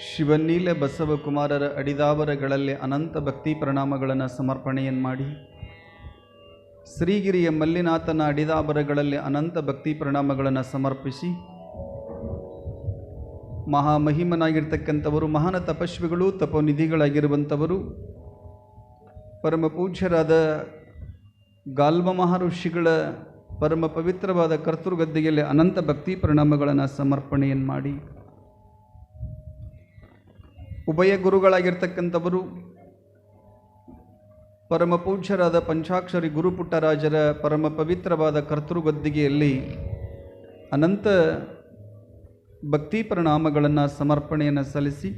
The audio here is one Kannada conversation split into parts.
ಶಿವನೀಲ ಬಸವಕುಮಾರರ ಅಡಿದಾವರಗಳಲ್ಲಿ ಅನಂತ ಭಕ್ತಿ ಪ್ರಣಾಮಗಳನ್ನು ಸಮರ್ಪಣೆಯನ್ನು ಮಾಡಿ, ಶ್ರೀಗಿರಿಯ ಮಲ್ಲಿನಾಥನ ಅಡಿದಾವರಗಳಲ್ಲಿ ಅನಂತ ಭಕ್ತಿ ಪ್ರಣಾಮಗಳನ್ನು ಸಮರ್ಪಿಸಿ, ಮಹಾಮಹಿಮನಾಗಿರ್ತಕ್ಕಂಥವರು, ಮಹಾನ ತಪಸ್ವಿಗಳು, ತಪೋನಿಧಿಗಳಾಗಿರುವಂಥವರು, ಪರಮ ಪೂಜ್ಯರಾದ ಗಾಲ್ವ ಮಹರ್ಷಿಗಳ ಪರಮ ಪವಿತ್ರವಾದ ಕರ್ತೃಗದ್ದೆಯಲ್ಲಿ ಅನಂತ ಭಕ್ತಿ ಪ್ರಣಾಮಗಳನ್ನು ಸಮರ್ಪಣೆಯನ್ನು ಮಾಡಿ, ಉಭಯ ಗುರುಗಳಾಗಿರ್ತಕ್ಕಂಥವರು ಪರಮ ಪೂಜ್ಯರಾದ ಪಂಚಾಕ್ಷರಿ ಗುರುಪುಟ್ಟರಾಜರ ಪರಮ ಪವಿತ್ರವಾದ ಕರ್ತೃಗದ್ದಿಗೆಯಲ್ಲಿ ಅನಂತ ಭಕ್ತಿ ಪ್ರಣಾಮಗಳನ್ನು ಸಮರ್ಪಣೆಯನ್ನು ಸಲ್ಲಿಸಿ,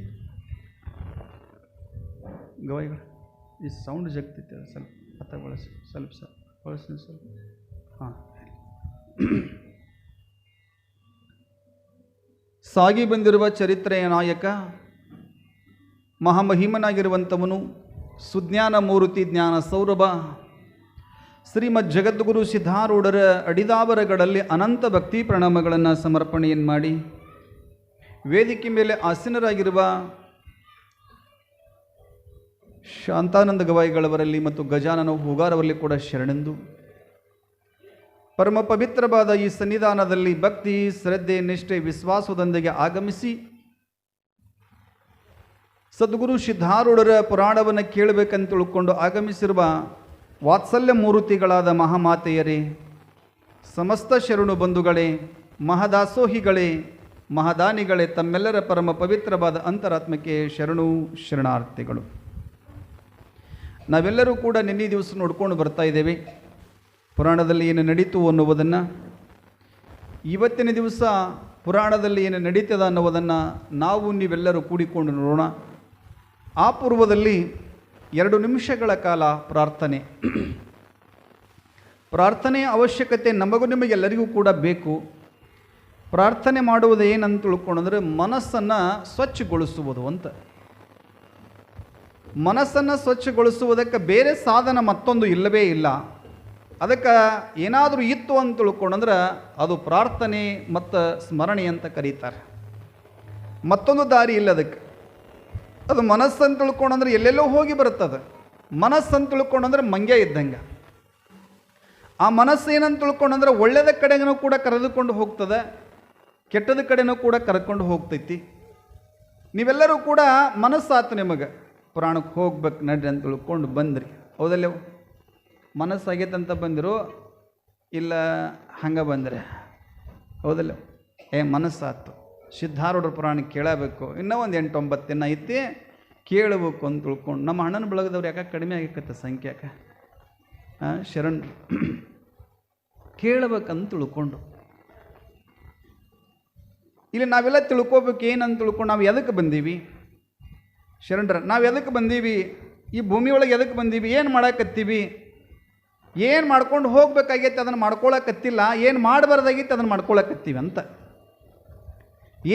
ಗವಾಯಿಗಳು ಈ ಸೌಂಡ್ ಜಗ್ತಿತ್ತು, ಸ್ವಲ್ಪ ಹತ್ತ ಬಳಸಿ, ಸ್ವಲ್ಪ ಹಾಂ. ಸಾಗಿ ಬಂದಿರುವ ಚರಿತ್ರೆಯ ನಾಯಕ, ಮಹಾಮಹಿಮನಾಗಿರುವಂಥವನು, ಸುಜ್ಞಾನ ಮೂರ್ತಿ, ಜ್ಞಾನ ಸೌರಭ, ಶ್ರೀಮದ್ ಜಗದ್ಗುರು ಸಿದ್ಧಾರೂಢರ ಅಡಿದಾವರಗಳಲ್ಲಿ ಅನಂತ ಭಕ್ತಿ ಪ್ರಣಾಮಗಳನ್ನು ಸಮರ್ಪಣೆಯನ್ನು ಮಾಡಿ, ವೇದಿಕೆ ಮೇಲೆ ಆಸೀನರಾಗಿರುವ ಶಾಂತಾನಂದ ಗವಾಯಿಗಳವರಲ್ಲಿ ಮತ್ತು ಗಜಾನನ ಹೂಗಾರವರಲ್ಲಿ ಕೂಡ ಶರಣೆಂದು, ಪರಮ ಪವಿತ್ರವಾದ ಈ ಸನ್ನಿಧಾನದಲ್ಲಿ ಭಕ್ತಿ, ಶ್ರದ್ಧೆ, ನಿಷ್ಠೆ, ವಿಶ್ವಾಸದೊಂದಿಗೆ ಆಗಮಿಸಿ ಸದ್ಗುರು ಸಿದ್ಧಾರೂಢರ ಪುರಾಣವನ್ನು ಕೇಳಬೇಕಂತ ತಿಳ್ಕೊಂಡು ಆಗಮಿಸಿರುವ ವಾತ್ಸಲ್ಯ ಮೂರ್ತಿಗಳಾದ ಮಹಾಮಾತೆಯರೇ, ಸಮಸ್ತ ಶರಣು ಬಂಧುಗಳೇ, ಮಹದಾಸೋಹಿಗಳೇ, ಮಹದಾನಿಗಳೇ, ತಮ್ಮೆಲ್ಲರ ಪರಮ ಪವಿತ್ರವಾದ ಅಂತರಾತ್ಮಕ್ಕೆ ಶರಣು ಶರಣಾರ್ಥಿಗಳು. ನಾವೆಲ್ಲರೂ ಕೂಡ ನಿನ್ನೆ ದಿವಸ ನೋಡ್ಕೊಂಡು ಬರ್ತಾ ಇದ್ದೇವೆ ಪುರಾಣದಲ್ಲಿ ಏನು ನಡೀತು ಅನ್ನುವುದನ್ನು. ಇವತ್ತಿನ ದಿವಸ ಪುರಾಣದಲ್ಲಿ ಏನು ನಡೀತದ ಅನ್ನುವುದನ್ನು ನಾವು ನೀವೆಲ್ಲರೂ ಕೂಡಿಕೊಂಡು ನೋಡೋಣ. ಆ ಪೂರ್ವದಲ್ಲಿ 2 ನಿಮಿಷಗಳ ಕಾಲ ಪ್ರಾರ್ಥನೆಯ ಅವಶ್ಯಕತೆ ನಮಗೂ ನಿಮಗೆಲ್ಲರಿಗೂ ಕೂಡ ಬೇಕು. ಪ್ರಾರ್ಥನೆ ಮಾಡುವುದು ಏನಂತ ತಿಳ್ಕೊಂಡ್ರೆ ಮನಸ್ಸನ್ನು ಸ್ವಚ್ಛಗೊಳಿಸುವುದು ಅಂತ. ಮನಸ್ಸನ್ನು ಸ್ವಚ್ಛಗೊಳಿಸುವುದಕ್ಕೆ ಬೇರೆ ಸಾಧನ ಮತ್ತೊಂದು ಇಲ್ಲವೇ ಇಲ್ಲ. ಅದಕ್ಕೆ ಏನಾದರೂ ಇತ್ತು ಅಂತ ತಿಳ್ಕೊಂಡ್ರೆ ಅದು ಪ್ರಾರ್ಥನೆ ಮತ್ತು ಸ್ಮರಣೆ ಅಂತ ಕರೀತಾರೆ. ಮತ್ತೊಂದು ದಾರಿ ಇಲ್ಲ ಅದಕ್ಕೆ. ಅದು ಮನಸ್ಸನ್ನು ತಿಳ್ಕೊಂಡ್ರೆ ಎಲ್ಲೆಲ್ಲೋ ಹೋಗಿ ಬರುತ್ತದೆ. ಮನಸ್ಸನ್ನು ತಿಳ್ಕೊಂಡ್ರೆ ಮಂಗ್ಯ ಇದ್ದಂಗೆ. ಆ ಮನಸ್ಸು ಏನಂತ ತಿಳ್ಕೊಂಡ್ರೆ ಒಳ್ಳೆಯದ ಕಡೆಗೂ ಕೂಡ ಕರೆದುಕೊಂಡು ಹೋಗ್ತದೆ, ಕೆಟ್ಟದ ಕಡೆನೂ ಕೂಡ ಕರ್ಕೊಂಡು ಹೋಗ್ತೈತಿ. ನೀವೆಲ್ಲರೂ ಕೂಡ ಮನಸ್ಸಾತು ನಿಮಗೆ ಪುರಾಣಕ್ಕೆ ಹೋಗ್ಬೇಕು ನಡ್ರಿ ಅಂತ ತಿಳ್ಕೊಂಡು ಬಂದ್ರಿ, ಹೌದಲ್ಲ? ಮನಸ್ಸಾಗೈತಂತ ಬಂದಿರೋ ಇಲ್ಲ ಹಂಗೆ ಬಂದರೆ, ಹೌದಲ್ಲ? ಮನಸ್ಸಾತು, ಸಿದ್ಧಾರೂಢರ ಪುರಾಣ ಕೇಳಬೇಕು, ಇನ್ನೂ ಒಂದು 8-9 ದಿನ ಐತಿ ಕೇಳಬೇಕು ಅಂತ ತಿಳ್ಕೊಂಡು. ನಮ್ಮ ಅಣ್ಣನ ಬಳಗದವ್ರು ಯಾಕೆ ಕಡಿಮೆ ಆಗಿಕತ್ತೆ ಸಂಖ್ಯೆ, ಯಾಕೆ ಶರಣರು ಕೇಳಬೇಕಂತ ತಿಳ್ಕೊಂಡು. ಇಲ್ಲಿ ನಾವೆಲ್ಲ ತಿಳ್ಕೊಬೇಕು ಏನಂತ ತಿಳ್ಕೊಂಡು ನಾವು ಎದಕ್ಕೆ ಬಂದೀವಿ ಶರಣರ, ನಾವು ಎದಕ್ಕೆ ಬಂದೀವಿ, ಈ ಭೂಮಿ ಒಳಗೆ ಎದಕ್ಕೆ ಬಂದೀವಿ, ಏನು ಮಾಡಕತ್ತೀವಿ, ಏನು ಮಾಡ್ಕೊಂಡು ಹೋಗ್ಬೇಕಾಗೈತೆ ಅದನ್ನು ಮಾಡ್ಕೊಳಕತ್ತಿಲ್ಲ, ಏನು ಮಾಡಬಾರ್ದಾಗಿತ್ತು ಅದನ್ನು ಮಾಡ್ಕೊಳಕತ್ತೀವಿ ಅಂತ.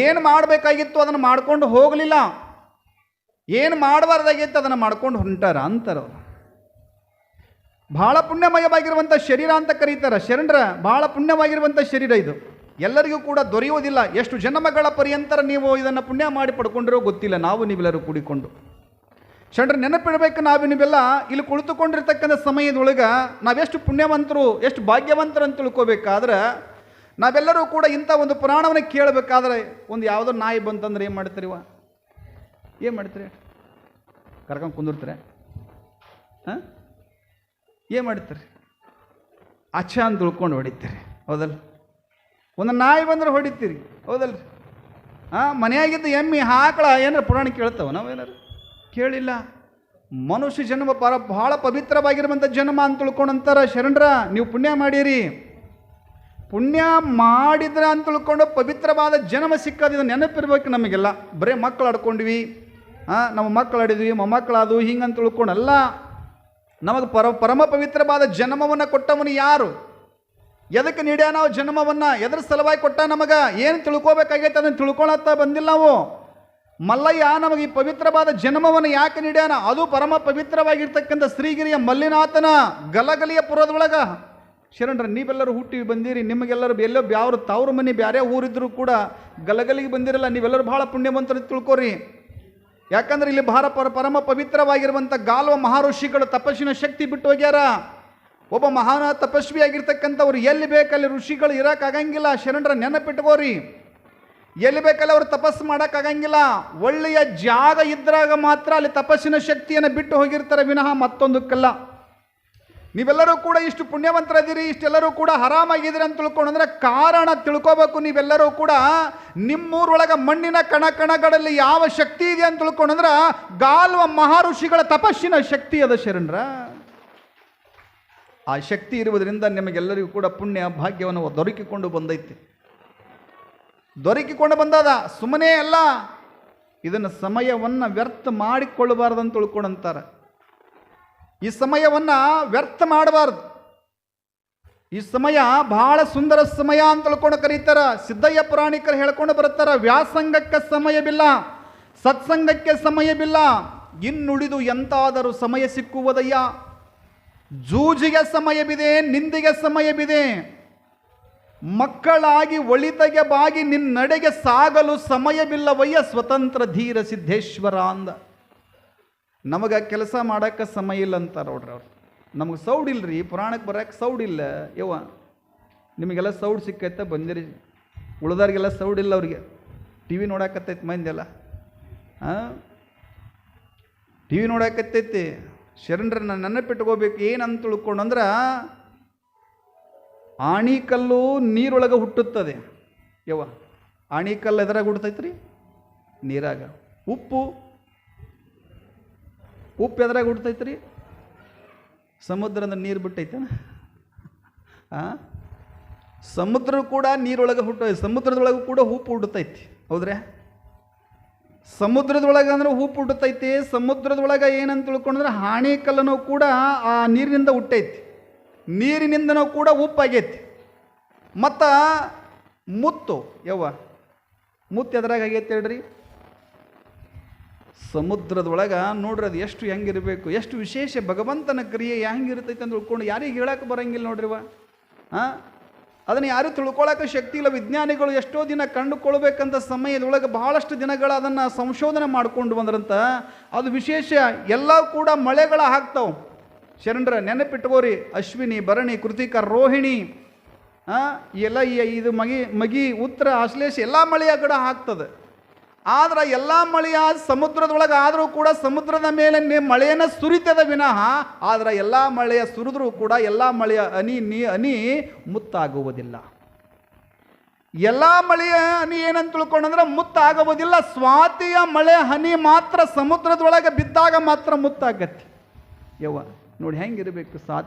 ಏನು ಮಾಡಬೇಕಾಗಿತ್ತು ಅದನ್ನು ಮಾಡ್ಕೊಂಡು ಹೋಗಲಿಲ್ಲ, ಏನು ಮಾಡಬಾರ್ದಾಗಿತ್ತು ಅದನ್ನು ಮಾಡ್ಕೊಂಡು ಹೊಂಟಾರ ಅಂತಾರವ್ರು. ಭಾಳ ಪುಣ್ಯಮಯವಾಗಿರುವಂಥ ಶರೀರ ಅಂತ ಕರೀತಾರೆ ಶರಣರ. ಭಾಳ ಪುಣ್ಯವಾಗಿರುವಂಥ ಶರೀರ ಇದು, ಎಲ್ಲರಿಗೂ ಕೂಡ ದೊರೆಯುವುದಿಲ್ಲ. ಎಷ್ಟು ಜನ್ಮಗಳ ಪರ್ಯಂತರ ನೀವು ಇದನ್ನು ಪುಣ್ಯ ಮಾಡಿ ಪಡ್ಕೊಂಡಿರೋ ಗೊತ್ತಿಲ್ಲ. ನಾವು ನೀವೆಲ್ಲರೂ ಕೂಡಿಕೊಂಡು ಶರಣರ ನೆನಪಿಡಬೇಕು. ನೀವೆಲ್ಲ ಇಲ್ಲಿ ಕುಳಿತುಕೊಂಡಿರ್ತಕ್ಕಂಥ ಸಮಯದೊಳಗೆ ನಾವೆಷ್ಟು ಪುಣ್ಯವಂತರು, ಎಷ್ಟು ಭಾಗ್ಯವಂತರು ಅಂತ ತಿಳ್ಕೊಬೇಕಾದ್ರೆ, ನಾವೆಲ್ಲರೂ ಕೂಡ ಇಂಥ ಒಂದು ಪುರಾಣವನ್ನು ಕೇಳಬೇಕಾದ್ರೆ ಒಂದು ಯಾವುದೋ ನಾಯಿ ಬಂತಂದ್ರೆ ಏನು ಮಾಡ್ತೀರಿವ, ಏನು ಮಾಡ್ತೀರಿ, ಕರ್ಕೊಂಡು ಕುಂದಿರ್ತಾರೆ, ಏನು ಮಾಡ್ತೀರಿ, ಅಚ್ಚ ಅಂತ ತಿಳ್ಕೊಂಡು ಹೊಡಿತೀರಿ, ಹೌದಲ್ಲ? ಒಂದು ನಾಯಿ ಬಂದ್ರೆ ಹೊಡಿತೀರಿ, ಹೌದಲ್ಲ? ಮನೆಯಾಗಿದ್ದು ಎಮ್ಮೆ ಆಕಳ ಏನಾರು ಪುರಾಣ ಕೇಳ್ತಾವ ನಾವೇನಾರು ಕೇಳಿಲ್ಲ. ಮನುಷ್ಯ ಜನ್ಮ ಬಹಳ ಪವಿತ್ರವಾಗಿರುವಂಥ ಜನ್ಮ ಅಂತ ತಿಳ್ಕೊಂಡಂತಾರ ಶರಣರ. ನೀವು ಪುಣ್ಯ ಮಾಡೀರಿ, ಪುಣ್ಯ ಮಾಡಿದ್ರೆ ಅಂತ ತಿಳ್ಕೊಂಡು ಪವಿತ್ರವಾದ ಜನ್ಮ ಸಿಕ್ಕದ ನೆನಪಿರ್ಬೇಕು ನಮಗೆಲ್ಲ. ಬರೀ ಮಕ್ಕಳು ಆಡ್ಕೊಂಡ್ವಿ, ನಮ್ಮ ಮಕ್ಕಳು ಆಡಿದ್ವಿ, ಮೊಮ್ಮಕ್ಕಳಾದವು ಹಿಂಗಂತ ತಿಳ್ಕೊಂಡಲ್ಲ. ನಮಗೆ ಪರಮ ಪವಿತ್ರವಾದ ಜನ್ಮವನ್ನು ಕೊಟ್ಟವನು ಯಾರು, ಎದಕ್ಕೆ ನೀಡ್ಯ ನಾವು ಜನ್ಮವನ್ನು, ಎದ್ರ ಸಲುವಾಗಿ ಕೊಟ್ಟ ನಮಗೆ, ಏನು ತಿಳ್ಕೊಬೇಕಾಗೈತೆ ಅದನ್ನು ತಿಳ್ಕೊಳತ್ತ ಬಂದಿಲ್ಲ ನಾವು. ಮಲ್ಲಯ್ಯ ನಮಗೆ ಈ ಪವಿತ್ರವಾದ ಜನ್ಮವನ್ನು ಯಾಕೆ ನೀಡ್ಯಾನ, ಅದು ಪರಮ ಪವಿತ್ರವಾಗಿರ್ತಕ್ಕಂಥ ಶ್ರೀಗಿರಿಯ ಮಲ್ಲಿನಾಥನ ಗಲಗಲಿಯ ಪುರದೊಳಗ ಶರಣರ ನೀವೆಲ್ಲರೂ ಹುಟ್ಟಿ ಬಂದಿರಿ, ನಿಮಗೆಲ್ಲರೂ ಎಲ್ಲೋ ಬ್ಯಾವ್ರ ತಾವ್ರ ಮನೆ ಬ್ಯಾರೆ ಊರಿದ್ರು ಕೂಡ ಗಲಗಲಿಗೆ ಬಂದಿರಲ್ಲ, ನೀವೆಲ್ಲರೂ ಭಾಳ ಪುಣ್ಯವಂತರು ತಿಳ್ಕೊರಿ. ಯಾಕಂದ್ರೆ ಇಲ್ಲಿ ಪರಮ ಪವಿತ್ರವಾಗಿರುವಂಥ ಗಾಲ್ವ ಮಹಾಋಷಿಗಳು ತಪಸ್ಸಿನ ಶಕ್ತಿ ಬಿಟ್ಟು ಹೋಗ್ಯಾರ. ಒಬ್ಬ ಮಹಾನ ತಪಸ್ವಿಯಾಗಿರ್ತಕ್ಕಂಥವ್ರು ಎಲ್ಲಿ ಬೇಕಲ್ಲಿ ಋಷಿಗಳು ಇರೋಕ್ಕಾಗಂಗಿಲ್ಲ. ಶರಣರ ನೆನಪಿಟ್ಕೋರಿ, ಎಲ್ಲಿ ಬೇಕಲ್ಲಿ ಅವ್ರು ತಪಸ್ಸು ಮಾಡೋಕ್ಕಾಗಂಗಿಲ್ಲ. ಒಳ್ಳೆಯ ಜಾಗ ಇದ್ದಾಗ ಮಾತ್ರ ಅಲ್ಲಿ ತಪಸ್ಸಿನ ಶಕ್ತಿಯನ್ನು ಬಿಟ್ಟು ಹೋಗಿರ್ತಾರೆ ವಿನಃ ಮತ್ತೊಂದಕ್ಕಲ್ಲ. ನೀವೆಲ್ಲರೂ ಕೂಡ ಇಷ್ಟು ಪುಣ್ಯವಂತರದಿರಿ, ಇಷ್ಟೆಲ್ಲರೂ ಕೂಡ ಆರಾಮಾಗಿದ್ದೀರಿ ಅಂತ ತಿಳ್ಕೊಂಡ್ರೆ ಕಾರಣ ತಿಳ್ಕೋಬೇಕು. ನೀವೆಲ್ಲರೂ ಕೂಡ ನಿಮ್ಮೂರೊಳಗೆ ಮಣ್ಣಿನ ಕಣಗಳಲ್ಲಿ ಯಾವ ಶಕ್ತಿ ಇದೆ ಅಂತ ತಿಳ್ಕೊಂಡ್ರೆ ಗಾಲ್ವ ಮಹಾಋಷಿಗಳ ತಪಸ್ಸಿನ ಶಕ್ತಿ ಅದ ಶರಣರ. ಆ ಶಕ್ತಿ ಇರುವುದರಿಂದ ನಿಮಗೆಲ್ಲರಿಗೂ ಕೂಡ ಪುಣ್ಯ ಭಾಗ್ಯವನ್ನು ದೊರಕಿಕೊಂಡು ಬಂದದ. ಸುಮ್ಮನೆ ಅಲ್ಲ, ಇದನ್ನು ಸಮಯವನ್ನು ವ್ಯರ್ಥ ಮಾಡಿಕೊಳ್ಳಬಾರ್ದಂತ ತಿಳ್ಕೊಂಡಂತಾರೆ. ಈ ಸಮಯವನ್ನು ವ್ಯರ್ಥ ಮಾಡಬಾರ್ದು. ಈ ಸಮಯ ಬಹಳ ಸುಂದರ ಸಮಯ ಅಂತ ತಿಳ್ಕೊಂಡು ಕರೀತಾರ. ಸಿದ್ದಯ್ಯ ಪುರಾಣಿಕರು ಹೇಳ್ಕೊಂಡು ಬರ್ತಾರ, ವ್ಯಾಸಂಗಕ್ಕೆ ಸಮಯವಿಲ್ಲ, ಸತ್ಸಂಗಕ್ಕೆ ಸಮಯವಿಲ್ಲ, ಇನ್ನುಳಿದು ಎಂತಾದರೂ ಸಮಯ ಸಿಕ್ಕುವುದಯ್ಯ. ಜೂಜಿಗೆ ಸಮಯವಿದೆ, ನಿಂದಿಗೆ ಸಮಯವಿದೆ, ಮಕ್ಕಳಾಗಿ ಒಳಿತಗೆ ಬಾಗಿ ನಿನ್ನಡೆಗೆ ಸಾಗಲು ಸಮಯವಿಲ್ಲವಯ್ಯ ಸ್ವತಂತ್ರ ಧೀರ ಸಿದ್ದೇಶ್ವರ ಅಂದ. ನಮಗೆ ಕೆಲಸ ಮಾಡೋಕ್ಕೆ ಸಮಯ ಇಲ್ಲ ಅಂತಾರೆ ನೋಡ್ರಿ ಅವ್ರು. ನಮಗೆ ಸೌಡಿಲ್ರಿ, ಪುರಾಣಕ್ಕೆ ಬರೋಕ್ಕೆ ಸೌಡಿಲ್ಲ. ಯವ್ವ ನಿಮಗೆಲ್ಲ ಸೌಡ್ ಸಿಕ್ಕೈತೆ ಬಂದಿರಿ, ಉಳ್ದಾರಿಗೆಲ್ಲ ಸೌಡಿಲ್ಲ. ಅವ್ರಿಗೆ ಟಿ ವಿ ನೋಡಕತ್ತೈತಿ ಮಂದೆಲ್ಲ, ಟಿ ವಿ ನೋಡಕತ್ತೈತಿ. ಶರಣರನ್ನ ನೆನಪಿಟ್ಕೋಬೇಕು. ಏನಂತ ತಿಳ್ಕೊಂಡಂದ್ರೆ ಆಣಿಕಲ್ಲು ನೀರೊಳಗೆ ಹುಟ್ಟುತ್ತದೆ. ಯವ್ವ ಆಣಿಕಲ್ಲು ಎದ್ರಾಗ ಹುಟ್ಟತೈತ್ರಿ? ನೀರಾಗ. ಉಪ್ಪು ಎದ್ರಾಗ ಹುಟ್ಟತೈತ್ರಿ? ಸಮುದ್ರದ ನೀರು ಬಿಟ್ಟೈತೇನ? ಸಮುದ್ರ ಕೂಡ ನೀರೊಳಗೆ ಸಮುದ್ರದೊಳಗೆ ಕೂಡ ಉಪ್ಪು ಹುಟ್ಟತೈತಿ, ಹೌದ್ರಾ? ಸಮುದ್ರದೊಳಗೆ ಅಂದ್ರೆ ಉಪ್ಪು ಹುಟ್ಟತೈತಿ. ಸಮುದ್ರದೊಳಗೆ ಏನಂತ ತಿಳ್ಕೊಂಡ್ರೆ ಆಣಿಕಲ್ಲನು ಕೂಡ ಆ ನೀರಿನಿಂದ ಹುಟ್ಟೈತಿ, ನೀರಿನಿಂದನೂ ಕೂಡ ಉಪ್ಪಾಗೈತಿ. ಮತ್ತು ಮುತ್ತು, ಯವ್ವ ಮುತ್ತು ಎದ್ರಾಗ ಆಗೈತೆ ಹೇಳ್ರಿ? ಸಮುದ್ರದೊಳಗೆ. ನೋಡ್ರಿ ಅದು ಎಷ್ಟು ಹೆಂಗಿರಬೇಕು, ಎಷ್ಟು ವಿಶೇಷ ಭಗವಂತನ ಕ್ರಿಯೆ ಹೆಂಗಿರ್ತೈತೆ ಅಂತ ತಿಳ್ಕೊಂಡು ಯಾರಿಗೆ ಹೇಳಕ್ಕೆ ಬರೋಂಗಿಲ್ಲ ನೋಡ್ರಿವ. ಅದನ್ನು ಯಾರೂ ತಿಳ್ಕೊಳ್ಳೋಕೆ ಶಕ್ತಿ ಇಲ್ಲ. ವಿಜ್ಞಾನಿಗಳು ಎಷ್ಟೋ ದಿನ ಕಂಡುಕೊಳ್ಬೇಕಂತ ಸಮಯದೊಳಗೆ ಬಹಳಷ್ಟು ದಿನಗಳು ಅದನ್ನು ಸಂಶೋಧನೆ ಮಾಡ್ಕೊಂಡು ಬಂದ್ರಂತ. ಅದು ವಿಶೇಷ. ಎಲ್ಲ ಕೂಡ ಮಳೆಗಳ ಆಗ್ತಾವೆ ಶರಣರ, ನೆನಪಿಟ್ಕೋರಿ. ಅಶ್ವಿನಿ, ಭರಣಿ, ಕೃತಿಕ, ರೋಹಿಣಿ, ಎಲ್ಲ ಇದು ಮಗಿ ಉತ್ತರ ಆಶ್ಲೇಷ ಎಲ್ಲ ಮಳೆಯ ಕಡೆ ಆಗ್ತದೆ. ಆದ್ರೆ ಎಲ್ಲ ಮಳೆಯ ಸಮುದ್ರದೊಳಗೆ ಆದರೂ ಕೂಡ ಸಮುದ್ರದ ಮೇಲೆ ಮಳೆಯನ್ನು ಸುರಿತದ ವಿನಃ, ಆದ್ರೆ ಎಲ್ಲ ಮಳೆಯ ಸುರಿದ್ರೂ ಕೂಡ ಎಲ್ಲ ಮಳೆಯ ಹನಿ ಮುತ್ತಾಗುವುದಿಲ್ಲ. ಎಲ್ಲ ಮಳೆಯ ಹನಿ ಏನಂತ ತಿಳ್ಕೊಂಡ್ರೆ ಮುತ್ತಾಗುವುದಿಲ್ಲ. ಸ್ವಾತಿಯ ಮಳೆ ಹನಿ ಮಾತ್ರ ಸಮುದ್ರದೊಳಗೆ ಬಿದ್ದಾಗ ಮಾತ್ರ ಮುತ್ತಾಗತ್ತೆ. ಯವ್ವ ನೋಡಿ ಹೆಂಗಿರಬೇಕು.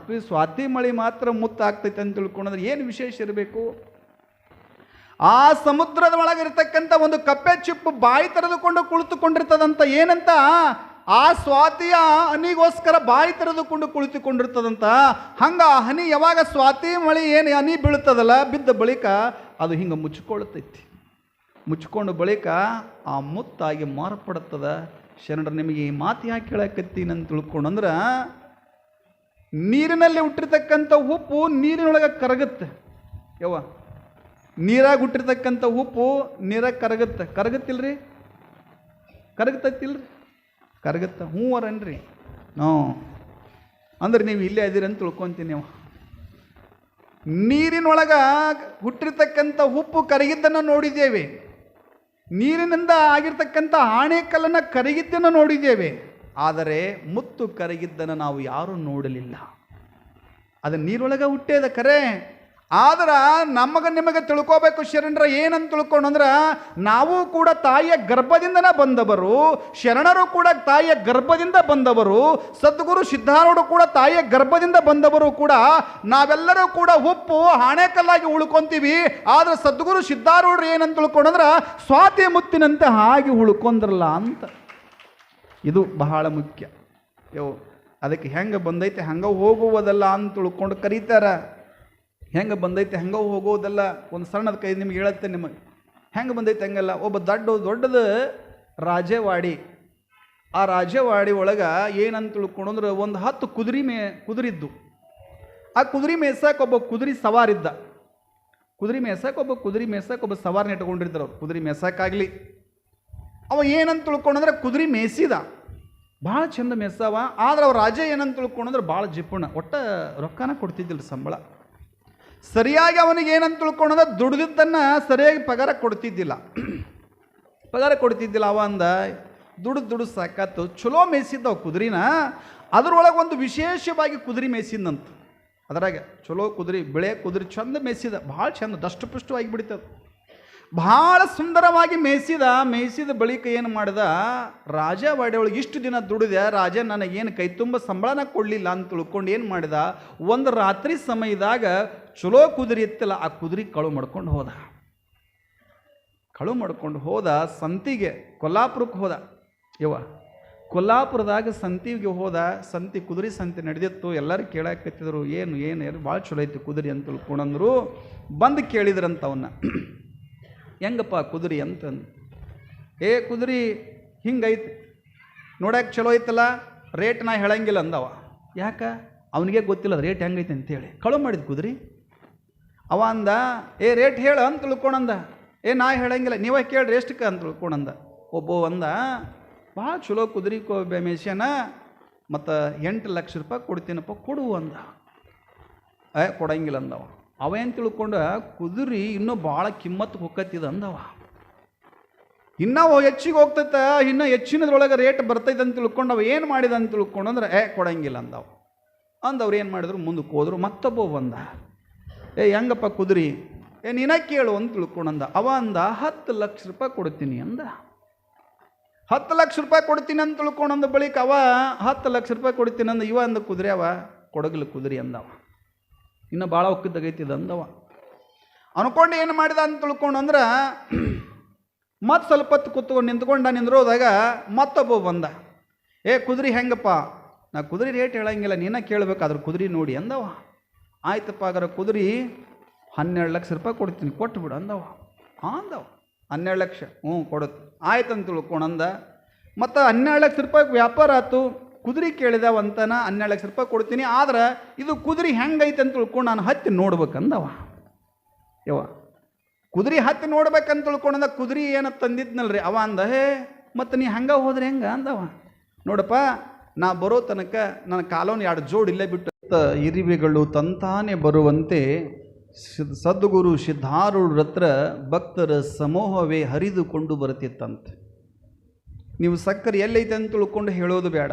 ಸ್ವಾತಿ ಮಳೆ ಮಾತ್ರ ಮುತ್ತಾಗ್ತೈತೆ ಅಂತ ತಿಳ್ಕೊಂಡ್ರೆ ಏನು ವಿಶೇಷ ಇರಬೇಕು? ಆ ಸಮುದ್ರದ ಒಳಗಿರ್ತಕ್ಕಂಥ ಒಂದು ಕಪ್ಪೆ ಚಿಪ್ಪು ಬಾಯಿ ತೆರೆದುಕೊಂಡು ಕುಳಿತುಕೊಂಡಿರ್ತದಂತ. ಏನಂತ? ಆ ಸ್ವಾತಿಯ ಹನಿಗೋಸ್ಕರ ಬಾಯಿ ತೆರೆದುಕೊಂಡು ಕುಳಿತುಕೊಂಡಿರ್ತದಂತ. ಹಂಗೆ ಆ ಹನಿ ಯಾವಾಗ ಸ್ವಾತಿ ಮಳೆ ಏನು ಹನಿ ಬೀಳ್ತದಲ್ಲ, ಬಿದ್ದ ಬಳಿಕ ಅದು ಹಿಂಗೆ ಮುಚ್ಚಿಕೊಳ್ಳತೈತಿ. ಮುಚ್ಚಿಕೊಂಡು ಬಳಿಕ ಆ ಮುತ್ತಾಗಿ ಮಾರ್ಪಡುತ್ತದ. ಶರಣರು ನಿಮಗೆ ಈ ಮಾತು ಯಾಕೆ ಕೇಳಕತ್ತೀನಂತ ತಿಳ್ಕೊಂಡಂದ್ರೆ, ನೀರಿನಲ್ಲಿ ಹುಟ್ಟಿರ್ತಕ್ಕಂಥ ಉಪ್ಪು ನೀರಿನೊಳಗೆ ಕರಗುತ್ತೆ. ಯವ್ವ ನೀರಾಗಿ ಹುಟ್ಟಿರ್ತಕ್ಕಂಥ ಉಪ್ಪು ನೀರಾಗಿ ಕರಗುತ್ತಿಲ್ರಿ? ಕರಗತ್ತೈತಿಲ್ರಿ? ಕರಗುತ್ತ. ಹೂವರನ್ರಿ ನೋ ಅಂದ್ರೆ ನೀವು ಇಲ್ಲೇ ಅದೀರಿ ಅಂತ ತಿಳ್ಕೊತೀನಿ. ನೀವು ನೀರಿನೊಳಗೆ ಹುಟ್ಟಿರ್ತಕ್ಕಂಥ ಉಪ್ಪು ಕರಗಿದ್ದನ್ನು ನೋಡಿದ್ದೇವೆ, ನೀರಿನಿಂದ ಆಗಿರ್ತಕ್ಕಂಥ ಆಣೆಕಲ್ಲನ್ನು ಕರಗಿದ್ದನ್ನು ನೋಡಿದ್ದೇವೆ. ಆದರೆ ಮುತ್ತು ಕರಗಿದ್ದನ್ನು ನಾವು ಯಾರೂ ನೋಡಲಿಲ್ಲ. ಅದು ನೀರೊಳಗೆ ಹುಟ್ಟೇದ ಕರೆ. ಆದ್ರೆ ನಿಮಗೆ ತಿಳ್ಕೋಬೇಕು ಶರಣರ, ಏನಂತ ತಿಳ್ಕೊಂಡ್ರೆ ನಾವು ಕೂಡ ತಾಯಿಯ ಗರ್ಭದಿಂದನೇ ಬಂದವರು, ಶರಣರು ಕೂಡ ತಾಯಿಯ ಗರ್ಭದಿಂದ ಬಂದವರು, ಸದ್ಗುರು ಸಿದ್ಧಾರೂಢರು ಕೂಡ ತಾಯಿಯ ಗರ್ಭದಿಂದ ಬಂದವರು ಕೂಡ. ನಾವೆಲ್ಲರೂ ಕೂಡ ಉಪ್ಪು ಆಣೆಕಲ್ಲಾಗಿ ಉಳ್ಕೊಂತೀವಿ. ಆದ್ರೆ ಸದ್ಗುರು ಸಿದ್ಧಾರೂಢರು ಏನಂತ ತಿಳ್ಕೊಂಡ್ರೆ ಸ್ವಾತಿ ಮುತ್ತಿನಂತೆ ಹಾಗೆ ಉಳ್ಕೊಂಡ್ರಲ್ಲ ಅಂತ. ಇದು ಬಹಳ ಮುಖ್ಯ. ಅದಕ್ಕೆ ಹೆಂಗೆ ಬಂದೈತೆ ಹಂಗೆ ಹೋಗುವುದಲ್ಲ ಅಂತ ತಿಳ್ಕೊಂಡು ಕರೀತಾರ. ಹೆಂಗೆ ಬಂದೈತೆ ಹಂಗೆ ಹೋಗೋದಲ್ಲ. ಒಂದು ಸಣ್ಣದ ಕೈ ನಿಮ್ಗೆ ಹೇಳುತ್ತೆ, ನಿಮಗೆ ಹೆಂಗೆ ಬಂದೈತೆ ಹಂಗಲ್ಲ. ಒಬ್ಬ ದೊಡ್ಡದು ರಾಜವಾಡಿ. ಆ ರಾಜವಾಡಿ ಒಳಗೆ ಏನಂತ ತಿಳ್ಕೊಂಡ್ರೆ ಒಂದು 10 ಕುದುರಿದ್ದು. ಆ ಕುದುರೆ ಮೇಯ್ಸಕ್ಕೆ ಒಬ್ಬ ಕುದುರೆ ಸವಾರಿದ್ದ. ಕುದುರೆ ಮೇಯ್ಸಕ್ಕೆ ಒಬ್ಬ ಸವಾರನ್ನ ಇಟ್ಕೊಂಡಿರ್ತಾರೆ ಅವ್ರು. ಕುದುರೆ ಮೇಯ್ಸಕ್ಕಾಗಲಿ ಅವ ಏನಂತ ತಿಳ್ಕೊಂಡ್ರೆ ಕುದುರೆ ಮೇಯ್ಸಿದ, ಭಾಳ ಚಂದ ಮೇಯ್ಸವ. ಆದ್ರೆ ಅವ್ರ ರಾಜ ಏನಂತ ತಿಳ್ಕೊಂಡ್ರೆ ಭಾಳ ಜಿಪುಣ, ಒಟ್ಟ ರೊಕ್ಕನ ಕೊಡ್ತಿದ್ದಿಲ್ಲ, ಸಂಬಳ ಸರಿಯಾಗಿ ಅವನಿಗೆ ಏನಂತ ತಿಳ್ಕೊಂಡ್ರೆ ದುಡ್ದಿದ್ದನ್ನು ಸರಿಯಾಗಿ ಪಗಾರ ಕೊಡ್ತಿದ್ದಿಲ್ಲ. ಅವ ಅಂದ ದುಡ್ಡು ಸಾಕಾತು, ಚಲೋ ಮೇಯ್ಸಿದ್ದವು ಕುದುರಿನ. ಅದರೊಳಗೆ ಒಂದು ವಿಶೇಷವಾಗಿ ಕುದುರೆ ಮೇಯ್ಸಿದ್ದಂತ. ಅದರಾಗ ಚಲೋ ಕುದುರೆ, ಬಿಳೆ ಕುದುರೆ ಚಂದ ಮೇಯ್ಸಿದ, ಭಾಳ ಚಂದ ದಷ್ಟಪುಷ್ಟವಾಗಿ ಬಿಡ್ತದ, ಭಾಳ ಸುಂದರವಾಗಿ ಮೇಯ್ಸಿದ ಬಳಿಕ ಏನು ಮಾಡಿದ, ರಾಜ ವಾಡೆಯೊಳಗೆ ಇಷ್ಟು ದಿನ ದುಡಿದೆ, ರಾಜ ನನಗೇನು ಕೈ ತುಂಬ ಸಂಬಳನ ಕೊಡಲಿಲ್ಲ ಅಂತ ತಿಳ್ಕೊಂಡು ಏನು ಮಾಡಿದ, ಒಂದು ರಾತ್ರಿ ಸಮಯದಾಗ ಚಲೋ ಕುದುರೆ ಇತ್ತಲ್ಲ ಆ ಕುದುರೆ ಕಳು ಮಾಡ್ಕೊಂಡು ಹೋದ. ಸಂತಿಗೆ ಕೊಲ್ಲಾಪುರಕ್ಕೆ ಹೋದ. ಕೊಲ್ಲಾಪುರದಾಗ ಸಂತಿಗೆ ಹೋದ. ಸಂತಿ ಕುದುರೆ ಸಂತಿ ನಡೆದಿತ್ತು. ಎಲ್ಲರೂ ಕೇಳಾಕತ್ತಿದ್ರು, ಏನು ಭಾಳ ಚಲೋ ಐತಿ ಕುದುರೆ ಅಂತ ತಿಳ್ಕೊಂಡ್ರು. ಬಂದು ಕೇಳಿದ್ರಂತ ಅವನ್ನ, ಹೆಂಗಪ್ಪ ಕುದುರೆ ಅಂತಂದು. ಕುದುರೆ ಹಿಂಗೈತಿ, ನೋಡಕ್ಕೆ ಚಲೋ ಐತಲ್ಲ, ರೇಟ್ ನಾ ಹೇಳಂಗಿಲ್ಲ ಅಂದವ. ಯಾಕ ಅವನಿಗೆ ಗೊತ್ತಿಲ್ಲ ರೇಟ್ ಹೆಂಗೈತೆ ಅಂತೇಳಿ. ಕಳು ಮಾಡಿದ ಕುದುರೆ. ಅವ ಅಂದ, ರೇಟ್ ಹೇಳ ಅಂತ ತಿಳ್ಕೊಂಡಂದ. ನಾ ಹೇಳಂಗಿಲ್ಲ, ನೀವೇ ಕೇಳ್ರಿ ಎಷ್ಟಕ್ಕೆ ಅಂತ ತಿಳ್ಕೊಂಡಂದ. ಒಬ್ಬ ಅಂದ, ಭಾಳ ಚಲೋ ಕುದುರೆ ಮೇಷ್ಯನ, ಮತ್ತು 8 ಲಕ್ಷ ರೂಪಾಯಿ ಕೊಡ್ತೀನಪ್ಪ, ಕೊಡು ಅಂದ. ಕೊಡಂಗಿಲ್ಲ ಅಂದವ. ಅವೇನು ತಿಳ್ಕೊಂಡ, ಕುದುರೆ ಇನ್ನೂ ಭಾಳ ಕಿಮ್ಮತ್ತು ಹೊಕ್ಕತ್ತಿದ ಅಂದವ. ಇನ್ನೂ ಹೆಚ್ಚಿಗೆ ಹೋಗ್ತೈತೆ, ಇನ್ನೂ ಹೆಚ್ಚಿನದ್ರೊಳಗೆ ರೇಟ್ ಬರ್ತೈತೆ ಅಂತ ತಿಳ್ಕೊಂಡು ಅವ ಏನು ಮಾಡಿದ ಅಂತ ತಿಳ್ಕೊಂಡ್ರೆ ಕೊಡಂಗಿಲ್ಲ ಅಂದವ. ಅಂದವ್ರು ಏನು ಮಾಡಿದ್ರು, ಮುಂದಕ್ಕೆ ಹೋದ್ರು. ಮತ್ತೊಬ್ಬ ಬಂದ, ಹೆಂಗಪ್ಪ ಕುದುರೆ, ನೀನ ಕೇಳು ಅಂತ ತಿಳ್ಕೊಂಡಂದ. ಅವ ಅಂದ, 10 ಲಕ್ಷ ರೂಪಾಯಿ ಕೊಡ್ತೀನಿ ಅಂದ. 10 ಲಕ್ಷ ರೂಪಾಯಿ ಕೊಡ್ತೀನಿ ಅಂತ ತಿಳ್ಕೊಂಡಂದ ಬಳಿಕ ಅವ 10 ಲಕ್ಷ ರೂಪಾಯಿ ಕೊಡ್ತೀನಿ ಅಂದ. ಇವ ಅಂದ ಕುದುರೆ, ಅವ ಕೊಡಗಲು ಕುದುರೆ ಅಂದವ. ಇನ್ನು ಭಾಳ ಒಕ್ಕದಾಗೈತಿದ ಅಂದವ. ಅನ್ಕೊಂಡು ಏನು ಮಾಡಿದ ಅಂತ ತಿಳ್ಕೊಂಡಂದ್ರೆ ಮತ್ತು ಸ್ವಲ್ಪ ಹೊತ್ತು ಕೂತ್ಕೊಂಡು ನಿಂದ್ರೋದಾಗ ಮತ್ತೊಬ್ಬ ಬಂದ. ಕುದುರೆ ಹೆಂಗಪ್ಪ, ನಾ ಕುದುರೆ ರೇಟ್ ಹೇಳಂಗಿಲ್ಲ, ನೀನ ಕೇಳಬೇಕಾದ್ರೆ ಕುದುರೆ ನೋಡಿ ಅಂದವ. ಆಯ್ತಪ್ಪ, ಹಾಗಾದ್ರೆ ಕುದುರೆ 12 ಲಕ್ಷ ರೂಪಾಯಿ ಕೊಡ್ತೀನಿ, ಕೊಟ್ಟು ಬಿಡು ಅಂದವ. 12 ಲಕ್ಷ ಕೊಡುತ್ತೆ, ಆಯ್ತಂತ ತಿಳ್ಕೊಂಡಂದ. ಮತ್ತು 12 ಲಕ್ಷ ರೂಪಾಯಿ ವ್ಯಾಪಾರ ಆಯ್ತು. ಕುದುರೆ ಕೇಳಿದವಂತನ 12 ಲಕ್ಷ ರೂಪಾಯಿ ಕೊಡ್ತೀನಿ, ಆದ್ರೆ ಇದು ಕುದುರೆ ಹೆಂಗೈತೆ ಅಂತ ತಿಳ್ಕೊಂಡು ನಾನು ಹತ್ತಿ ನೋಡ್ಬೇಕಂದವ. ಕುದುರೆ ಹತ್ತಿ ನೋಡ್ಬೇಕಂತ ತಿಳ್ಕೊಂಡಂದ. ಕುದುರೆ ಏನ ತಂದಿದ್ನಲ್ರಿ ಅವ ಅಂದ, ಮತ್ತು ನೀ ಹಂಗೆ ಹೋದ್ರೆ ಹೆಂಗೆ ಅಂದವ. ನೋಡಪ್ಪ, ನಾ ಬರೋ ತನಕ ನನ್ನ ಕಾಲೋನ್ 2 ಜೋಡಿ ಇಲ್ಲೇ ಬಿಟ್ಟು ಇರಿವೆಗಳು ತಂತಾನೆ ಬರುವಂತೆ ಸದ್ಗುರು ಸಿದ್ಧಾರೂಢರ ಹತ್ರ ಭಕ್ತರ ಸಮೂಹವೇ ಹರಿದುಕೊಂಡು ಬರುತ್ತಿತ್ತಂತೆ. ನೀವು ಸಕ್ಕರೆ ಎಲ್ಲೈತೆ ಅಂತ ತಿಳ್ಕೊಂಡು ಹೇಳೋದು ಬೇಡ,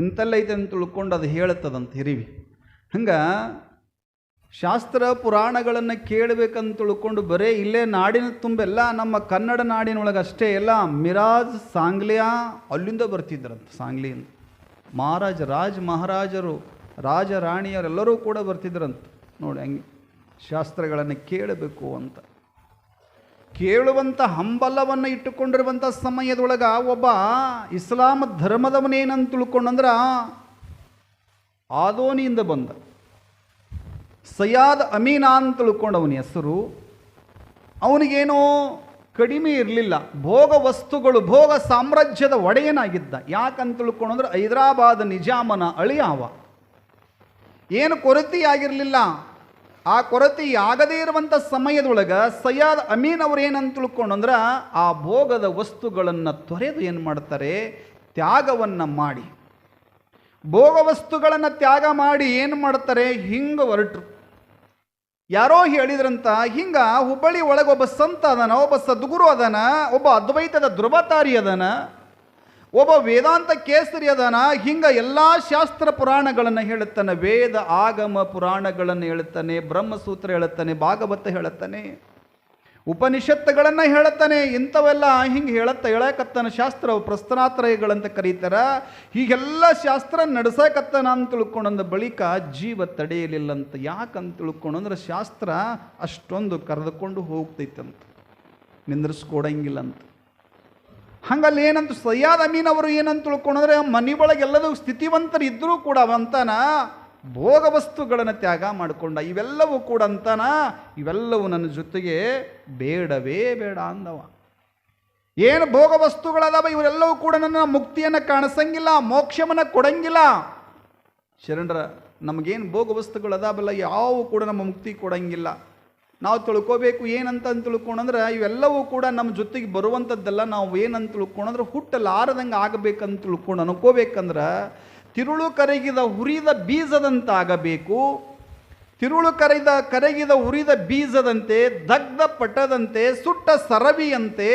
ಇಂಥಲ್ಲೈತೆ ಅಂತ ತಿಳ್ಕೊಂಡು ಅದು ಹೇಳುತ್ತದಂತ ಹಿರಿವಿ. ಹಂಗೆ ಶಾಸ್ತ್ರ ಪುರಾಣಗಳನ್ನು ಕೇಳಬೇಕಂತ ತಿಳ್ಕೊಂಡು ಬರೇ ಇಲ್ಲೇ ನಾಡಿನ ತುಂಬೆಲ್ಲ ನಮ್ಮ ಕನ್ನಡ ನಾಡಿನೊಳಗೆ ಅಷ್ಟೇ ಎಲ್ಲ ಮಿರಾಜ್ ಸಾಂಗ್ಲಿಯಾ ಅಲ್ಲಿಂದ ಬರ್ತಿದ್ರಂತ. ಸಾಂಗ್ಲಿಯಿಂದ ಮಹಾರಾಜರು ರಾಜ ರಾಣಿಯರೆಲ್ಲರೂ ಕೂಡ ಬರ್ತಿದ್ರಂತ. ನೋಡಿ ಹಂಗೆ ಶಾಸ್ತ್ರಗಳನ್ನು ಕೇಳಬೇಕು ಅಂತ ಕೇಳುವಂಥ ಹಂಬಲವನ್ನು ಇಟ್ಟುಕೊಂಡಿರುವಂಥ ಸಮಯದೊಳಗೆ ಒಬ್ಬ ಇಸ್ಲಾಂ ಧರ್ಮದವನೇನಂತ ತಿಳ್ಕೊಂಡಂದ್ರೆ ಆದೋನಿಯಿಂದ ಬಂದ ಸಯ್ಯಾದ್ ಅಮೀನಾ ಅಂತ ತಿಳ್ಕೊಂಡು ಅವನ ಹೆಸರು. ಅವನಿಗೇನೋ ಕಡಿಮೆ ಇರಲಿಲ್ಲ, ಭೋಗ ವಸ್ತುಗಳು, ಭೋಗ ಸಾಮ್ರಾಜ್ಯದ ಒಡೆಯನಾಗಿದ್ದ. ಯಾಕಂತ ತಿಳ್ಕೊಂಡ್ರೆ ಹೈದರಾಬಾದ್ ನಿಜಾಮನ ಅಳಿಯಾವ. ಏನು ಕೊರತೆಯಾಗಿರಲಿಲ್ಲ. ಆ ಕೊರತೆಯಾಗದೇ ಇರುವಂಥ ಸಮಯದೊಳಗೆ ಸಯ್ಯಾದ್ ಅಮೀನ್ ಅವರು ಏನಂತ ತಿಳ್ಕೊಂಡ್ರೆ ಆ ಭೋಗದ ವಸ್ತುಗಳನ್ನು ತೊರೆದು ಏನು ಮಾಡ್ತಾರೆ, ತ್ಯಾಗವನ್ನು ಮಾಡಿ, ಭೋಗ ವಸ್ತುಗಳನ್ನು ತ್ಯಾಗ ಮಾಡಿ ಏನು ಮಾಡ್ತಾರೆ, ಹಿಂಗೆ ಹೊರಟರು. ಯಾರೋ ಹೇಳಿದ್ರಂತ, ಹಿಂಗ ಹುಬ್ಬಳ್ಳಿ ಒಳಗೆ ಒಬ್ಬ ಸಂತ ಅದಾನ, ಒಬ್ಬ ಸದ್ಗುರು ಅದಾನ, ಒಬ್ಬ ಅದ್ವೈತದ ಧ್ರುವತಾರಿ ಅದಾನ, ಒಬ್ಬ ವೇದಾಂತ ಕೇಸರಿ ಅದಾನ. ಹಿಂಗ ಎಲ್ಲ ಶಾಸ್ತ್ರ ಪುರಾಣಗಳನ್ನು ಹೇಳುತ್ತಾನೆ, ವೇದ ಆಗಮ ಪುರಾಣಗಳನ್ನು ಹೇಳುತ್ತಾನೆ, ಬ್ರಹ್ಮಸೂತ್ರ ಹೇಳುತ್ತಾನೆ, ಭಾಗವತ ಹೇಳುತ್ತಾನೆ, ಉಪನಿಷತ್ತುಗಳನ್ನು ಹೇಳುತ್ತಾನೆ. ಇಂಥವೆಲ್ಲ ಹಿಂಗೆ ಹೇಳಕತ್ತಾನ. ಶಾಸ್ತ್ರ ಪ್ರಸ್ಥಾನಾತ್ರಯಗಳಂತ ಕರೀತಾರ. ಹೀಗೆಲ್ಲ ಶಾಸ್ತ್ರ ನಡೆಸಕತ್ತಾನ ಅಂತ ತಿಳ್ಕೊಂಡಂದ ಬಳಿಕ ಜೀವ ತಡೆಯಲಿಲ್ಲಂತ. ಯಾಕಂತ ತಿಳ್ಕೊಂಡ್ರೆ ಶಾಸ್ತ್ರ ಅಷ್ಟೊಂದು ಕರೆದುಕೊಂಡು ಹೋಗ್ತೈತಂತ, ನಿಂದ್ರಿಸ್ಕೊಡಂಗಿಲ್ಲಂತ. ಹಂಗಲ್ಲಿ ಏನಂತ ಸಯ್ಯಾದ್ ಅಮೀನ್ ಅವರು ಏನಂತ ತಿಳ್ಕೊಂಡ್ರೆ ಮನೆ ಒಳಗೆಲ್ಲದೂ ಸ್ಥಿತಿವಂತರು ಇದ್ದರೂ ಕೂಡ ಅಂತಾನ ಭೋಗ ವಸ್ತುಗಳನ್ನು ತ್ಯಾಗ ಮಾಡಿಕೊಂಡ. ಇವೆಲ್ಲವೂ ಕೂಡ ಅಂತಾನ, ಇವೆಲ್ಲವೂ ನನ್ನ ಜೊತೆಗೆ ಬೇಡವೇ ಬೇಡ ಅಂದವ. ಏನು ಭೋಗ ವಸ್ತುಗಳದಾವ ಇವರೆಲ್ಲವೂ ಕೂಡ ನನ್ನ ಮುಕ್ತಿಯನ್ನು ಕಾಣಿಸಂಗಿಲ್ಲ, ಮೋಕ್ಷವನ್ನು ಕೊಡಂಗಿಲ್ಲ. ಶರಣರ ನಮಗೇನು ಭೋಗ ವಸ್ತುಗಳು ಅದಾವಲ್ಲ ಯಾವು ಕೂಡ ನಮ್ಮ ಮುಕ್ತಿ ಕೊಡಂಗಿಲ್ಲ. ನಾವು ತಿಳ್ಕೋಬೇಕು ಏನಂತ ತಿಳ್ಕೊಂಡ್ರೆ ಇವೆಲ್ಲವೂ ಕೂಡ ನಮ್ಮ ಜೊತೆಗೆ ಬರುವಂಥದ್ದೆಲ್ಲ. ನಾವು ಏನಂತ ತಿಳ್ಕೊಂಡ್ರೆ ಹುಟ್ಟಲಾರದಂಗೆ ಆಗಬೇಕಂತ ತಿಳ್ಕೊಂಡು ಅನ್ಕೋಬೇಕಂದ್ರೆ ತಿರುಳು ಕರಗಿದ ಹುರಿದ ಬೀಜದಂತಾಗಬೇಕು. ತಿರುಳು ಕರಗಿದ ಹುರಿದ ಬೀಜದಂತೆ, ದಗ್ಧ ಪಟದಂತೆ, ಸುಟ್ಟ ಸರವಿಯಂತೆ,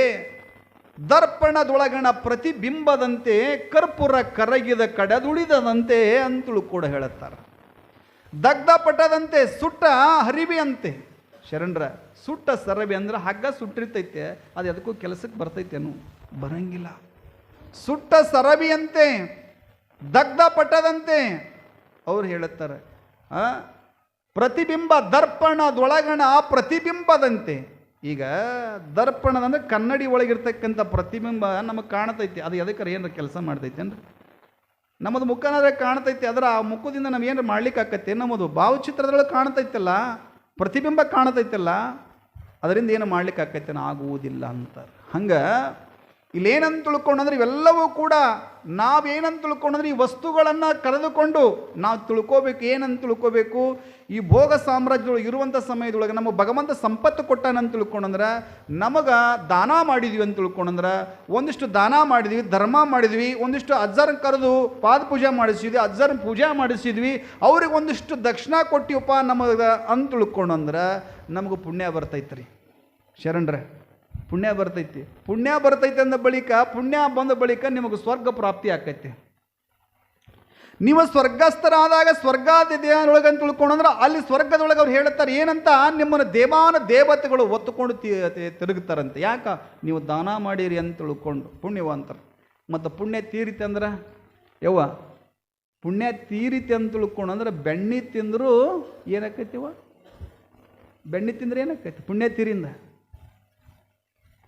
ದರ್ಪಣದೊಳಗಣ ಪ್ರತಿಬಿಂಬದಂತೆ, ಕರ್ಪೂರ ಕರಗಿದ ಕಡೆದುಳಿದದಂತೆ ಅಂತಲೂ ಕೂಡ ಹೇಳುತ್ತಾರೆ. ದಗ್ಧ ಪಟದಂತೆ, ಸುಟ್ಟ ಹರಿವಿಯಂತೆ. ಶರಣರ ಸುಟ್ಟ ಸರವಿ ಅಂದ್ರೆ ಹಗ್ಗ ಸುಟ್ಟಿರ್ತೈತೆ, ಅದು ಅದಕ್ಕೂ ಕೆಲಸಕ್ಕೆ ಬರ್ತೈತೇನು? ಬರಂಗಿಲ್ಲ. ಸುಟ್ಟ ಸರವಿಯಂತೆ, ದಗ್ಧ ಪಟದಂತೆ ಅವ್ರು ಹೇಳುತ್ತಾರೆ. ಪ್ರತಿಬಿಂಬ ದರ್ಪಣದೊಳಗಣ ಪ್ರತಿಬಿಂಬದಂತೆ. ಈಗ ದರ್ಪಣದಂದ್ರೆ ಕನ್ನಡಿ ಒಳಗಿರ್ತಕ್ಕಂಥ ಪ್ರತಿಬಿಂಬ ನಮಗೆ ಕಾಣ್ತೈತಿ. ಅದು ಎದಕ್ಕೆ ಏನಾರ ಕೆಲಸ ಮಾಡ್ತೈತೆ ಅಂದ್ರೆ ನಮ್ಮದು ಮುಖನಾದ್ರೆ ಕಾಣ್ತೈತಿ. ಅದರ ಆ ಮುಖದಿಂದ ನಾವು ಏನಾರು ಮಾಡ್ಲಿಕ್ಕೆ ಆಕೈತೆ? ನಮ್ಮದು ಭಾವಚಿತ್ರದೊಳಗೆ ಕಾಣ್ತೈತಲ್ಲ, ಪ್ರತಿಬಿಂಬ ಕಾಣ್ತೈತಲ್ಲ, ಅದರಿಂದ ಏನು ಮಾಡ್ಲಿಕ್ಕೆ ಆಕೈತೇನೋ? ಆಗುವುದಿಲ್ಲ ಅಂತಾರೆ. ಹಂಗೆ ಇಲ್ಲೇನಂತ ತಿಳ್ಕೊಂಡ್ರೆ ಇವೆಲ್ಲವೂ ಕೂಡ ನಾವೇನಂತ ತಿಳ್ಕೊಂಡ್ರೆ ಈ ವಸ್ತುಗಳನ್ನು ಕರೆದುಕೊಂಡು ನಾವು ತಿಳ್ಕೋಬೇಕು. ಏನಂತ ತಿಳ್ಕೋಬೇಕು? ಈ ಭೋಗ ಸಾಮ್ರಾಜ್ಯದೊಳಗೆ ಇರುವಂಥ ಸಮಯದೊಳಗೆ ನಮ್ಮ ಭಗವಂತ ಸಂಪತ್ತು ಕೊಟ್ಟಾನಂತ ತಿಳ್ಕೊಂಡ್ರೆ, ನಮಗೆ ದಾನ ಮಾಡಿದ್ವಿ ಅಂತ ತಿಳ್ಕೊಂಡ್ರೆ, ಒಂದಿಷ್ಟು ದಾನ ಮಾಡಿದ್ವಿ, ಧರ್ಮ ಮಾಡಿದ್ವಿ, ಒಂದಿಷ್ಟು ಅಜ್ಜರನ್ನ ಕರೆದು ಪಾದ ಪೂಜೆ ಮಾಡಿಸಿದ್ವಿ, ಅಜ್ಜರನ್ನ ಪೂಜೆ ಮಾಡಿಸಿದ್ವಿ, ಅವ್ರಿಗೆ ಒಂದಿಷ್ಟು ದಕ್ಷಿಣ ಕೊಟ್ಟಿವಪ್ಪ ನಮಗೆ ಅಂತ ತಿಳ್ಕೊಂಡ್ರೆ ನಮಗೆ ಪುಣ್ಯ ಬರ್ತೈತೆ ರೀ ಶರಣರೇ. ಪುಣ್ಯ ಬರ್ತೈತಿ. ಪುಣ್ಯ ಬರ್ತೈತೆ ಅಂದ ಬಳಿಕ, ಪುಣ್ಯ ಬಂದ ಬಳಿಕ ನಿಮಗೆ ಸ್ವರ್ಗ ಪ್ರಾಪ್ತಿ ಆಕೈತಿ. ನೀವು ಸ್ವರ್ಗಸ್ಥರಾದಾಗ ಸ್ವರ್ಗಾದಿದೇವರೊಳಗೆ ಅಂತ ತಿಳ್ಕೊಂಡ್ರೆ ಅಲ್ಲಿ ಸ್ವರ್ಗದೊಳಗೆ ಅವ್ರು ಹೇಳ್ತಾರೆ ಏನಂತ? ನಿಮ್ಮನ್ನು ದೇವತೆಗಳು ಒತ್ತುಕೊಂಡು ತಿರುಗ್ತಾರಂತೆ. ಯಾಕ? ನೀವು ದಾನ ಮಾಡಿರಿ ಅಂತ ತಿಳ್ಕೊಂಡು ಪುಣ್ಯವಂತರು. ಮತ್ತು ಪುಣ್ಯ ತೀರಿತೆ ಅಂದ್ರೆ ಯವ್ವ ಪುಣ್ಯ ತೀರಿತೆ ಅಂತ ತಿಳ್ಕೊಂಡ್ರೆ ಬೆಣ್ಣೆ ತಿಂದರೂ ಏನಾಕೈತಿವ? ಬೆಣ್ಣೆ ತಿಂದ್ರೆ ಏನಾಕೈತಿ? ಪುಣ್ಯ ತೀರಿಂದ.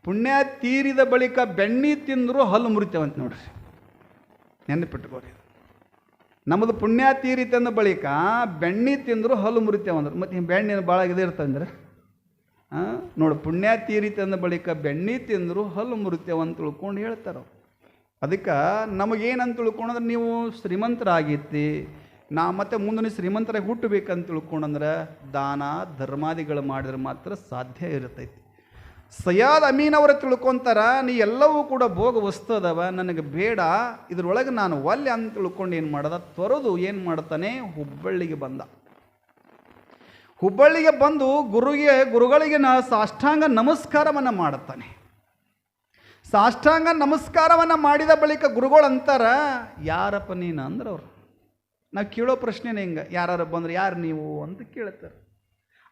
ಪುಣ್ಯ ತೀರಿದ ಬಳಿಕ ಬೆಣ್ಣೆ ತಿಂದರೂ ಹಲ್ಲು ಮುರಿತೇವಂತ ನೋಡ್ರಿ, ನೆನಪಿಟ್ಕೋರಿ. ನಮ್ಮದು ಪುಣ್ಯ ತೀರಿತೆ ಅಂದ ಬಳಿಕ ಬೆಣ್ಣೆ ತಿಂದರೂ ಹಲ್ಲು ಮುರಿತೇವಂದ್ರೆ ಮತ್ತು ಬೆಣ್ಣೆ ಭಾಳ ಇದು ಇರ್ತಂದ್ರೆ ನೋಡಿ, ಪುಣ್ಯ ತೀರಿತೆ ಅಂದ ಬಳಿಕ ಬೆಣ್ಣೆ ತಿಂದರೂ ಹಲ್ಲು ಮುರಿತೇವಂತ ತಿಳ್ಕೊಂಡು ಹೇಳ್ತಾರೆ. ಅದಕ್ಕೆ ನಮಗೇನಂತ ತಿಳ್ಕೊಂಡ್ರೆ ನೀವು ಶ್ರೀಮಂತರಾಗೈತಿ, ನಾ ಮತ್ತೆ ಮುಂದೆ ಶ್ರೀಮಂತರಾಗಿ ಹುಟ್ಟಬೇಕಂತ ತಿಳ್ಕೊಂಡ್ರೆ ದಾನ ಧರ್ಮಾದಿಗಳು ಮಾಡಿದ್ರೆ ಮಾತ್ರ ಸಾಧ್ಯ ಇರ್ತೈತಿ. ಸಯ್ಯದ್ ಅಮೀನ್ ಅವರ ತಿಳ್ಕೊತಾರ, ನೀ ಎಲ್ಲವೂ ಕೂಡ ಭೋಗ ವಸ್ತು ಅದಾವ, ನನಗೆ ಬೇಡ, ಇದ್ರೊಳಗೆ ನಾನು ಒಲ್ಲೆ ಅಂತ ತಿಳ್ಕೊಂಡು ಏನು ಮಾಡ್ದ? ತೊರೆದು ಏನು ಮಾಡ್ತಾನೆ? ಹುಬ್ಬಳ್ಳಿಗೆ ಬಂದ. ಹುಬ್ಬಳ್ಳಿಗೆ ಬಂದು ಗುರುಗಳಿಗೆ ಸಾಷ್ಟಾಂಗ ನಮಸ್ಕಾರವನ್ನು ಮಾಡುತ್ತಾನೆ. ಸಾಷ್ಟಾಂಗ ನಮಸ್ಕಾರವನ್ನು ಮಾಡಿದ ಬಳಿಕ ಗುರುಗಳು ಅಂತಾರ, ಯಾರಪ್ಪ ನೀನು ಅಂದ್ರೆ ಅವರು. ನಾವು ಕೇಳೋ ಪ್ರಶ್ನೆನೇ ಹಿಂಗೆ, ಯಾರು ಬಂದ್ರೆ ಯಾರು ನೀವು ಅಂತ ಕೇಳ್ತಾರೆ.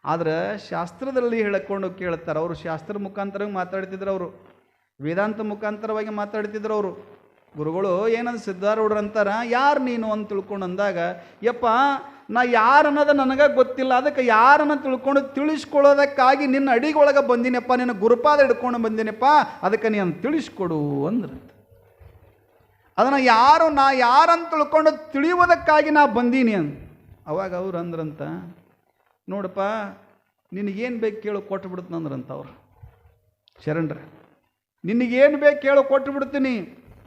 ಆದರೆ ಶಾಸ್ತ್ರದಲ್ಲಿ ಹೇಳಿಕೊಂಡು ಕೇಳ್ತಾರೆ. ಅವರು ಶಾಸ್ತ್ರ ಮುಖಾಂತರವಾಗಿ ಮಾತಾಡ್ತಿದ್ರು, ಅವರು ವೇದಾಂತ ಮುಖಾಂತರವಾಗಿ ಮಾತಾಡ್ತಿದ್ರು. ಅವರು ಗುರುಗಳು ಏನಂದ್ರೆ ಸಿದ್ಧಾರೂಢರು ಅಂತಾರೆ, ಯಾರು ನೀನು ಅಂತ ತಿಳ್ಕೊಂಡು ಅಂದಾಗ, ಯಪ್ಪ ನಾ ಯಾರು ಅನ್ನೋದು ನನಗೆ ಗೊತ್ತಿಲ್ಲ, ಅದಕ್ಕೆ ಯಾರನ್ನ ತಿಳ್ಕೊಂಡು ತಿಳಿಸ್ಕೊಳ್ಳೋದಕ್ಕಾಗಿ ನಿನ್ನ ಅಡಿಗೊಳಗೆ ಬಂದಿನಪ್ಪ, ನಿನ್ನ ಗುರುಪಾದ ಹಿಡ್ಕೊಂಡು ಬಂದಿನಪ್ಪ, ಅದಕ್ಕೆ ನೀನು ತಿಳಿಸ್ಕೊಡು ಅಂದ್ರೆ. ಅದನ್ನು ನಾ ಯಾರಂತ ತಿಳ್ಕೊಂಡು ತಿಳಿಯುವುದಕ್ಕಾಗಿ ನಾ ಬಂದೀನಿ ಅಂತ. ಅವಾಗ ಅವ್ರು ಅಂದ್ರಂತ, ನೋಡಪ್ಪ ನಿನಗೇನು ಬೇಕು ಕೇಳು ಕೊಟ್ಟು ಬಿಡ್ತಂದ್ರಂತ ಅವ್ರು ಶರಣರ. ನಿನಗೇನು ಬೇಕು ಕೇಳು ಕೊಟ್ಟು ಬಿಡ್ತೀನಿ,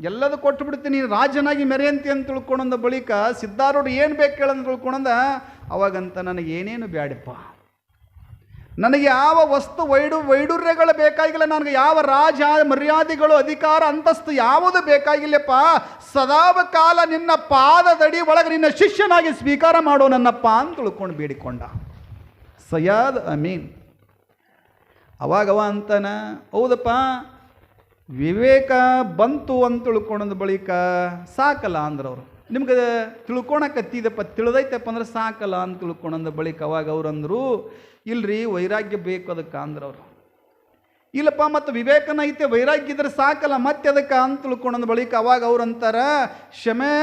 ಎಲ್ಲದೂ ಕೊಟ್ಟು ಬಿಡ್ತೀನಿ, ರಾಜನಾಗಿ ಮೆರೆಯಂತಿ ಅಂತ ತಿಳ್ಕೊಂಡ ಬಳಿಕ ಸಿದ್ಧಾರೂಢರು ಏನು ಬೇಕು ಕೇಳಂತ ತಿಳ್ಕೊಂಡ ಅವಾಗಂತ ನನಗೇನೇನು ಬ್ಯಾಡಪ್ಪ, ನನಗೆ ಯಾವ ವಸ್ತು ವೈಡೂರ್ಯಗಳು ಬೇಕಾಗಿಲ್ಲ, ನನಗೆ ಯಾವ ರಾಜ ಮರ್ಯಾದೆಗಳು ಅಧಿಕಾರ ಅಂತಸ್ತು ಯಾವುದು ಬೇಕಾಗಿಲ್ಲಪ್ಪ, ಸದಾವ ಕಾಲ ನಿನ್ನ ಪಾದದಡಿ ಒಳಗೆ ನಿನ್ನ ಶಿಷ್ಯನಾಗಿ ಸ್ವೀಕಾರ ಮಾಡೋ ನನ್ನಪ್ಪ ಅಂತ ತಿಳ್ಕೊಂಡು ಬೇಡಿಕೊಂಡ ಸಯ್ಯದ್ ಅಮೀನ್. ಅವಾಗವ ಅಂತಾನ, ಹೌದಪ್ಪ ವಿವೇಕ ಬಂತು ಅಂತ ತಿಳ್ಕೊಂಡ ಬಳಿಕ ಸಾಕಲ್ಲ ಅಂದ್ರೆ ಅವರು, ನಿಮ್ಗೆ ತಿಳ್ಕೊಳಕತ್ತಿದಪ್ಪ ತಿಳಿದೈತಪ್ಪ ಅಂದ್ರೆ ಸಾಕಲ್ಲ ಅಂತ ತಿಳ್ಕೊಂಡ ಬಳಿಕ ಅವಾಗ ಅವ್ರು ಅಂದರು, ಇಲ್ರಿ ವೈರಾಗ್ಯ ಬೇಕು ಅದಕ್ಕೆ ಅಂದ್ರೆ ಅವರು. ಇಲ್ಲಪ್ಪ ಮತ್ತು ವಿವೇಕನ ಐತೆ, ವೈರಾಗ್ಯ ಇದ್ರೆ ಸಾಕಲ್ಲ ಮತ್ತೆ ಅದಕ್ಕೆ ಅಂತ ತಿಳ್ಕೊಂಡ ಬಳಿಕ ಅವಾಗ ಅವ್ರು ಅಂತಾರ, ಶಮೆ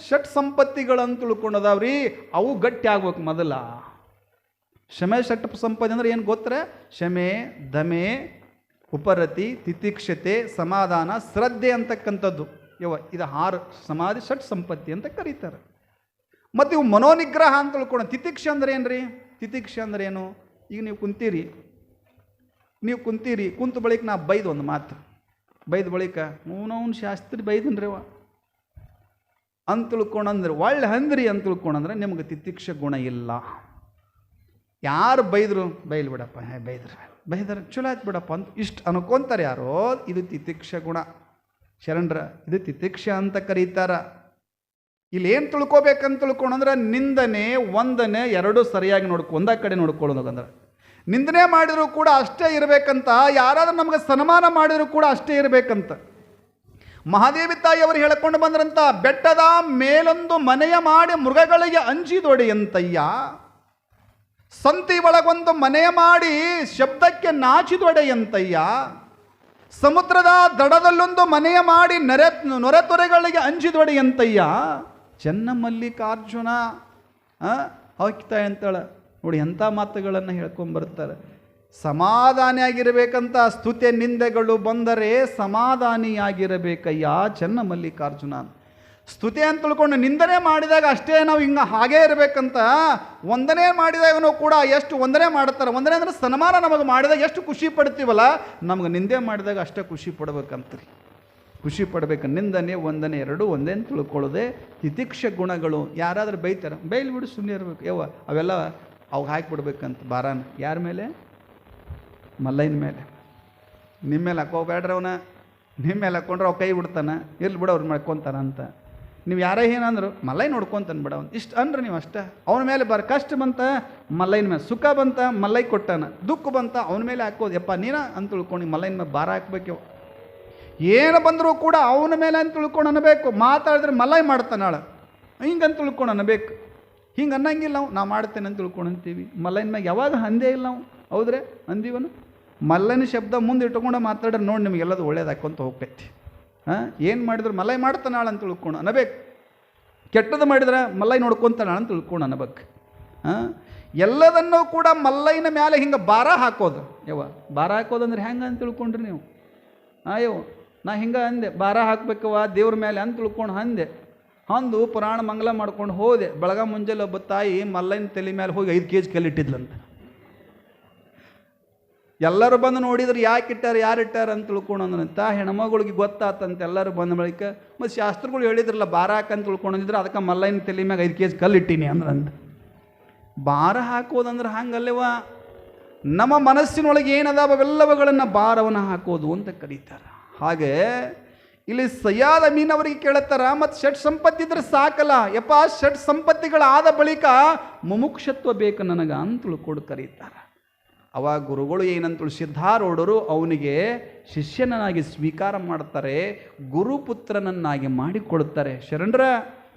ಷಟ್ ಸಂಪತ್ತಿಗಳು ಅಂತ ತಿಳ್ಕೊಂಡದಾವ್ರಿ, ಅವು ಗಟ್ಟಿ ಆಗ್ಬೇಕು ಮೊದಲ. ಶಮೆ ಷಟ್ ಸಂಪತ್ತಿ ಅಂದ್ರೆ ಏನು ಗೊತ್ತರ? ಶಮೆ, ದಮೆ, ಉಪರತಿ, ತಿತಿಕ್ಷತೆ, ಸಮಾಧಾನ, ಶ್ರದ್ಧೆ ಅಂತಕ್ಕಂಥದ್ದು. ಇದು 6 ಸಮಾಧಿ ಷಟ್ ಸಂಪತ್ತಿ ಅಂತ ಕರೀತಾರೆ. ಮತ್ತು ಇವು ಮನೋನಿಗ್ರಹ ಅಂತ ತಿಳ್ಕೊಂಡು. ತಿತಿಕ್ಷೆ ಅಂದ್ರೆ ಏನ್ರಿ? ತಿತಿಕ್ಷೆ ಅಂದ್ರೆ ಏನು? ಈಗ ನೀವು ಕುಂತೀರಿ, ಕುಂತ ಬಳಿಕ ನಾ ಬೈದು ಒಂದು ಮಾತು, ಬೈದ ಬಳಿಕ ಅವನವನು ಶಾಸ್ತ್ರಿ ಬೈದನ್ರಿ ಅಂತ ತಿಳ್ಕೊಂಡ್ರೆ ಒಳ್ಳೆ ಹಂದ್ರಿ ಅಂತ ತಿಳ್ಕೊಂಡ್ರೆ ನಿಮ್ಗೆ ತಿತಿಕ್ಷ ಗುಣ ಇಲ್ಲ. ಯಾರು ಬೈದರು ಬೈಲ್ ಬಿಡಪ್ಪ, ಬೈದ್ರೆ ಚಲೋ ಆಯ್ತು ಬಿಡಪ್ಪ ಅಂತ ಇಷ್ಟು ಅನ್ಕೊಂತಾರೆ ಯಾರೋ, ಇದು ತಿತಿಕ್ಷ ಗುಣ. ಶರಣರ ಇದು ತಿತಿಕ್ಷ ಅಂತ ಕರೀತಾರ. ಇಲ್ಲಿ ಏನು ತಿಳ್ಕೊಬೇಕಂತ ತಿಳ್ಕೊಂಡ್ರೆ ನಿಂದನೆ ವಂದನೆ ಎರಡೂ ಸರಿಯಾಗಿ ಒಂದ ಕಡೆ ನೋಡ್ಕೊಳ್ಳೋದಂದ್ರೆ, ನಿಂದನೆ ಮಾಡಿದರೂ ಕೂಡ ಅಷ್ಟೇ ಇರಬೇಕಂತ, ಯಾರಾದ್ರೂ ನಮಗೆ ಸನ್ಮಾನ ಮಾಡಿದರೂ ಕೂಡ ಅಷ್ಟೇ ಇರಬೇಕಂತ. ಮಹಾದೇವಿ ತಾಯಿಯವರು ಹೇಳಿಕೊಂಡು ಬಂದ್ರಂತ, ಬೆಟ್ಟದ ಮೇಲೊಂದು ಮನೆಯ ಮಾಡಿ ಮೃಗಗಳಿಗೆ ಅಂಜಿದೊಡೆಯಂತಯ್ಯ, ಸಂತಿ ಒಳಗೊಂದು ಮನೆಯ ಮಾಡಿ ಶಬ್ದಕ್ಕೆ ನಾಚಿದೊಡೆಯಂತಯ್ಯ, ಸಮುದ್ರದ ದಡದಲ್ಲೊಂದು ಮನೆಯ ಮಾಡಿ ನೊರೆತೊರೆಗಳಿಗೆ ಅಂಜಿದೊಡೆಯಂತಯ್ಯ. ಚೆನ್ನಮಲ್ಲಿಕಾರ್ಜುನ ಹೋಗ್ತಾಳೆ ಅಂತಾಳೆ ನೋಡಿ, ಎಂಥ ಮಾತುಗಳನ್ನು ಹೇಳ್ಕೊಂಬರ್ತಾರೆ. ಸಮಾಧಾನಿಯಾಗಿರಬೇಕಂತ ಸ್ತುತಿಯ ನಿಂದೆಗಳು ಬಂದರೆ ಸಮಾಧಾನಿಯಾಗಿರಬೇಕಯ್ಯ ಚೆನ್ನಮಲ್ಲಿಕಾರ್ಜುನ. ಸ್ತುತಿ ಅಂತ ತಿಳ್ಕೊಂಡು ನಿಂದನೆ ಮಾಡಿದಾಗ ಅಷ್ಟೇ ನಾವು ಹಿಂಗೆ ಹಾಗೇ ಇರಬೇಕಂತ, ವಂದನೆ ಮಾಡಿದಾಗನೂ ಕೂಡ ಎಷ್ಟು ವಂದನೆ ಮಾಡ್ತಾರೆ. ವಂದನೆ ಅಂದರೆ ಸನ್ಮಾನ ನಮಗೆ ಮಾಡಿದಾಗ ಎಷ್ಟು ಖುಷಿ ಪಡ್ತೀವಲ್ಲ, ನಮಗೆ ನಿಂದೆ ಮಾಡಿದಾಗ ಅಷ್ಟೇ ಖುಷಿ ಪಡ್ಬೇಕಂತ್ರಿ. ಖುಷಿ ಪಡ್ಬೇಕು. ನಿಂದನೆ ವಂದನೆ ಎರಡೂ ಒಂದೇ ಅಂತ ತಿಳ್ಕೊಳ್ಳೋದೆ ತಿತಿಕ್ಷ ಗುಣಗಳು. ಯಾರಾದರೂ ಬೈತಾರೆ, ಬೈಲಿ ಬಿಡು ಸುಮ್ಮನೆ ಇರಬೇಕು. ಯವ್ವ ಅವೆಲ್ಲ ಅವು ಹಾಕಿಬಿಡ್ಬೇಕಂತ ಭಾರಾನ. ಯಾರ ಮೇಲೆ? ಮಲ್ಲಯ್ಯನ ಮೇಲೆ. ನಿಮ್ಮ ಮೇಲೆ ಹಾಕೋಬೇಡ್ರಿ ಅವನ, ನಿಮ್ಮ ಮೇಲೆ ಹಾಕ್ಕೊಂಡ್ರೆ ಅವು ಕೈ ಬಿಡ್ತಾನೆ, ಇರ್ಲಿ ಬಿಡು ಅವ್ರು ಮಾಡ್ಕೊತಾನ ಅಂತ. ನೀವು ಯಾರೇ ಏನಂದ್ರು ಮಲ್ಲಯ್ಯ ನೋಡ್ಕೊತಾನೆ ಬಿಡ ಅವ್ನು, ಇಷ್ಟು ಅನ್ರಿ ನೀವು ಅಷ್ಟೇ. ಅವನ ಮೇಲೆ ಕಷ್ಟ ಬಂತ ಮಲ್ಲಯ್ಯನ ಮೇಲೆ, ಸುಖ ಬಂತ ಮಲ್ಲಯ್ಯ ಕೊಟ್ಟಾನ, ದುಃಖ ಬಂತ ಅವನ ಮೇಲೆ ಹಾಕೋದು. ಯಪ್ಪ ನೀನ ಅಂತ ತಿಳ್ಕೊಂಡು ಮಲ್ಲಯ್ಯನ ಮೇಲೆ ಭಾರ ಹಾಕ್ಬೇಕು. ಏನು ಬಂದರೂ ಕೂಡ ಅವನ ಮೇಲೆ ಅಂತ ತಿಳ್ಕೊಂಡು ಅನ್ನಬೇಕು. ಮಾತಾಡಿದ್ರೆ ಮಲ್ಲಯ್ಯ ಮಾಡ್ತಾನಾಳ ಹಿಂಗಂತ ತಿಳ್ಕೊಂಡು ಅನ್ನಬೇಕು. ಹಿಂಗೆ ಅನ್ನಂಗಿಲ್ಲ ನಾವು ಮಾಡ್ತೇನೆ ಅಂತ ತಿಳ್ಕೊಂಡು ಅಂತೀವಿ. ಮಲ್ಲಯ್ಯನ ಮ್ಯಾಗ ಯಾವಾಗ ಅಂದೇ ಇಲ್ಲ ನಾವು, ಹೌದ್ರೆ ಅಂದೀವನು? ಮಲ್ಲಯ್ಯನ ಶಬ್ದ ಮುಂದೆ ಇಟ್ಕೊಂಡು ಮಾತಾಡ್ರೆ ನೋಡಿ ನಿಮಗೆಲ್ಲದು ಒಳ್ಳೇದು ಹಾಕ್ಕೊಂತ ಹೋಗ್ತೈತಿ. ಏನು ಮಾಡಿದ್ರು ಮಲ್ಲಯ್ಯ ಮಾಡ್ತಾನಾಳ ಅಂತ ತಿಳ್ಕೊಂಡು ಅನ್ನಬೇಕು. ಕೆಟ್ಟದ್ದು ಮಾಡಿದ್ರೆ ಮಲ್ಲಯ್ಯ ನೋಡ್ಕೊತಾನಾಳ ಅಂತ ತಿಳ್ಕೊಂಡು ಅನ್ನಬೇಕು. ಎಲ್ಲದನ್ನೂ ಕೂಡ ಮಲ್ಲಯ್ಯನ ಮೇಲೆ ಹಿಂಗೆ ಭಾರ ಹಾಕೋದು. ಯವ್ವ ಭಾರ ಹಾಕೋದಂದ್ರೆ ಹೆಂಗೆ ಅಂತ ತಿಳ್ಕೊಂಡ್ರಿ ನೀವು? ಯವ್ವ ನಾ ಹಿಂಗೆ ಅಂದೆ, ಭಾರ ಹಾಕ್ಬೇಕವ ದೇವ್ರ ಮೇಲೆ ಅಂತ ತಿಳ್ಕೊಂಡು ಅಂದೆ. ಅಂದು ಪುರಾಣ ಮಂಗಲ ಮಾಡ್ಕೊಂಡು ಹೋದೆ. ಬೆಳಗ ಮುಂಜಾನೆ ಒಬ್ಬ ತಾಯಿ ಮಲ್ಲಯ್ಯನ ತಲೆ ಮೇಲೆ ಹೋಗಿ 5 kg ಕಲ್ಲಿಟ್ಟಿದ್ಲಂತ. ಎಲ್ಲರೂ ಬಂದು ನೋಡಿದ್ರೆ ಯಾಕೆ ಇಟ್ಟಾರ ಯಾರು ಇಟ್ಟಾರ ಅಂತ ತಿಳ್ಕೊಂಡಂತ ಹೆಣ್ಮಗಳಿಗೆ ಗೊತ್ತಾತಂತ. ಎಲ್ಲರೂ ಬಂದ ಬಳಿಕ ಮತ್ತು ಶಾಸ್ತ್ರಗಳು ಹೇಳಿದ್ರಲ್ಲ ಭಾರ ಹಾಕಂತ ತಿಳ್ಕೊಂಡಿದ್ರೆ, ಅದಕ್ಕೆ ಮಲ್ಲಯ್ಯನ ತಲೆ ಮ್ಯಾಗ 5 kg ಕಲ್ಲಿಟ್ಟಿನಿ ಅಂದ್ರಂತ. ಭಾರ ಹಾಕೋದಂದ್ರೆ ಹಂಗಲ್ಲವ, ನಮ್ಮ ಮನಸ್ಸಿನೊಳಗೆ ಏನದಾವ ಅವೆಲ್ಲವುಗಳನ್ನು ಭಾರವನ್ನು ಹಾಕೋದು ಅಂತ ಕರೀತಾರೆ. ಹಾಗೆ ಇಲ್ಲಿ ಸಯ್ಯಾದ್ ಅಮೀನ್ ಅವರಿಗೆ ಕೇಳುತ್ತಾರ, ಮತ್ತು ಷಟ್ ಸಂಪತ್ತಿದ್ರೆ ಸಾಕಲ್ಲ ಯಪ್ಪ, ಷಟ್ ಸಂಪತ್ತಿಗಳಾದ ಬಳಿಕ ಮುಮುಕ್ಷತ್ವ ಬೇಕು ನನಗೆ ಅಂತ ತಿಳ್ಕೊಂಡು ಕರೀತಾರೆ. ಅವಾಗ ಗುರುಗಳು ಏನಂತೇಳಿ ಸಿದ್ಧಾರೂಢರು ಅವನಿಗೆ ಶಿಷ್ಯನಾಗಿ ಸ್ವೀಕಾರ ಮಾಡ್ತಾರೆ, ಗುರುಪುತ್ರನನ್ನಾಗಿ ಮಾಡಿಕೊಡುತ್ತಾರೆ. ಶರಣರ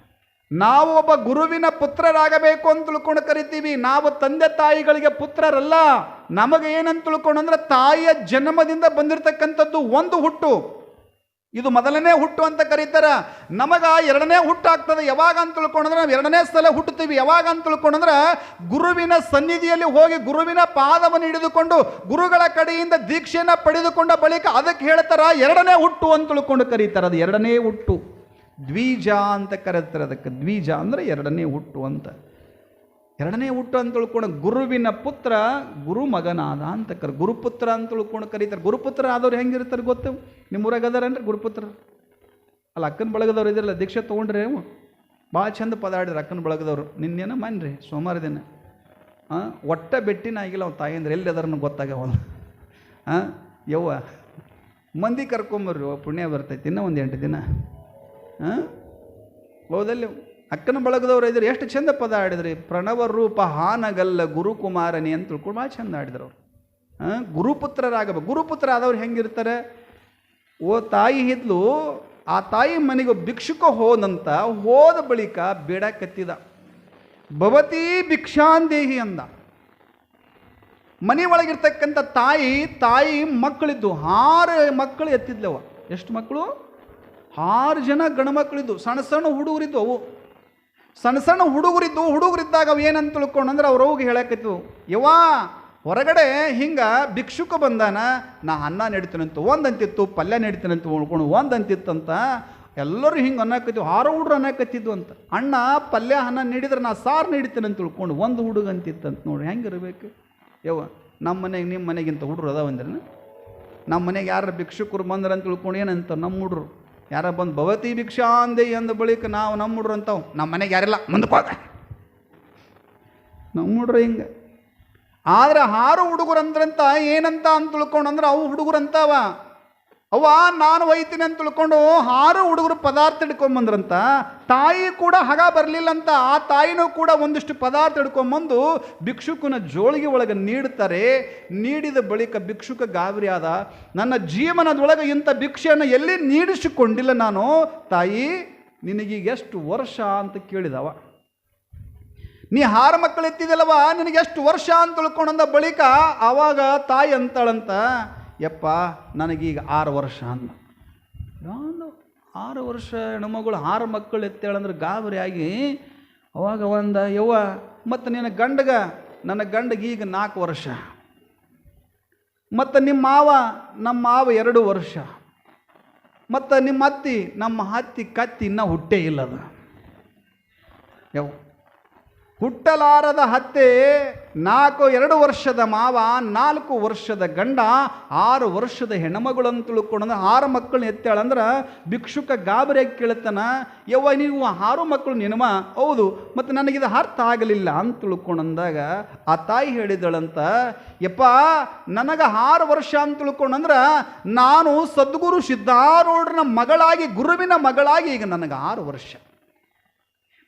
ನಾವು ಒಬ್ಬ ಗುರುವಿನ ಪುತ್ರರಾಗಬೇಕು ಅಂತ ತಿಳ್ಕೊಂಡು ಕರಿತೀವಿ. ನಾವು ತಂದೆ ತಾಯಿಗಳಿಗೆ ಪುತ್ರರಲ್ಲ. ನಮಗೆ ಏನಂತ ತಿಳ್ಕೊಂಡ್ರೆ ತಾಯಿಯ ಜನ್ಮದಿಂದ ಬಂದಿರತಕ್ಕಂಥದ್ದು ಒಂದು ಹುಟ್ಟು, ಇದು ಮೊದಲನೇ ಹುಟ್ಟು ಅಂತ ಕರೀತಾರೆ. ನಮಗೆ ಎರಡನೇ ಹುಟ್ಟು ಆಗ್ತದೆ. ಯಾವಾಗ ಅಂತ ತಿಳ್ಕೊಂಡ್ರೆ ನಾವು ಎರಡನೇ ಸಲ ಹುಟ್ಟುತ್ತೀವಿ. ಯಾವಾಗ ಅಂತ ತಿಳ್ಕೊಂಡ್ರೆ ಗುರುವಿನ ಸನ್ನಿಧಿಯಲ್ಲಿ ಹೋಗಿ ಗುರುವಿನ ಪಾದವನ್ನು ಹಿಡಿದುಕೊಂಡು ಗುರುಗಳ ಕಡೆಯಿಂದ ದೀಕ್ಷೆಯನ್ನು ಪಡೆದುಕೊಂಡ ಬಳಿಕ ಅದಕ್ಕೆ ಹೇಳ್ತಾರ ಎರಡನೇ ಹುಟ್ಟು ಅಂತ ತಿಳ್ಕೊಂಡು ಕರೀತಾರೆ. ಅದು ಎರಡನೇ ಹುಟ್ಟು, ದ್ವಿಜ ಅಂತ ಕರೀತಾರೆ. ಅದಕ್ಕೆ ದ್ವಿಜ ಅಂದರೆ ಎರಡನೇ ಹುಟ್ಟು ಅಂತ. ಎರಡನೇ ಹುಟ್ಟು ಅಂತ ತಿಳ್ಕೊಂಡು ಗುರುವಿನ ಪುತ್ರ ಗುರು ಮಗನಾದ ಅಂತ ಗುರುಪುತ್ರ ಅಂತ ತಿಳ್ಕೊಂಡು ಕರೀತಾರೆ. ಗುರುಪುತ್ರ ಆದವ್ರು ಹೆಂಗಿರ್ತಾರೆ ಗೊತ್ತು? ನಿಮ್ಮೂರಾಗ ಅದಾರನ್ರಿ ಗುರುಪುತ್ರ? ಅಲ್ಲ ಅಕ್ಕನ ಬಳಗದವ್ರು ಇದ್ರಲ್ಲ, ದೀಕ್ಷೆ ತೊಗೊಂಡ್ರಿ ಭಾಳ ಚಂದ ಪದ ಆಡಿದ್ರು ಅಕ್ಕನ ಬಳಗದವರು. ನಿನ್ನೇನ ಮನ್ರಿ ಸೋಮವಾರ ದಿನ ಒಟ್ಟ ಬೆಟ್ಟಿನ ಆಗಿಲ್ಲ ಅವ್ನು ತಾಯಿ ಎಲ್ಲಿ ಅದಾರನ್ನು ಗೊತ್ತಾಗವಲ್ಲ. ಯವ್ವ ಮಂದಿ ಕರ್ಕೊಂಬರ್ರಿ, ಪುಣ್ಯ ಬರ್ತೈತಿ. ಇನ್ನೂ ಒಂದು 8 ದಿನ ಹೌದಲ್ಲಿ ಅಕ್ಕನ ಬಳಗದವ್ರು ಇದ್ರು. ಎಷ್ಟು ಚಂದ ಪದ ಆಡಿದ್ರಿ. ಪ್ರಣವ ರೂಪ ಹಾನಗಲ್ಲ ಗುರುಕುಮಾರನಿ ಅಂತ ತಿಳ್ಕೊಂಡು ಭಾಳ ಚಂದ ಆಡಿದ್ರು ಅವರು. ಗುರುಪುತ್ರರಾಗಬೇಕು. ಗುರುಪುತ್ರ ಆದವ್ರು ಹೆಂಗಿರ್ತಾರೆ? ಓ ತಾಯಿ ಇದ್ಲು, ಆ ತಾಯಿ ಮನೆಗೆ ಭಿಕ್ಷುಕ ಹೋದಂತ, ಹೋದ ಬಳಿಕ ಬೇಡ ಕತ್ತಿದ, ಭವತಿ ಭಿಕ್ಷಾಂದೇಹಿ ಅಂದ. ಮನೆ ಒಳಗಿರ್ತಕ್ಕಂಥ ತಾಯಿ ಮಕ್ಕಳಿದ್ದು 6 ಮಕ್ಕಳು ಎತ್ತಿದ್ಲವ. ಎಷ್ಟು ಮಕ್ಕಳು? 6 ಜನ ಗಂಡು ಮಕ್ಕಳಿದ್ದು. ಸಣ್ಣ ಸಣ್ಣ ಹುಡುಗರಿದ್ದು ಅವು. ಸಣ್ಣ ಸಣ್ಣ ಹುಡುಗರಿದ್ದಾಗ ಅವು ಏನಂತ ತಿಳ್ಕೊಂಡ್ರೆ ಅವ್ರು ಹೋಗಿ ಹೇಳಕತ್ತು, ಯವ್ವಾ ಹೊರಗಡೆ ಹಿಂಗೆ ಭಿಕ್ಷುಕ ಬಂದಾನ, ನಾ ಅನ್ನ ನಡಿತೀನಂತ ಒಂದಂತಿತ್ತು, ಪಲ್ಯ ನಡಿತೀನಂತ ಉಳ್ಕೊಂಡು ಒಂದಂತಿತ್ತಂತ. ಎಲ್ಲರೂ ಹಿಂಗೆ ಅನ್ನಕತ್ತೀವಿ. 6 ಹುಡುಗರು ಅನ್ನಕತ್ತಿದ್ವು ಅಂತ. ಅಣ್ಣ ಪಲ್ಯ ಅನ್ನ ನೀಡಿದ್ರೆ ನಾ ಸಾರು ನೀಡ್ತೀನಂತ ತಿಳ್ಕೊಂಡು ಒಂದು ಹುಡುಗ ಅಂತಿತ್ತಂತ. ನೋಡಿ ಹೆಂಗಿರ್ಬೇಕು ಯವ್ವ. ನಮ್ಮ ಮನೆಗೆ ನಿಮ್ಮ ಮನೆಗಿಂತ ಹುಡುಗರು ಅದಾವಂದ್ರೆ, ನಮ್ಮ ಮನೆಗೆ ಯಾರು ಭಿಕ್ಷುಕರು ಬಂದ್ರೆ ಅಂತ ತಿಳ್ಕೊಂಡು ಏನಂತ ನಮ್ಮ ಹುಡುಗರು ಯಾರ ಬಂದು ಭವತಿ ಭಿಕ್ಷಾ ಅಂದೆ ಅಂದ ಬಳಿಕ ನಾವು ನಮ್ಮ ಹುಡ್ರು ಅಂತಾವ್, ನಮ್ಮ ಮನೆಗೆ ಯಾರಿಲ್ಲ ಮುಂದಕ್ಕೆ ಹೋಗ, ನಮ್ಮ ಹುಡ್ರು ಹಿಂಗೆ. ಆದರೆ ಹಾರು ಹುಡುಗರಂದ್ರಂತ ಏನಂತ ಅಂತ ತಿಳ್ಕೊಂಡಂದ್ರೆ ಅವು ಹುಡುಗರಂತಾವ. ಅವ್ವ ನಾನು ಒಯ್ತೀನಿ ಅಂತ ತಿಳ್ಕೊಂಡು ಹಾರು ಹುಡುಗರು ಪದಾರ್ಥ ಹಿಡ್ಕೊಂಬಂದ್ರಂತ. ತಾಯಿ ಕೂಡ ಹಗ ಬರಲಿಲ್ಲಂತ. ಆ ತಾಯಿನೂ ಕೂಡ ಒಂದಿಷ್ಟು ಪದಾರ್ಥ ಹಿಡ್ಕೊಂಬಂದು ಭಿಕ್ಷುಕನ ಜೋಳಿಗೆ ಒಳಗೆ ನೀಡ್ತಾರೆ. ನೀಡಿದ ಬಳಿಕ ಭಿಕ್ಷುಕ ಗಾಬರಿ ಆದ. ನನ್ನ ಜೀವನದೊಳಗೆ ಇಂಥ ಭಿಕ್ಷೆಯನ್ನು ಎಲ್ಲಿ ನೀಡಿಸಿಕೊಂಡಿಲ್ಲ ನಾನು. ತಾಯಿ ನಿನಗೀಗ ಎಷ್ಟು ವರ್ಷ ಅಂತ ಕೇಳಿದವ. ನೀ 6 ಮಕ್ಕಳು ಎತ್ತಿದಲ್ಲವ, ನಿನಗೆ ಎಷ್ಟು ವರ್ಷ ಅಂತ ತಿಳ್ಕೊಂಡ ಬಳಿಕ ಆವಾಗ ತಾಯಿ ಅಂತಾಳಂತ, ಯಪ್ಪ ನನಗೀಗ 6 ವರ್ಷ ಅಂದ. ನಾನು 6 ವರ್ಷ ಹೆಣ್ಮಗಳು 6 ಮಕ್ಕಳು ಎತ್ತೇಳಂದ್ರೆ ಗಾಬರಿ ಆಗಿ ಅವಾಗ ಒಂದು ಯವ್ವ ಮತ್ತು ನಿನ್ನ ಗಂಡಗ, ನನ್ನ ಗಂಡಗೆ ಈಗ 4 ವರ್ಷ, ಮತ್ತು ನಿಮ್ಮ ನಮ್ಮ ಮಾವ 2 ವರ್ಷ, ಮತ್ತು ನಿಮ್ಮ ಅತ್ತಿ, ನಮ್ಮ ಹತ್ತಿ ಕತ್ತಿ ಇನ್ನೂ ಹುಟ್ಟೇ ಇಲ್ಲದ. ಯವ್ವ ಹುಟ್ಟಲಾರದ ಹತ್ತೆ 2 ವರ್ಷದ ಮಾವ, 4 ವರ್ಷದ ಗಂಡ, 6 ವರ್ಷದ ಹೆಣ್ಮಗಳು ಅಂತ ತಿಳ್ಕೊಂಡ್ರೆ 6 ಮಕ್ಕಳನ್ನ ಎತ್ತಾಳಂದ್ರೆ ಭಿಕ್ಷುಕ ಗಾಬರಿಯಾಗಿ ಕೇಳ್ತಾನ, ಯವ್ವ ನೀವು 6 ಮಕ್ಕಳು ನಿನಮ? ಹೌದು, ಮತ್ತು ನನಗಿದು ಅರ್ಥ ಆಗಲಿಲ್ಲ ಅಂತ ತಿಳ್ಕೊಂಡಂದಾಗ ಆ ತಾಯಿ ಹೇಳಿದಳಂತ, ಯಪ್ಪ ನನಗೆ 6 ವರ್ಷ ಅಂತ ತಿಳ್ಕೊಂಡಂದ್ರೆ ನಾನು ಸದ್ಗುರು ಸಿದ್ಧಾರೂಢನ ಮಗಳಾಗಿ, ಗುರುವಿನ ಮಗಳಾಗಿ ಈಗ ನನಗೆ 6 ವರ್ಷ.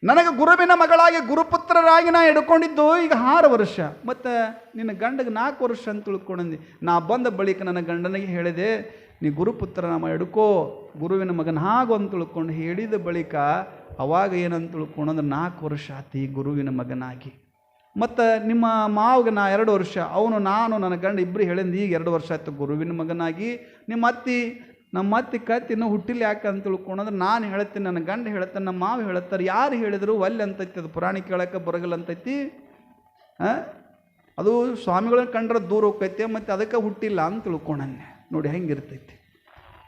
ನನಗೆ ಗುರುವಿನ ಮಗಳಾಗಿ ಗುರುಪುತ್ರರಾಗಿ ನಾ ಹಿಡ್ಕೊಂಡಿದ್ದು ಈಗ 6 ವರ್ಷ. ಮತ್ತು ನಿನ್ನ ಗಂಡಗೆ 4 ವರ್ಷ ಅಂತ ತಿಳ್ಕೊಂಡಿ. ನಾ ಬಂದ ಬಳಿಕ ನನ್ನ ಗಂಡನಿಗೆ ಹೇಳಿದೆ, ನೀ ಗುರುಪುತ್ರ ನಮ್ಮ ಹಿಡ್ಕೋ, ಗುರುವಿನ ಮಗನ ಹಾಗು ಅಂತ ತಿಳ್ಕೊಂಡು ಹೇಳಿದ ಬಳಿಕ ಅವಾಗ ಏನಂತ ತಿಳ್ಕೊಂಡಂದ್ರೆ 4 ವರ್ಷ ಆತಿ ಗುರುವಿನ ಮಗನಾಗಿ. ಮತ್ತು ನಿಮ್ಮ ಮಾವಿಗೆ ನಾ 2 ವರ್ಷ, ಅವನು ನಾನು ನನ್ನ ಗಂಡ ಇಬ್ಬರು ಹೇಳಿಂದ ಈಗ 2 ವರ್ಷ ಆಯ್ತು ಗುರುವಿನ ಮಗನಾಗಿ. ನಮ್ಮ ಅತ್ತಿ ಕತ್ತಿ ಇನ್ನೂ ಹುಟ್ಟಿಲ್ಲ ಯಾಕೆ ಅಂತ ತಿಳ್ಕೊಂಡ್ರೆ ನಾನು ಹೇಳ್ತೀನಿ, ನನ್ನ ಗಂಡ ಹೇಳ್ತಾನೆ, ನಮ್ಮ ಮಾವು ಹೇಳ್ತಾರೆ, ಯಾರು ಹೇಳಿದ್ರು ಒಲ್ಲೆ ಅಂತೈತಿ, ಅದು ಪುರಾಣ ಕೇಳೋಕೆ ಬರಗಲ್ಲ ಅಂತೈತಿ. ಅದು ಸ್ವಾಮಿಗಳನ್ನ ಕಂಡ್ರೆ ದೂರ ಹೋಗ್ತೈತೆ, ಮತ್ತು ಅದಕ್ಕೆ ಹುಟ್ಟಿಲ್ಲ ಅಂತ ತಿಳ್ಕೊಂಡಂಗೆ. ನೋಡಿ ಹೆಂಗಿರ್ತೈತಿ.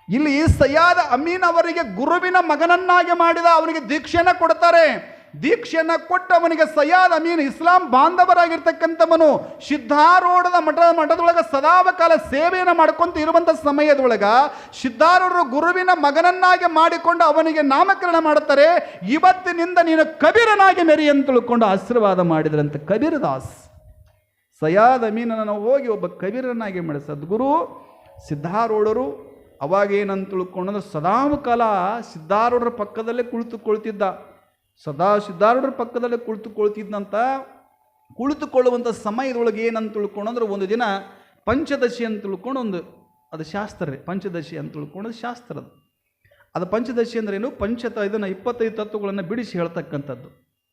ಇಲ್ಲಿ ಸಯ್ಯದ್ ಅಮೀನ್ ಅವರಿಗೆ ಗುರುವಿನ ಮಗನನ್ನಾಗಿ ಮಾಡಿದ, ಅವನಿಗೆ ದೀಕ್ಷೆಯನ್ನು ಕೊಡ್ತಾರೆ. ದೀಕ್ಷೆಯನ್ನು ಕೊಟ್ಟು ಅವನಿಗೆ ಸಯ್ಯದ್ ಅಮೀನ್ ಇಸ್ಲಾಂ ಬಾಂಧವರಾಗಿರ್ತಕ್ಕಂಥವನು ಸಿದ್ಧಾರೂಢದ ಮಠದೊಳಗೆ ಸದಾಕಾಲ ಸೇವೆಯನ್ನು ಮಾಡ್ಕೊಂತ ಇರುವಂಥ ಸಮಯದೊಳಗೆ ಸಿದ್ಧಾರೂಢರು ಗುರುವಿನ ಮಗನನ್ನಾಗಿ ಮಾಡಿಕೊಂಡು ಅವನಿಗೆ ನಾಮಕರಣ ಮಾಡುತ್ತಾರೆ. ಇವತ್ತಿನಿಂದ ನೀನು ಕಬೀರನಾಗಿ ಮೆರಿ ಅಂತ ತಿಳ್ಕೊಂಡು ಆಶೀರ್ವಾದ ಮಾಡಿದ್ರಂತೆ. ಕಬೀರ್ ದಾಸ್ ಸಯ್ಯದ್ ಅಮೀನನ್ನು ಹೋಗಿ ಒಬ್ಬ ಕಬೀರನಾಗಿ ಮಾಡಿ ಸದ್ಗುರು ಸಿದ್ಧಾರೂಢರು ಅವಾಗ ಏನಂತ ತಿಳ್ಕೊಂಡ್ರೆ ಸದಾಕಾಲ ಸಿದ್ಧಾರೂಢರ ಪಕ್ಕದಲ್ಲೇ ಕುಳಿತುಕೊಳ್ತಿದ್ದ. ಸಿದ್ಧಾರೂಢರ ಪಕ್ಕದಲ್ಲೇ ಕುಳಿತುಕೊಳ್ತಿದ್ದಂತ. ಕುಳಿತುಕೊಳ್ಳುವಂಥ ಸಮಯದೊಳಗೆ ಏನಂತ ತಿಳ್ಕೊಂಡ್ರೆ ಒಂದು ದಿನ ಪಂಚದಶಿ ಅಂತ ತಿಳ್ಕೊಂಡು ಅದು ಶಾಸ್ತ್ರ ರೀ. ಪಂಚದಶಿ ಅಂತ ತಿಳ್ಕೊಂಡದು ಶಾಸ್ತ್ರ. ಅದು ಪಂಚದಶಿ ಅಂದ್ರೆ ಏನು? ಇದನ್ನು 25 ತತ್ವಗಳನ್ನು ಬಿಡಿಸಿ ಹೇಳ್ತಕ್ಕಂಥದ್ದು.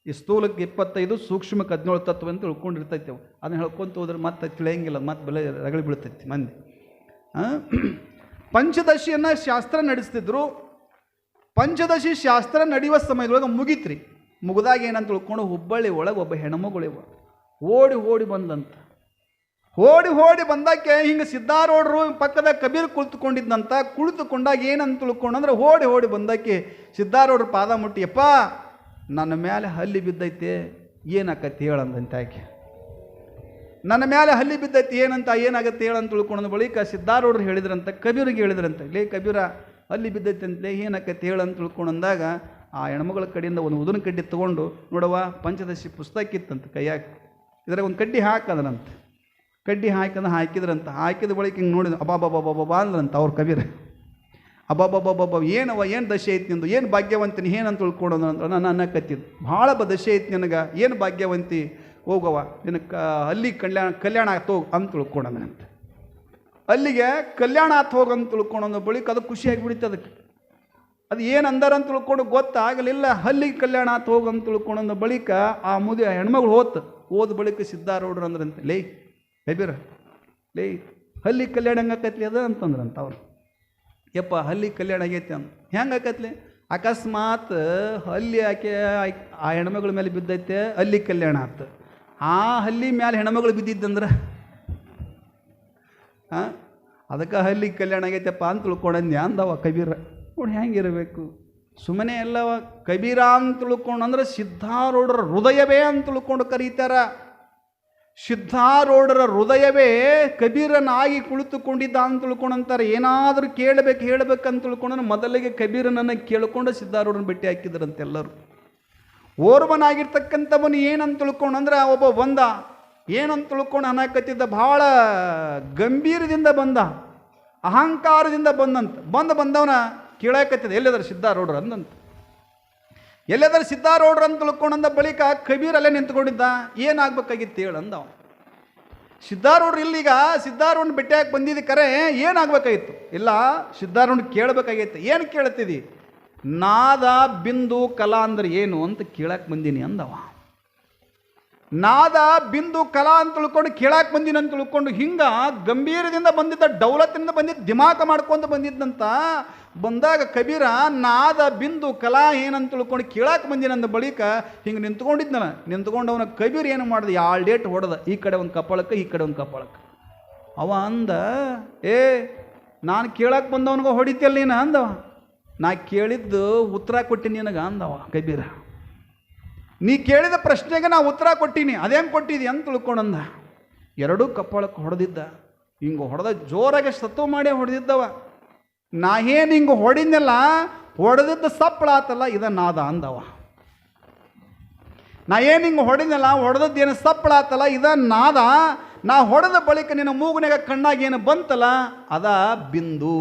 ಈ ಸ್ಥೂಲಕ್ಕೆ 25, ಸೂಕ್ಷ್ಮಕ್ಕೆ 17 ತತ್ವ ಅಂತ ತಿಳ್ಕೊಂಡಿರ್ತೈತೆ. ಅದನ್ನ ಹೇಳ್ಕೊಂತ ಹೋದ್ರೆ ಮತ್ತೆ ತಿಳಿಯಂಗಿಲ್ಲ, ಮತ್ತೆ ಬೆಲೆ ರಗಳಿ ಬೀಳ್ತೈತಿ ಮಂದಿ. ಪಂಚದಶಿಯನ್ನು ಶಾಸ್ತ್ರ ನಡೆಸ್ತಿದ್ರು. ಪಂಚದಶಿ ಶಾಸ್ತ್ರ ನಡೆಯುವ ಸಮಯದೊಳಗೆ ಮುಗಿತ್ರಿ. ಮುಗಿದಾಗ ಏನಂತ ತಿಳ್ಕೊಂಡು ಹುಬ್ಬಳ್ಳಿ ಒಳಗೆ ಒಬ್ಬ ಹೆಣ್ಮಗಳಿವ ಓಡಿ ಬಂದಂತ. ಓಡಿ ಬಂದಾಕೆ ಹಿಂಗೆ ಸಿದ್ಧಾರೂಢರು ಪಕ್ಕದ ಕಬೀರ್ ಕುಳಿತುಕೊಂಡಿದ್ದಂತ. ಕುಳಿತುಕೊಂಡಾಗ ಏನಂತ ತಿಳ್ಕೊಂಡ್ರೆ ಓಡಿ ಬಂದಾಕೆ ಸಿದ್ಧಾರೂಢರು ಪಾದ ಮುಟ್ಟಿ, ಯಪ್ಪ ನನ್ನ ಮೇಲೆ ಹಲ್ಲಿ ಬಿದ್ದೈತೆ, ಏನಾಕತಿ ಹೇಳಂದಂತ ಆಕೆ. ನನ್ನ ಮೇಲೆ ಹಲ್ಲಿ ಬಿದ್ದೈತಿ ಏನಾಗತ್ತೆ ಹೇಳಂತ ತಿಳ್ಕೊಂಡ ಬಳಿಕ ಸಿದ್ಧಾರೂಢರು ಹೇಳಿದ್ರಂತ, ಕಬೀರಿಗೆ ಹೇಳಿದ್ರಂತ, ಲೇ ಕಬೀರ ಹಲ್ಲಿ ಬಿದ್ದೈತೆ ಅಂತಲೇ ಏನಾಕತಿ ಹೇಳಂತ ತಿಳ್ಕೊಂಡಂದಾಗ ಆ ಹೆಣ್ಮಗಳ ಕಡೆಯಿಂದ ಒಂದು ಉದನ ಕಡ್ಡಿ ತೊಗೊಂಡು, ನೋಡವ್ವ ಪಂಚದಶಿ ಪುಸ್ತಕ ಇತ್ತಂತ ಕೈಯಾಗ, ಇದ್ರಾಗ ಒಂದು ಕಡ್ಡಿ ಹಾಕದನಂತ. ಕಡ್ಡಿ ಹಾಕಿದ್ರಂತ. ಹಾಕಿದ ಬಳಿಕ ಹಿಂಗೆ ನೋಡಿದ, ಅಬಾಬಾಬಾಬಾಬಾ ಅಂದ್ರಂತ ಅವ್ರ ಕಬೀರ. ಅಬಾಬಾಬಾಬಾಬಾ ಏನವ, ಏನು ದಶೆ ಐತಿ ನಿಂದು, ಏನು ಭಾಗ್ಯವಂತಿನಿ ಏನಂತ ತಿಳ್ಕೊಂಡಂದ್ರೆ ಅಂದ್ರೆ ನಾನು ಅನ್ನಕತ್ತಿದ್ದು, ಭಾಳ ದಶೆ ಐತಿ ನನಗೆ, ಏನು ಭಾಗ್ಯವಂತಿ, ಹೋಗವ ನಿನ್ನ ಅಲ್ಲಿ ಕಲ್ಯಾಣ ಆಯ್ತು ಹೋಗಿ ಅಂತ ತಿಳ್ಕೊಂಡಂತ. ಅಲ್ಲಿಗೆ ಕಲ್ಯಾಣ ಆತು ಹೋಗಿ ಅಂತ ತಿಳ್ಕೊಂಡ ಬಳಿಕ ಅದು ಖುಷಿಯಾಗಿ ಬಿಡಿತು. ಅದಕ್ಕೆ ಅದು ಏನು ಅಂದಾರಂತ ತಿಳ್ಕೊಂಡು ಗೊತ್ತಾಗಲಿಲ್ಲ. ಹಲ್ಲಿಗೆ ಕಲ್ಯಾಣ ಆತು ಹೋಗಿ ಅಂತ ತಿಳ್ಕೊಂಡ ಬಳಿಕ ಆ ಹೆಣ್ಮಗಳು ಹೋದ ಬಳಿಕ ಸಿದ್ಧಾರೂಢರು ಅಂದ್ರಂತೆ, ಲೇ ಕಬೀರ ಲೇ ಹಲ್ಲಿಗೆ ಕಲ್ಯಾಣ ಹೆಂಗಾಕತ್ಲಿ ಅದ ಅಂತಂದ್ರಂತ ಅವ್ರು. ಯಪ್ಪ ಹಲ್ಲಿಗೆ ಕಲ್ಯಾಣ ಆಗೈತಿ ಅಂತ ಹೆಂಗೆ ಆಕತ್ಲಿ? ಅಕಸ್ಮಾತ್ ಹಲ್ಲಿ ಆಕೆ ಆ ಹೆಣ್ಮಗಳ ಮೇಲೆ ಬಿದ್ದೈತೆ, ಹಲ್ಲಿಗೆ ಕಲ್ಯಾಣ ಆತು. ಆ ಹಲ್ಲಿ ಮೇಲೆ ಹೆಣ್ಮಗಳು ಬಿದ್ದಿದ್ದಂದ್ರೆ ಅದಕ್ಕೆ ಹಲ್ಲಿಗೆ ಕಲ್ಯಾಣ ಆಗೈತಪ್ಪ ಅಂತ ತಿಳ್ಕೊಂಡಂದ್ಯಾ ಅಂದವ ಕಬೀರ. ನೋಡಿ ಹೆಂಗಿರಬೇಕು. ಸುಮ್ಮನೆ ಎಲ್ಲವ ಕಬೀರ ಅಂತ ತಿಳ್ಕೊಂಡಂದ್ರೆ ಸಿದ್ಧಾರೂಢರ ಹೃದಯವೇ ಅಂತ ತಿಳ್ಕೊಂಡು ಕರೀತಾರ. ಸಿದ್ಧಾರೂಢರ ಹೃದಯವೇ ಕಬೀರನಾಗಿ ಕುಳಿತುಕೊಂಡಿದ್ದ ಅಂತ ತಿಳ್ಕೊಂಡಂತಾರೆ. ಏನಾದರೂ ಹೇಳಬೇಕಂತ ತಿಳ್ಕೊಂಡು ಮೊದಲಿಗೆ ಕಬೀರನನ್ನು ಕೇಳಿಕೊಂಡು ಸಿದ್ಧಾರೂಢನ ಭೇಟಿ ಹಾಕಿದ್ರಂತೆಲ್ಲರೂ. ಓರ್ವನಾಗಿರ್ತಕ್ಕಂಥವನು ಏನಂತ ತಿಳ್ಕೊಂಡಂದ್ರೆ ಒಬ್ಬ ಬಂದ, ಏನಂತ ತಿಳ್ಕೊಂಡು ಅನ್ನಕತ್ತಿದ್ದ, ಭಾಳ ಗಂಭೀರದಿಂದ ಬಂದ, ಅಹಂಕಾರದಿಂದ ಬಂದವನ ಕೇಳಕತ್ತಿದ್ದ, ಎಲ್ಲದರ ಸಿದ್ಧಾರೂಢರು ಅಂದಂತ. ಎಲ್ಲದರ ಸಿದ್ಧಾರೂಢರು ಅಂತ ತಿಳ್ಕೊಂಡಂದ ಬಳಿಕ ಕಬೀರ್ ಅಲ್ಲೇ ನಿಂತ್ಕೊಂಡಿದ್ದ. ಏನಾಗಬೇಕಾಗಿತ್ತು ಹೇಳಂದ ಅವ. ಸಿದ್ಧಾರೂಢರು ಇಲ್ಲೀಗ ಸಿದ್ಧಾರೂಢನ ಭೇಟಿಯಾಗಿ ಬಂದಿದ್ದು ಕರೆ, ಏನಾಗಬೇಕಾಗಿತ್ತು? ಇಲ್ಲ, ಸಿದ್ಧಾರೂಢನ ಕೇಳಬೇಕಾಗಿತ್ತು. ಏನು ಕೇಳ್ತಿದ್ದಿ? ನಾದ ಬಿಂದು ಕಲಾ ಅಂದ್ರೆ ಏನು ಅಂತ ಕೇಳಕ್ಕೆ ಬಂದೀನಿ ಅಂದವ. ನಾದ ಬಿಂದು ಕಲಾ ಅಂತ ತಿಳ್ಕೊಂಡು ಕೇಳಕ್ಕೆ ಬಂದೀನಿ ಅಂತ ತಿಳ್ಕೊಂಡು ಹಿಂಗ ಗಂಭೀರದಿಂದ ಬಂದಿದ್ದ, ಡೌಲತ್ತಿಂದ ಬಂದಿದ್ದ, ದಿಮಾಕ ಮಾಡ್ಕೊಂಡು ಬಂದಿದ್ದಂತ. ಬಂದಾಗ ಕಬೀರ ನಾದ ಬಿಂದು ಕಲಾ ಏನಂತ ತಿಳ್ಕೊಂಡು ಕೇಳಕ್ಕೆ ಬಂದಿನಂದ ಬಳಿಕ ಹಿಂಗೆ ನಿಂತ್ಕೊಂಡವನ ಕಬೀರ್ ಏನು ಮಾಡ್ದೆ, 2 ಡೇಟ್ ಹೊಡೆದ, ಈ ಕಡೆ ಒಂದು ಕಪಾಳಕ್ಕೆ, ಈ ಕಡೆ ಒಂದು ಕಪಾಳಕ್ಕೆ. ಅವ ಅಂದ, ನಾನು ಕೇಳಕ್ಕೆ ಬಂದವನಿಗೆ ಹೊಡಿತಿಯಲ್ಲ ನೀನು ಅಂದವ. ನಾ ಕೇಳಿದ್ದು ಉತ್ತರ ಕೊಟ್ಟಿನಿ ನಿನಗೆ ಅಂದವ ಕಬೀರ. ನೀ ಕೇಳಿದ ಪ್ರಶ್ನೆಗೆ ನಾ ಉತ್ತರ ಕೊಟ್ಟೀನಿ, ಅದೇನು ಕೊಟ್ಟಿದ್ದಿ ಅಂತ ತಿಳ್ಕೊಂಡಂದ. 2 ಕಪಾಳಕ್ಕೆ ಹೊಡೆದಿದ್ದ. ಹಿಂಗೆ ಹೊಡೆದ, ಜೋರಾಗಿ ಸತ್ತು ಮಾಡಿ ಹೊಡೆದಿದ್ದವ. ನಾ ಏನು ಹಿಂಗೆ ಹೊಡಿದ್ನಲ್ಲ, ಹೊಡೆದಿದ್ದ ಸಪ್ಪಳ ಆತಲ್ಲ, ಇದ ನಾದ ಅಂದವ. ನಾ ಏನು ಹಿಂಗೆ ಹೊಡಿದ್ನಲ್ಲ, ಹೊಡೆದದ್ದು ಏನು ಸಪ್ಪಳ ಆತಲ್ಲ, ಇದ ನಾದ. ನಾ ಹೊಡೆದ ಬಳಿಕ ನಿನ್ನ ಮೂಗುನಾಗ ಕಣ್ಣಾಗಿ ಏನು ಬಂತಲ್ಲ, ಅದ ಬಿಂದು.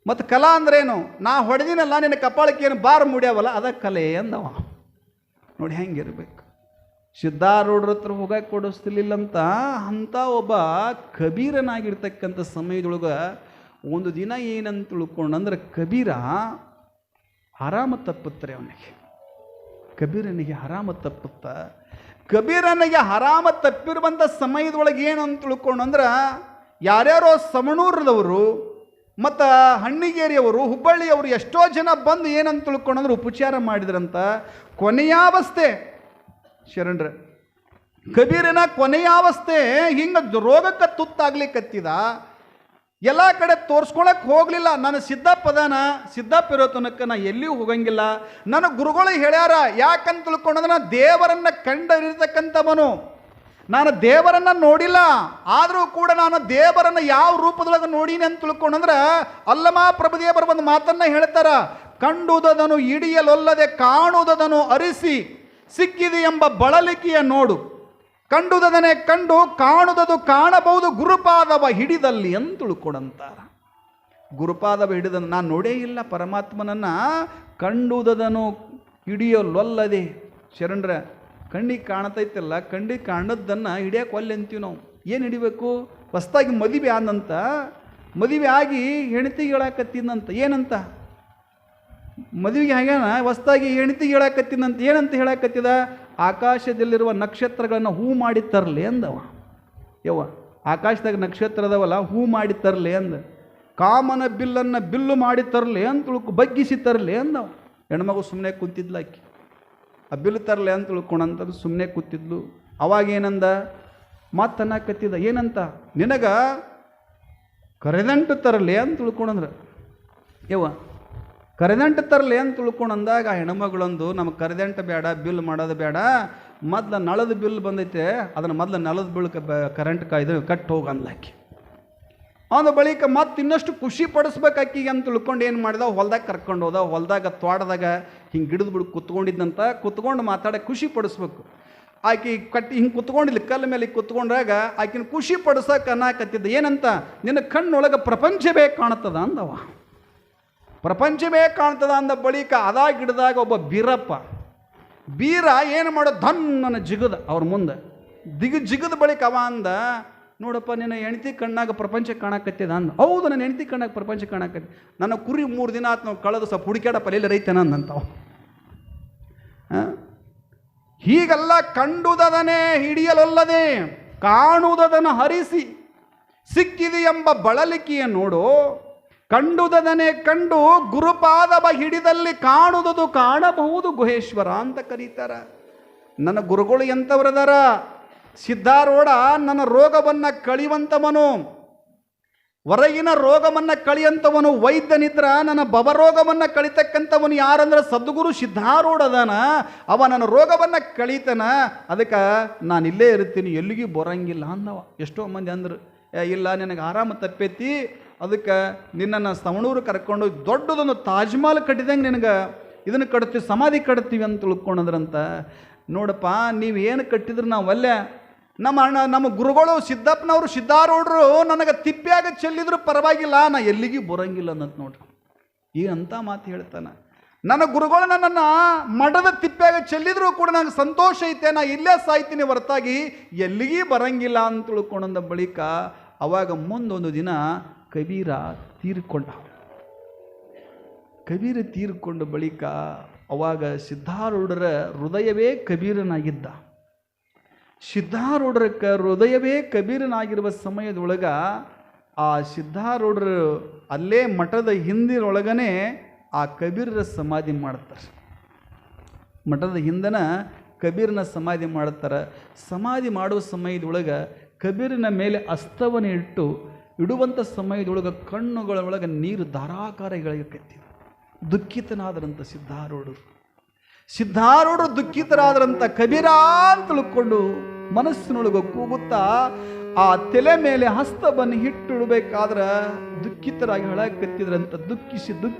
ಮತ್ತು ಕಲಾ ಅಂದ್ರೇನು? ನಾ ಹೊಡೆದಿನಲ್ಲ, ನಿನ್ನ ಕಪಾಳಕ್ಕೆ ಏನು ಬಾರ್ ಮುಡ್ಯಾವಲ್ಲ, ಅದ ಕಲೆ ಅಂದವ. ನೋಡಿ ಹೆಂಗಿರ್ಬೇಕು. ಸಿದ್ಧಾರೂಢರ ಹತ್ರ ಹೋಗಕ್ಕೆ ಕೊಡಿಸ್ತಿರ್ಲಿಲ್ಲಂತ ಅಂಥ ಒಬ್ಬ ಕಬೀರನಾಗಿರ್ತಕ್ಕಂಥ ಸಮಯದೊಳಗೆ ಒಂದು ದಿನ ಏನಂತ ತಿಳ್ಕೊಂಡಂದ್ರೆ ಕಬೀರ ಆರಾಮ ತಪ್ಪುತ್ತಾರೆ ಅವನಿಗೆ. ಕಬೀರನಿಗೆ ಆರಾಮ ತಪ್ಪುತ್ತ. ಕಬೀರನಿಗೆ ಆರಾಮ ತಪ್ಪಿರುವಂಥ ಸಮಯದೊಳಗೆ ಏನು ಅಂತ ತಿಳ್ಕೊಂಡಂದ್ರೆ ಯಾರ್ಯಾರೋ ಸಮಣೂರದವರು ಮತ್ತು ಹಣ್ಣಿಗೇರಿಯವರು, ಹುಬ್ಬಳ್ಳಿಯವರು ಎಷ್ಟೋ ಜನ ಬಂದು ಏನಂತ ತಿಳ್ಕೊಂಡಂದ್ರೆ ಉಪಚಾರ ಮಾಡಿದ್ರಂತ. ಕೊನೆಯಾವಸ್ಥೆ ಶರಣರ ಕಬೀರನ ಕೊನೆಯಾವಸ್ಥೆ ಹಿಂಗೆ ರೋಗಕ್ಕೆ ತುತ್ತಾಗ್ಲಿಕ್ಕತ್ತಿದ. ಎಲ್ಲ ಕಡೆ ತೋರಿಸ್ಕೊಳಕ್ಕೆ ಹೋಗಲಿಲ್ಲ. ನಾನು ಸಿದ್ದಪ್ಪ ಇರೋ ತನಕ ನಾ ಎಲ್ಲಿಯೂ ಹೋಗಂಗಿಲ್ಲ. ನನ್ನ ಗುರುಗಳು ಹೇಳ್ಯಾರ, ಯಾಕಂತ ತಿಳ್ಕೊಂಡಂದ್ರೆ ನಾನು ದೇವರನ್ನು ಕಂಡರಿರ್ತಕ್ಕಂಥವನು. ನಾನು ದೇವರನ್ನು ನೋಡಿಲ್ಲ, ಆದರೂ ಕೂಡ ನಾನು ದೇವರನ್ನು ಯಾವ ರೂಪದೊಳಗೆ ನೋಡೀನಿ ಅಂತ ತಿಳ್ಕೊಂಡಂದ್ರೆ ಅಲ್ಲಮ ಪ್ರಭುದೇವರ ಒಂದು ಮಾತನ್ನು ಹೇಳ್ತಾರ, ಕಂಡುದದನು ಹಿಡಿಯಲೊಲ್ಲದೆ ಕಾಣುವುದದನು ಅರಿಸಿ ಸಿಕ್ಕಿದೆ ಎಂಬ ಬಳಲಿಕೆಯ ನೋಡು. ಕಂಡುದದನೆ ಕಂಡು ಕಾಣುವುದು ಕಾಣಬಹುದು ಗುರುಪಾದವ ಹಿಡಿದಲ್ಲಿ ಅಂತ ತಿಳ್ಕೊಡಂತಾರ. ಗುರುಪಾದವ ಹಿಡಿದನು, ನಾನು ನೋಡೇ ಇಲ್ಲ ಪರಮಾತ್ಮನನ್ನು. ಕಂಡುದದನು ಹಿಡಿಯಲೊಲ್ಲದೆ, ಶರಣರ ಕಣ್ಣಿಗೆ ಕಾಣತೈತಲ್ಲ, ಕಣ್ಣಿಗೆ ಕಾಣದ್ದನ್ನು ಹಿಡಿಯಕ್ಕೆ ಒಲ್ಲೆ ಅಂತೀವಿ ನಾವು. ಏನು ಹಿಡಿಬೇಕು? ಹೊಸ್ದಾಗಿ ಮದುವೆ ಆದಂತ, ಮದುವೆ ಆಗಿ ಹೆಂಡತಿಗೆ ಹೇಳಕತ್ತಿದಂತ. ಏನಂತ? ಮದುವೆಗೆ ಹಾಗ್ಯಾನ ಹೊಸ್ದಾಗಿ ಹೆಂಡತಿಗೆ ಹೇಳಕತ್ತಿದಂತ. ಏನಂತ ಹೇಳಕತ್ತಿದ? ಆಕಾಶದಲ್ಲಿರುವ ನಕ್ಷತ್ರಗಳನ್ನು ಹೂ ಮಾಡಿ ತರಲಿ ಅಂದವ. ಆಕಾಶದಾಗ ನಕ್ಷತ್ರ ಅದಾವಲ್ಲ, ಹೂ ಮಾಡಿ ತರಲಿ ಅಂದ. ಕಾಮನ ಬಿಲ್ಲನ್ನು ಬಿಲ್ಲು ಮಾಡಿ ತರಲಿ ಅಂತ ಬಗ್ಗಿಸಿ ತರಲಿ ಅಂದವ. ಹೆಣ್ಮಗು ಸುಮ್ಮನೆ ಕುಂತಿದ್ಲ, ಆಕಿ ಆ ಬಿಲ್ಲು ತರಲಿ ಅಂತ ತಿಳ್ಕೊಂಡಂಥದ್ದು ಸುಮ್ಮನೆ ಕೂತಿದ್ಲು. ಅವಾಗೇನಂದ? ಮಾತನ್ನಕತ್ತಿದ. ಏನಂತ? ನಿನಗ ಕರೆದಂಟು ತರಲಿ ಅಂತ ತಿಳ್ಕೊಂಡ್ರ. ಕರೆದಂಟು ತರಲಿ ಅಂತ ತಿಳ್ಕೊಂಡಂದಾಗ ಆ ಹೆಣ್ಮಗಳೊಂದು, ನಮಗೆ ಕರೆದಂಟು ಬೇಡ, ಬಿಲ್ ಮಾಡೋದು ಬೇಡ, ಮೊದ್ಲು ನಳದ ಬಿಲ್ ಬಂದೈತೆ, ಅದನ್ನು ಮೊದ್ಲು ನಳದ ಬಿಲ್ ಕರೆಂಟ್ ಇದು ಕಟ್ ಹೋಗಿ ಅಂದ್ಲಾಕಿ. ಅವನ ಬಳಿಕ ಮತ್ತೆ ಇನ್ನಷ್ಟು ಖುಷಿ ಪಡಿಸ್ಬೇಕಾಕಿಗೆ ಅಂತ ತಿಳ್ಕೊಂಡು ಏನು ಮಾಡಿದ, ಹೊಲ್ದಾಗ ಕರ್ಕೊಂಡು ಹೋದ. ಹೊಲ್ದಾಗ ತೋಟದಾಗ ಹಿಂಗೆ ಗಿಡದ ಬಿಡು ಕುತ್ಕೊಂಡಿದ್ದಂತ, ಕುತ್ಕೊಂಡು ಮಾತಾಡೋಕೆ ಖುಷಿ ಪಡಿಸ್ಬೇಕು. ಆಕೆ ಹಿಂಗೆ ಕುತ್ಕೊಂಡಿಲ್ಲ, ಕಲ್ಲ ಮೇಲೆ ಕುತ್ಕೊಂಡಾಗ ಆಕಿನ ಖುಷಿ ಪಡಿಸೋಕೆ ಅನ್ನಕತ್ತಿದ್ದ. ಏನಂತ? ನಿನ್ನ ಕಣ್ಣೊಳಗೆ ಪ್ರಪಂಚವೇ ಕಾಣ್ತದ ಅಂದವ. ಪ್ರಪಂಚವೇ ಕಾಣ್ತದ ಅಂದ ಬಳಿಕ ಅದ ಗಿಡದಾಗ ಒಬ್ಬ ಬೀರ ಏನು ಮಾಡೋ ಧನ್ನನ ಜಿಗದ ಅವ್ರ ಮುಂದೆ ಜಿಗದ ಬಳಿಕ ಅವ ಅಂದ, ನೋಡಪ್ಪ ನಿನ್ನ ಹೆಂಡತಿ ಕಣ್ಣಾಗ ಪ್ರಪಂಚ ಕಾಣಕತ್ತಿದ ಅಂದ. ಹೌದು, ನನ್ನ ಹೆಂಡತಿ ಕಣ್ಣಾಗ ಪ್ರಪಂಚ ಕಾಣಕತ್ತಿ. ನನ್ನ ಕುರಿ 3 ದಿನ ಆತು ನಾವು ಕಳೆದು ಸ್ವಲ್ಪ ಹುಡುಕ್ಯಾಡಪ್ಪ ಎಲ್ಲಿ ರೈತನ ಅಂದಂತಾವ. ಹೀಗೆಲ್ಲ ಕಂಡುದದನೇ ಹಿಡಿಯಲೊಲ್ಲದೆ ಕಾಣುವುದನ್ನು ಹರಿಸಿ ಸಿಕ್ಕಿದೆ ಎಂಬ ಬಳಲಿಕೆಯ ನೋಡು. ಕಂಡುದದನೆ ಕಂಡು ಗುರುಪಾದವ ಹಿಡಿದಲ್ಲಿ ಕಾಣುವುದು ಕಾಣಬಹುದು ಗುಹೇಶ್ವರ ಅಂತ ಕರೀತಾರ. ನನ್ನ ಗುರುಗಳು ಎಂಥವ್ರದಾರ? ಸಿದ್ಧಾರೂಢ ನನ್ನ ರೋಗವನ್ನು ಕಳೆಯುವಂಥವನು. ಹೊರಗಿನ ರೋಗವನ್ನು ಕಳಿಯಂಥವನು ವೈದ್ಯನಿದ್ರ ನನ್ನ ಭವರೋಗವನ್ನು ಕಳಿತಕ್ಕಂಥವನು ಯಾರಂದ್ರೆ ಸದ್ಗುರು ಸಿದ್ಧಾರೂಢ ಅದಾನ. ಅವ ನನ್ನ ರೋಗವನ್ನು ಕಳೀತಾನ, ಅದಕ್ಕೆ ನಾನು ಇಲ್ಲೇ ಇರ್ತೀನಿ, ಎಲ್ಲಿಗೂ ಬರೋಂಗಿಲ್ಲ ಅಂದವ. ಎಷ್ಟೋ ಮಂದಿ ಅಂದರು, ಇಲ್ಲ ನಿನಗೆ ಆರಾಮ ತಪ್ಪೈತಿ, ಅದಕ್ಕೆ ನಿನ್ನನ್ನು ಸವಣೂರು ಕರ್ಕೊಂಡು ದೊಡ್ಡದೊಂದು ತಾಜ್ ಮಹಲ್ ಕಟ್ಟಿದಂಗೆ ನಿನಗೆ ಇದನ್ನು ಕಟ್ತೀವಿ, ಸಮಾಧಿ ಕಟ್ತೀವಿ ಅಂತ ತಿಳ್ಕೊಂಡ್ರಂತ. ನೋಡಪ್ಪ, ನೀವು ಏನು ಕಟ್ಟಿದ್ರು ನಾವು ಅಲ್ಲೇ, ನಮ್ಮ ಗುರುಗಳು ಸಿದ್ದಪ್ಪನವರು ಸಿದ್ಧಾರೂಢರು ನನಗೆ ತಿಪ್ಪಿಯಾಗ ಚೆಲ್ಲಿದ್ರು ಪರವಾಗಿಲ್ಲ, ನಾ ಎಲ್ಲಿಗೂ ಬರೋಂಗಿಲ್ಲ ಅನ್ನೋದು ನೋಡ್ರಿ. ಈ ಅಂಥ ಮಾತು ಹೇಳ್ತಾನೆ. ನನ್ನ ಗುರುಗಳು ನನ್ನನ್ನು ಮಠದ ತಿಪ್ಪಿಯಾಗ ಚೆಲ್ಲಿದ್ರು ಕೂಡ ನನಗೆ ಸಂತೋಷ ಐತೆ, ನಾ ಇಲ್ಲೇ ಸಾಯ್ತೀನಿ ಹೊರತಾಗಿ ಎಲ್ಲಿಗೂ ಬರೋಂಗಿಲ್ಲ ಅಂತ ತಿಳ್ಕೊಂಡ ಬಳಿಕ ಅವಾಗ ಮುಂದೊಂದು ದಿನ ಕಬೀರ ತೀರ್ಕೊಂಡ. ಕಬೀರ ತೀರ್ಕೊಂಡ ಬಳಿಕ ಅವಾಗ ಸಿದ್ಧಾರೂಢರ ಹೃದಯವೇ ಕಬೀರನಾಗಿದ್ದ. ಸಿದ್ಧಾರೂಢರ ಹೃದಯವೇ ಕಬೀರನಾಗಿರುವ ಸಮಯದೊಳಗೆ ಆ ಸಿದ್ಧಾರೂಢರು ಅಲ್ಲೇ ಮಠದ ಹಿಂದಿನೊಳಗನೆ ಆ ಕಬೀರರ ಸಮಾಧಿ ಮಾಡ್ತಾರೆ. ಮಠದ ಹಿಂದನ ಕಬೀರನ ಸಮಾಧಿ ಮಾಡ್ತಾರೆ. ಸಮಾಧಿ ಮಾಡುವ ಸಮಯದೊಳಗೆ ಕಬೀರನ ಮೇಲೆ ಅಸ್ತವನ್ನು ಇಡುವಂಥ ಸಮಯದೊಳಗೆ ಕಣ್ಣುಗಳೊಳಗೆ ನೀರು ಧಾರಾಕಾರಗಳಿಗೆ ಕತ್ತಿದ. ದುಃಖಿತನಾದರಂಥ ಸಿದ್ಧಾರೂಢರು ದುಃಖಿತರಾದರಂಥ ಕಬೀರ ಅಂತ ತಿಳ್ಕೊಂಡು ಮನಸ್ಸಿನೊಳಗೆ ಕೂಗುತ್ತಾ ಆ ತಲೆ ಮೇಲೆ ಹಸ್ತವನ್ನು ಇಡಬೇಕಾದ್ರೆ ದುಃಖಿತರಾಗಿ ಹೇಳಕತ್ತಿದ್ರಂತ. ದುಃಖಿಸಿ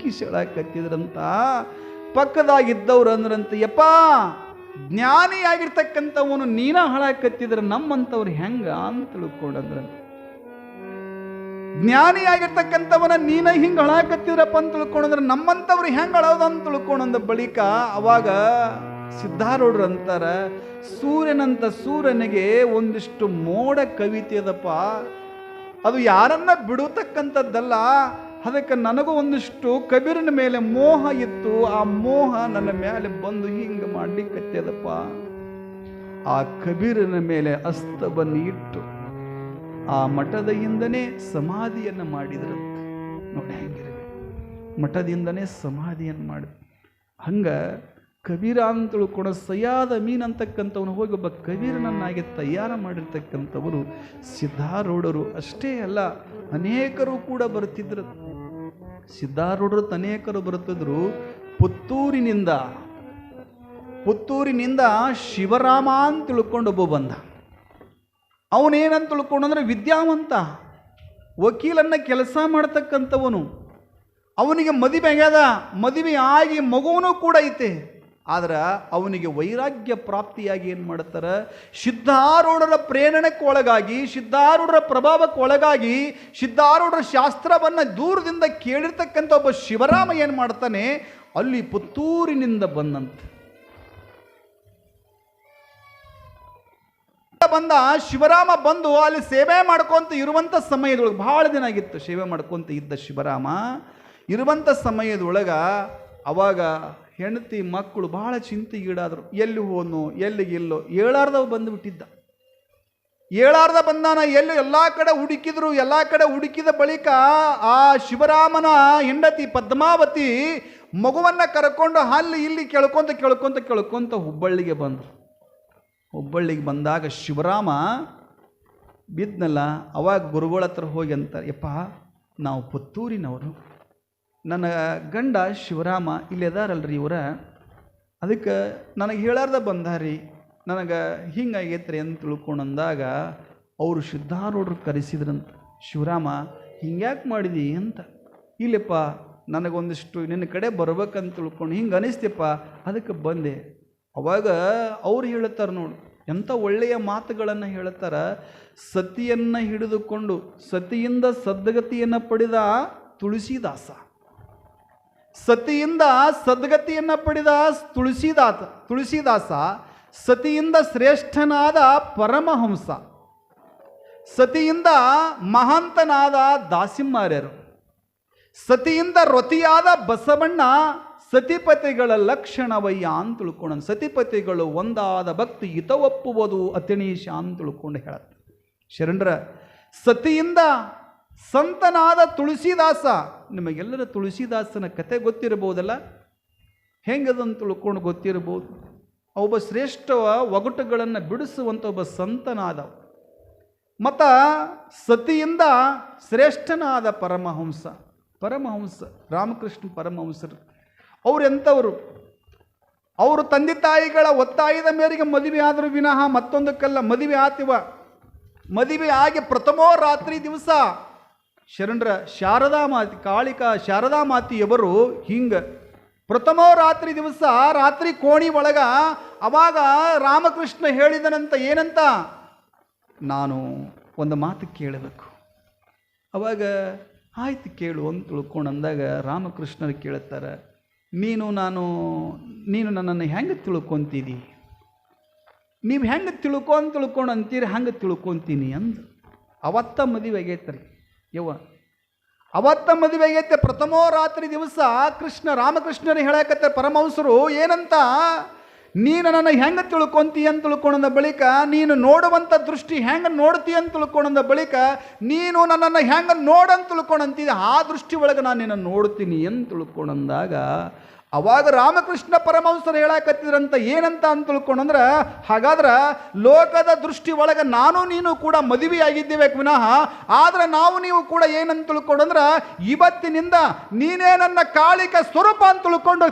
ಹೇಳಕತ್ತಿದ್ರಂತ. ಪಕ್ಕದಾಗಿದ್ದವ್ರು ಅಂದ್ರಂತ, ಯಪ್ಪ ಜ್ಞಾನಿಯಾಗಿರ್ತಕ್ಕಂಥವನು ನೀನ ಹಾಳಾಕತ್ತಿದ್ರೆ ನಮ್ಮಂಥವ್ರು ಹೆಂಗ ಅಂತ ತಿಳ್ಕೊಂಡಂದ್ರಂತ. ಜ್ಞಾನಿಯಾಗಿರ್ತಕ್ಕಂಥವನ ನೀನ ಹಿಂಗೆ ಹಾಳಾಕತ್ತಿದ್ರಪ್ಪ ಅಂತ ತಿಳ್ಕೊಂಡ್ರೆ ನಮ್ಮಂಥವ್ರು ಹೆಂಗೆ ಅಳೋದು ಅಂತ ತಿಳ್ಕೊಂಡ ಬಳಿಕ ಅವಾಗ ಸಿದ್ಧಾರೂಢರು ಅಂತಾರ, ಸೂರ್ಯನಿಗೆ ಒಂದಿಷ್ಟು ಮೋಡ ಕವಿತೆ ಅದಪ್ಪ, ಅದು ಯಾರನ್ನ ಬಿಡತಕ್ಕಂಥದ್ದಲ್ಲ. ಅದಕ್ಕೆ ನನಗೂ ಒಂದಿಷ್ಟು ಕಬೀರನ ಮೇಲೆ ಮೋಹ ಇತ್ತು, ಆ ಮೋಹ ನನ್ನ ಮೇಲೆ ಬಂದು ಹಿಂಗೆ ಮಾಡ್ಲಿಕ್ಕತ್ತದಪ್ಪ. ಆ ಕಬೀರನ ಮೇಲೆ ಹಸ್ತವನ್ನು ಇಟ್ಟು ಆ ಮಠದಿಂದನೇ ಸಮಾಧಿಯನ್ನು ಮಾಡಿದ್ರು. ನೋಡಿ ಹೆಂಗಿರಬೇಕು, ಮಠದಿಂದನೇ ಸಮಾಧಿಯನ್ನು ಮಾಡಿದ್ರು. ಹಂಗೆ ಕಬೀರ ಅಂತ ತಿಳ್ಕೊಂಡು ಸಯ್ಯಾದ ಮೀನ್ ಅಂತಕ್ಕಂಥವನು ಹೋಗಿ ಒಬ್ಬ ಕಬೀರನನ್ನಾಗಿ ತಯಾರು ಮಾಡಿರ್ತಕ್ಕಂಥವರು ಸಿದ್ಧಾರೂಢರು. ಅಷ್ಟೇ ಅಲ್ಲ, ಅನೇಕರು ಕೂಡ ಬರುತ್ತಿದ್ರು. ಸಿದ್ಧಾರೂಢರು ಅನೇಕರು ಬರುತ್ತಿದ್ರು. ಪುತ್ತೂರಿನಿಂದ ಶಿವರಾಮ ಅಂತ ತಿಳ್ಕೊಂಡು ಒಬ್ಬ ಬಂದ. ಅವನೇನಂತ ತಿಳ್ಕೊಂಡಂದ್ರೆ ವಿದ್ಯಾವಂತ, ವಕೀಲನ್ನ ಕೆಲಸ ಮಾಡ್ತಕ್ಕಂಥವನು. ಅವನಿಗೆ ಮದುವೆ ಆಗ್ಯದ, ಮದುವೆ ಆಗಿ ಮಗುವನು ಕೂಡ ಐತೆ. ಆದ್ರೆ ಅವನಿಗೆ ವೈರಾಗ್ಯ ಪ್ರಾಪ್ತಿಯಾಗಿ ಏನು ಮಾಡ್ತಾರೆ, ಸಿದ್ಧಾರೂಢರ ಪ್ರೇರಣೆಗೆ ಒಳಗಾಗಿ, ಸಿದ್ಧಾರೂಢರ ಪ್ರಭಾವಕ್ಕೆ ಒಳಗಾಗಿ, ಸಿದ್ಧಾರೂಢರ ಶಾಸ್ತ್ರವನ್ನು ದೂರದಿಂದ ಕೇಳಿರ್ತಕ್ಕಂಥ ಒಬ್ಬ ಶಿವರಾಮ ಏನು ಮಾಡ್ತಾನೆ, ಅಲ್ಲಿ ಪುತ್ತೂರಿನಿಂದ ಬಂದಂತೆ ಬಂದ ಶಿವರಾಮ ಬಂದು ಅಲ್ಲಿ ಸೇವೆ ಮಾಡ್ಕೊಂತ ಇರುವಂಥ ಸಮಯದೊಳಗೆ, ಬಹಳ ದಿನ ಆಗಿತ್ತು ಸೇವೆ ಮಾಡ್ಕೊಂತ ಇದ್ದ ಶಿವರಾಮ ಇರುವಂಥ ಸಮಯದೊಳಗ ಅವಾಗ ಹೆಂಡತಿ ಮಕ್ಕಳು ಬಹಳ ಚಿಂತೆಗೀಡಾದರು. ಎಲ್ಲಿ ಹೋನು ಎಲ್ಲಿಗಿಲ್ಲೋ ಏಳಾರ್ದವ ಬಂದುಬಿಟ್ಟಿದ್ದ. ಏಳಾರ್ದ ಬಂದಾನ, ಎಲ್ಲಿ ಎಲ್ಲ ಕಡೆ ಹುಡುಕಿದ್ರು. ಎಲ್ಲ ಕಡೆ ಹುಡುಕಿದ ಬಳಿಕ ಆ ಶಿವರಾಮನ ಹೆಂಡತಿ ಪದ್ಮಾವತಿ ಮಗುವನ್ನು ಕರ್ಕೊಂಡು ಅಲ್ಲಿ ಇಲ್ಲಿ ಕೇಳ್ಕೊಂತ ಹುಬ್ಬಳ್ಳಿಗೆ ಬಂದರು. ಹುಬ್ಬಳ್ಳಿಗೆ ಬಂದಾಗ ಶಿವರಾಮ ಬಿದ್ನಲ್ಲ, ಅವಾಗ ಗುರುಗಳ ಹತ್ರ ಹೋಗಿ ಅಂತಾರೆ, ಯಪ್ಪ ನಾವು ಪುತ್ತೂರಿನವರು, ನನ್ನ ಗಂಡ ಶಿವರಾಮ ಇಲ್ಲಿ ಅದಾರಲ್ರಿ ಇವರ, ಅದಕ್ಕೆ ನನಗೆ ಹೇಳಾರ್ದ ಬಂದಾರಿ, ನನಗೆ ಹಿಂಗಾಗೈತ್ರಿ ಅಂತ ತಿಳ್ಕೊಂಡಂದಾಗ ಅವರು ಸಿದ್ಧಾರೂಢರು ಕರೆಸಿದ್ರಂತ. ಶಿವರಾಮ ಹಿಂಗ್ಯಾಕೆ ಮಾಡಿದಿ ಅಂತ. ಇಲ್ಲಪ್ಪ ನನಗೊಂದಿಷ್ಟು ನಿನ್ನ ಕಡೆ ಬರ್ಬೇಕಂತ ತಿಳ್ಕೊಂಡು ಹಿಂಗೆ ಅನಿಸ್ತಿಪ್ಪ, ಅದಕ್ಕೆ ಬಂದೆ. ಅವಾಗ ಅವ್ರು ಹೇಳ್ತಾರೆ ನೋಡು, ಎಂಥ ಒಳ್ಳೆಯ ಮಾತುಗಳನ್ನು ಹೇಳ್ತಾರೆ. ಸತಿಯನ್ನು ಹಿಡಿದುಕೊಂಡು ಸತಿಯಿಂದ ಸದ್ಗತಿಯನ್ನು ಪಡೆದ ತುಳಸಿದಾಸ, ಸತಿಯಿಂದ ಸದ್ಗತಿಯನ್ನು ಪಡೆದ ತುಳಸಿದಾಸ, ಸತಿಯಿಂದ ಶ್ರೇಷ್ಠನಾದ ಪರಮಹಂಸ, ಸತಿಯಿಂದ ಮಹಾಂತನಾದ ದಾಸಿಮಾರ್ಯರು, ಸತಿಯಿಂದ ರತಿಯಾದ ಬಸವಣ್ಣ ಸತಿಪತಿಗಳ ಲಕ್ಷಣವಯ್ಯ ಅಂತ ತಿಳ್ಕೊಂಡು, ಸತಿಪತಿಗಳು ಒಂದಾದ ಭಕ್ತಿ ಹಿತವಪ್ಪುವುದು ಅತಿಣೀಶ ಅಂತ ತಿಳ್ಕೊಂಡು ಹೇಳತ್ತೆ ಶರಣರ. ಸತಿಯಿಂದ ಸಂತನಾದ ತುಳಸಿದಾಸ, ನಿಮಗೆಲ್ಲರ ತುಳಸಿದಾಸನ ಕತೆ ಗೊತ್ತಿರಬಹುದಲ್ಲ, ಹೆಂಗದಂತ ತಿಳ್ಕೊಂಡು ಗೊತ್ತಿರಬಹುದು. ಒಬ್ಬ ಶ್ರೇಷ್ಠ ಒಗಟುಗಳನ್ನು ಬಿಡಿಸುವಂಥ ಒಬ್ಬ ಸಂತನಾದ. ಮತ್ತು ಸತಿಯಿಂದ ಶ್ರೇಷ್ಠನಾದ ಪರಮಹಂಸ ರಾಮಕೃಷ್ಣ ಪರಮಹಂಸರು ಅವರೆಂಥವರು? ಅವರು ತಂದೆ ತಾಯಿಗಳ ಒತ್ತಾಯದ ಮೇರೆಗೆ ಮದುವೆ ಆದರೂ ವಿನಃ ಮತ್ತೊಂದಕ್ಕೆಲ್ಲ ಮದುವೆ ಆತಿವ. ಮದುವೆ ಆಗಿ ಪ್ರಥಮೋ ರಾತ್ರಿ ದಿವಸ ಶರಣರ ಶಾರದಾ ಮಾತಿ ಕಾಳಿಕಾ ಶಾರದಾ ಮಾತಿಯವರು ಹಿಂಗೆ ಪ್ರಥಮೋ ರಾತ್ರಿ ದಿವಸ ರಾತ್ರಿ ಕೋಣಿ ಒಳಗ ಅವಾಗ ರಾಮಕೃಷ್ಣ ಹೇಳಿದನಂತ ಏನಂತ, ನಾನು ಒಂದು ಮಾತು ಕೇಳಬೇಕು. ಅವಾಗ ಆಯ್ತು ಕೇಳು ಅಂತ ತಿಳ್ಕೊಂಡು ಅಂದಾಗ ರಾಮಕೃಷ್ಣರು ಕೇಳ್ತಾರೆ, ನೀನು ನನ್ನನ್ನು ಹೆಂಗೆ ತಿಳ್ಕೊತೀರಿ? ನೀವು ಹೆಂಗೆ ತಿಳ್ಕೊಂಡು ಅಂತೀರಿ, ಹಂಗೆ ತಿಳ್ಕೊತೀನಿ ಅಂದು. ಅವತ್ತ ಮದುವೆ ಆಗೈತ್ರಿ ಅವತ್ತ ಮದುವೆ ಆಗೈತೆ. ಪ್ರಥಮೋ ರಾತ್ರಿ ದಿವಸ ರಾಮಕೃಷ್ಣರು ಹೇಳಕತ್ತಾರೆ ಪರಮಹಂಸರು ಏನಂತ, ನೀನು ನನ್ನ ಹೆಂಗೆ ತಿಳ್ಕೊಂತೀಯ ಅಂತ ತಿಳ್ಕೊಂಡ ಬಳಿಕ, ನೀನು ನೋಡುವಂಥ ದೃಷ್ಟಿ ಹೆಂಗೆ ನೋಡ್ತೀಯ ಅಂತ ತಿಳ್ಕೊಂಡ ಬಳಿಕ, ನೀನು ನನ್ನನ್ನು ಹೆಂಗೆ ನೋಡಂತ ತಿಳ್ಕೊಂಡಂತಿದ್ದೆ ಆ ದೃಷ್ಟಿ ಒಳಗೆ ನಾನು ನಿನ್ನ ನೋಡ್ತೀನಿ ಅಂತ ತಿಳ್ಕೊಂಡಂದಾಗ ಅವಾಗ ರಾಮಕೃಷ್ಣ ಪರಮಹಂಸರು ಹೇಳಕತ್ತಿದ್ರಂತ ಏನಂತ ಅಂತ ತಿಳ್ಕೊಂಡ್ರೆ, ಹಾಗಾದ್ರೆ ಲೋಕದ ದೃಷ್ಟಿ ಒಳಗೆ ನಾನು ನೀನು ಕೂಡ ಮದುವೆಯಾಗಿದ್ದೇವೆ ವಿನಃ, ಆದರೆ ನೀವು ಕೂಡ ಏನಂತ ತಿಳ್ಕೊಂಡ್ರೆ ಇವತ್ತಿನಿಂದ ನೀನೇ ನನ್ನ ಕಾಳಿಕ ಸ್ವರೂಪ ಅಂತ ತಿಳ್ಕೊಂಡು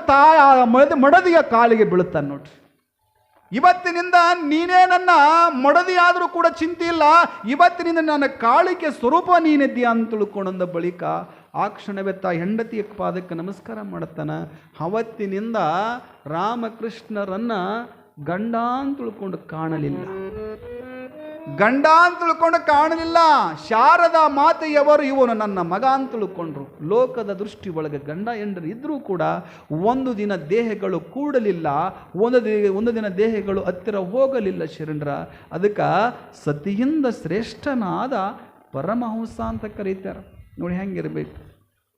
ಮಡದಿಯ ಕಾಲಿಗೆ ಬೀಳುತ್ತಾನೆ ನೋಡ್ರಿ. ಇವತ್ತಿನಿಂದ ನೀನೇ ನನ್ನ ಮಡದಿ ಆದರೂ ಕೂಡ ಚಿಂತೆ ಇಲ್ಲ, ಇವತ್ತಿನಿಂದ ನನ್ನ ಕಾಳಿಕೆ ಸ್ವರೂಪ ನೀನಿದ್ದೀಯ ಅಂತ ತಿಳ್ಕೊಂಡ ಬಳಿಕ ಆ ಕ್ಷಣವೇ ಹೆಂಡತಿಯ ಪಾದಕ್ಕೆ ನಮಸ್ಕಾರ ಮಾಡುತ್ತಾನ. ಅವತ್ತಿನಿಂದ ರಾಮಕೃಷ್ಣರನ್ನು ಗಂಡ ಅಂತ ತಿಳ್ಕೊಂಡು ಕಾಣಲಿಲ್ಲ. ಶಾರದಾ ಮಾತೆಯವರು ಇವನು ನನ್ನ ಮಗ ಅಂತ ತಿಳ್ಕೊಂಡ್ರು. ಲೋಕದ ದೃಷ್ಟಿ ಒಳಗೆ ಗಂಡ ಹೆಂಡರು ಇದ್ರೂ ಕೂಡ ಒಂದು ದಿನ ದೇಹಗಳು ಕೂಡಲಿಲ್ಲ, ಒಂದು ದಿನ ದೇಹಗಳು ಹತ್ತಿರ ಹೋಗಲಿಲ್ಲ ಶರಣರ. ಅದಕ್ಕೆ ಸತಿಯಿಂದ ಶ್ರೇಷ್ಠನಾದ ಪರಮಹಂಸ ಅಂತ ಕರೀತಾರೆ. ನೋಡಿ ಹೆಂಗಿರಬೇಕು,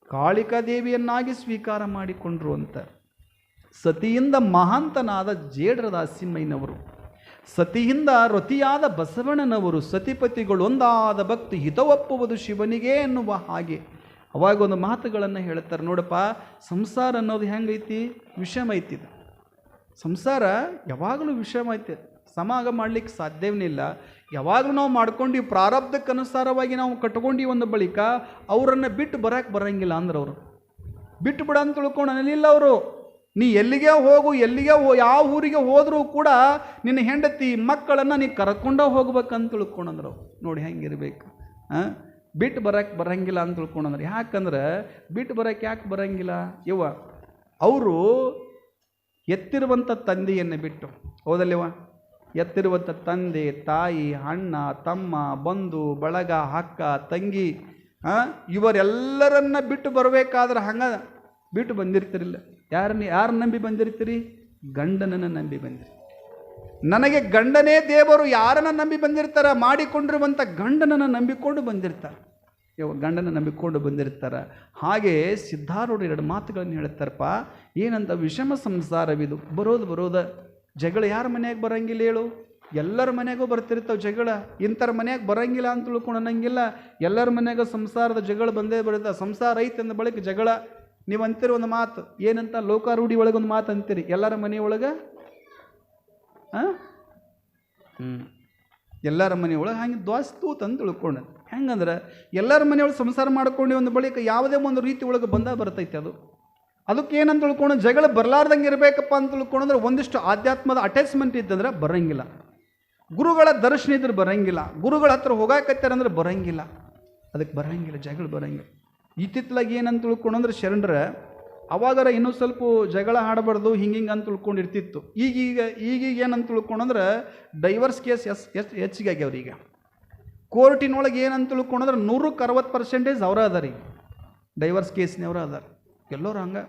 ಕಾಳಿಕಾದೇವಿಯನ್ನಾಗಿ ಸ್ವೀಕಾರ ಮಾಡಿಕೊಂಡ್ರು ಅಂತ. ಸತಿಯಿಂದ ಮಹಾಂತನಾದ ಜೇಡರದಾಸಿಮಯ್ಯನವರು, ಸತಿಯಿಂದ ರತಿಯಾದ ಬಸವಣ್ಣನವರು, ಸತಿಪತಿಗಳು ಒಂದಾದ ಭಕ್ತಿ ಹಿತವಪ್ಪುವುದು ಶಿವನಿಗೆ ಎನ್ನುವ ಹಾಗೆ ಅವಾಗ ಒಂದು ಮಾತುಗಳನ್ನು ಹೇಳ್ತಾರೆ. ನೋಡಪ್ಪ, ಸಂಸಾರ ಅನ್ನೋದು ಹೆಂಗೈತಿ, ವಿಷಮ ಐತಿ. ಸಂಸಾರ ಯಾವಾಗಲೂ ವಿಷಮ ಐತಿ, ಸಮಾಗ ಮಾಡಲಿಕ್ಕೆ ಸಾಧ್ಯವೇ ಇಲ್ಲ. ಯಾವಾಗಲೂ ನಾವು ಮಾಡ್ಕೊಂಡು ಪ್ರಾರಬ್ಧಕ್ಕನುಸಾರವಾಗಿ ನಾವು ಕಟ್ಕೊಂಡು ಒಂದು ಬಳಿಕ ಅವರನ್ನು ಬಿಟ್ಟು ಬರೋಕ್ಕೆ ಬರೋಂಗಿಲ್ಲ ಅಂದ್ರೆ ಅವರು ಬಿಟ್ಟು ಬಿಡ ಅಂತ ತಿಳ್ಕೊಂಡು ಅನ್ನಲಿಲ್ಲ ಅವರು. ನೀ ಎಲ್ಲಿಗೆ ಹೋಗು, ಯಾವ ಊರಿಗೆ ಹೋದರೂ ಕೂಡ ನಿನ್ನ ಹೆಂಡತಿ ಮಕ್ಕಳನ್ನು ನೀ ಕರ್ಕೊಂಡೇ ಹೋಗ್ಬೇಕಂತ ತಿಳ್ಕೊಂಡ್ರು. ನೋಡಿ ಹೆಂಗಿರ್ಬೇಕು, ಬಿಟ್ಟು ಬರೋಕ್ಕೆ ಬರೋಂಗಿಲ್ಲ ಅಂತ ತಿಳ್ಕೊಂಡ್ರೆ. ಯಾಕಂದ್ರೆ ಬಿಟ್ಟು ಬರೋಕ್ಕೆ ಯಾಕೆ ಬರೋಂಗಿಲ್ಲ ಅವರು ಎತ್ತಿರುವಂಥ ತಂದೆಯನ್ನು ಬಿಟ್ಟು, ಹೌದಲ್ಲಿವ, ಎತ್ತಿರುವಂಥ ತಂದೆ ತಾಯಿ ಅಣ್ಣ ತಮ್ಮ ಬಂಧು ಬಳಗ ಅಕ್ಕ ತಂಗಿ ಇವರೆಲ್ಲರನ್ನ ಬಿಟ್ಟು ಬರಬೇಕಾದ್ರೆ ಹಂಗೆ ಬಿಟ್ಟು ಬಂದಿರ್ತಿರಿಲ್ಲ. ಯಾರು ನಂಬಿ ಬಂದಿರ್ತೀರಿ? ಗಂಡನನ್ನು ನಂಬಿ ಬಂದಿರಿ. ನನಗೆ ಗಂಡನೇ ದೇವರು ಯಾರನ್ನ ನಂಬಿ ಬಂದಿರ್ತಾರೆ? ಮಾಡಿಕೊಂಡಿರುವಂಥ ಗಂಡನನ್ನು ನಂಬಿಕೊಂಡು ಬಂದಿರ್ತಾರೆ. ಗಂಡನ ನಂಬಿಕೊಂಡು ಬಂದಿರ್ತಾರೆ. ಹಾಗೆ ಸಿದ್ಧಾರೂಢರು ಎರಡು ಮಾತುಗಳನ್ನು ಹೇಳ್ತಾರಪ್ಪ, ಏನಂತ, ವಿಷಮ ಸಂಸಾರವಿದು, ಬರೋದು ಜಗಳ ಯಾರ ಮನೆಯಾಗ ಬರೋಂಗಿಲ್ಲ ಹೇಳು? ಎಲ್ಲರ ಮನೆಯಾಗೂ ಬರ್ತಿರ್ತಾವೆ ಜಗಳ. ಇಂಥರ ಮನೆಯಾಗ ಬರೋಂಗಿಲ್ಲ ಅಂತ ತಿಳ್ಕೊಂಡು ಅನ್ನಂಗಿಲ್ಲ. ಎಲ್ಲರ ಮನೆಯಾಗ ಸಂಸಾರದ ಜಗಳ ಬಂದೇ ಬರುತ್ತೆ. ಸಂಸಾರ ಐತೆ ಅಂದ ಬಳಿಕ ಜಗಳ. ನೀವು ಅಂತೀರಿ ಒಂದು ಮಾತು ಏನಂತ, ಲೋಕಾರೂಢಿ ಒಳಗೊಂದು ಮಾತು ಅಂತೀರಿ, ಎಲ್ಲರ ಮನೆಯೊಳಗೆ ಎಲ್ಲರ ಮನೆಯೊಳಗೆ ಹಂಗೆ ದ್ವಾಸ್ತೂತ್ ಅಂತ ತಿಳ್ಕೊಂಡು. ಹೆಂಗಂದ್ರೆ ಎಲ್ಲರ ಮನೆಯೊಳಗೆ ಸಂಸಾರ ಮಾಡ್ಕೊಂಡು ಒಂದು ಬಳಿಕ ಯಾವುದೇ ಒಂದು ರೀತಿ ಒಳಗೆ ಬರ್ತೈತೆ ಅದು. ಅದಕ್ಕೆ ಏನಂತ ತಿಳ್ಕೊಂಡು ಜಗಳ ಬರಲಾರ್ದಂಗೆ ಇರಬೇಕಪ್ಪ ಅಂತ ತಿಳ್ಕೊಂಡ್ರೆ ಒಂದಿಷ್ಟು ಆಧ್ಯಾತ್ಮದ ಅಟ್ಯಾಚ್ಮೆಂಟ್ ಇದ್ದಂದ್ರೆ ಬರೋಂಗಿಲ್ಲ. ಗುರುಗಳ ದರ್ಶನ ಇದ್ರೆ ಬರೋಂಗಿಲ್ಲ. ಗುರುಗಳ ಹತ್ರ ಹೋಗಾಕತ್ತಾರಂದ್ರೆ ಬರೋಂಗಿಲ್ಲ. ಅದಕ್ಕೆ ಬರೋಂಗಿಲ್ಲ, ಜಗಳ ಬರೋಂಗಿಲ್ಲ. ಇತ್ತಿತ್ತಲಾಗಿ ಏನಂತ ತಿಳ್ಕೊಂಡ್ರೆ ಶರಣರ ಅವಾಗರ ಇನ್ನೂ ಸ್ವಲ್ಪ ಜಗಳ ಆಡಬಾರ್ದು ಹಿಂಗೆ ಅಂತ ತಿಳ್ಕೊಂಡಿರ್ತಿತ್ತು. ಈಗೀಗ ಏನಂತ ತಿಳ್ಕೊಂಡ್ರೆ ಡೈವರ್ಸ್ ಕೇಸ್ ಹೆಚ್ಚಿಗೆ ಆಗ್ಯಾವ್ರಿ. ಈಗ ಕೋರ್ಟಿನೊಳಗೆ ಏನಂತ ತಿಳ್ಕೊಂಡ್ರೆ 160% ಅವರ ಅದ ರೀ, ಡೈವರ್ಸ್ ಕೇಸ್ನವ್ರ ಅದಾರ ಎಲ್ಲರೂ ಹಂಗೆ.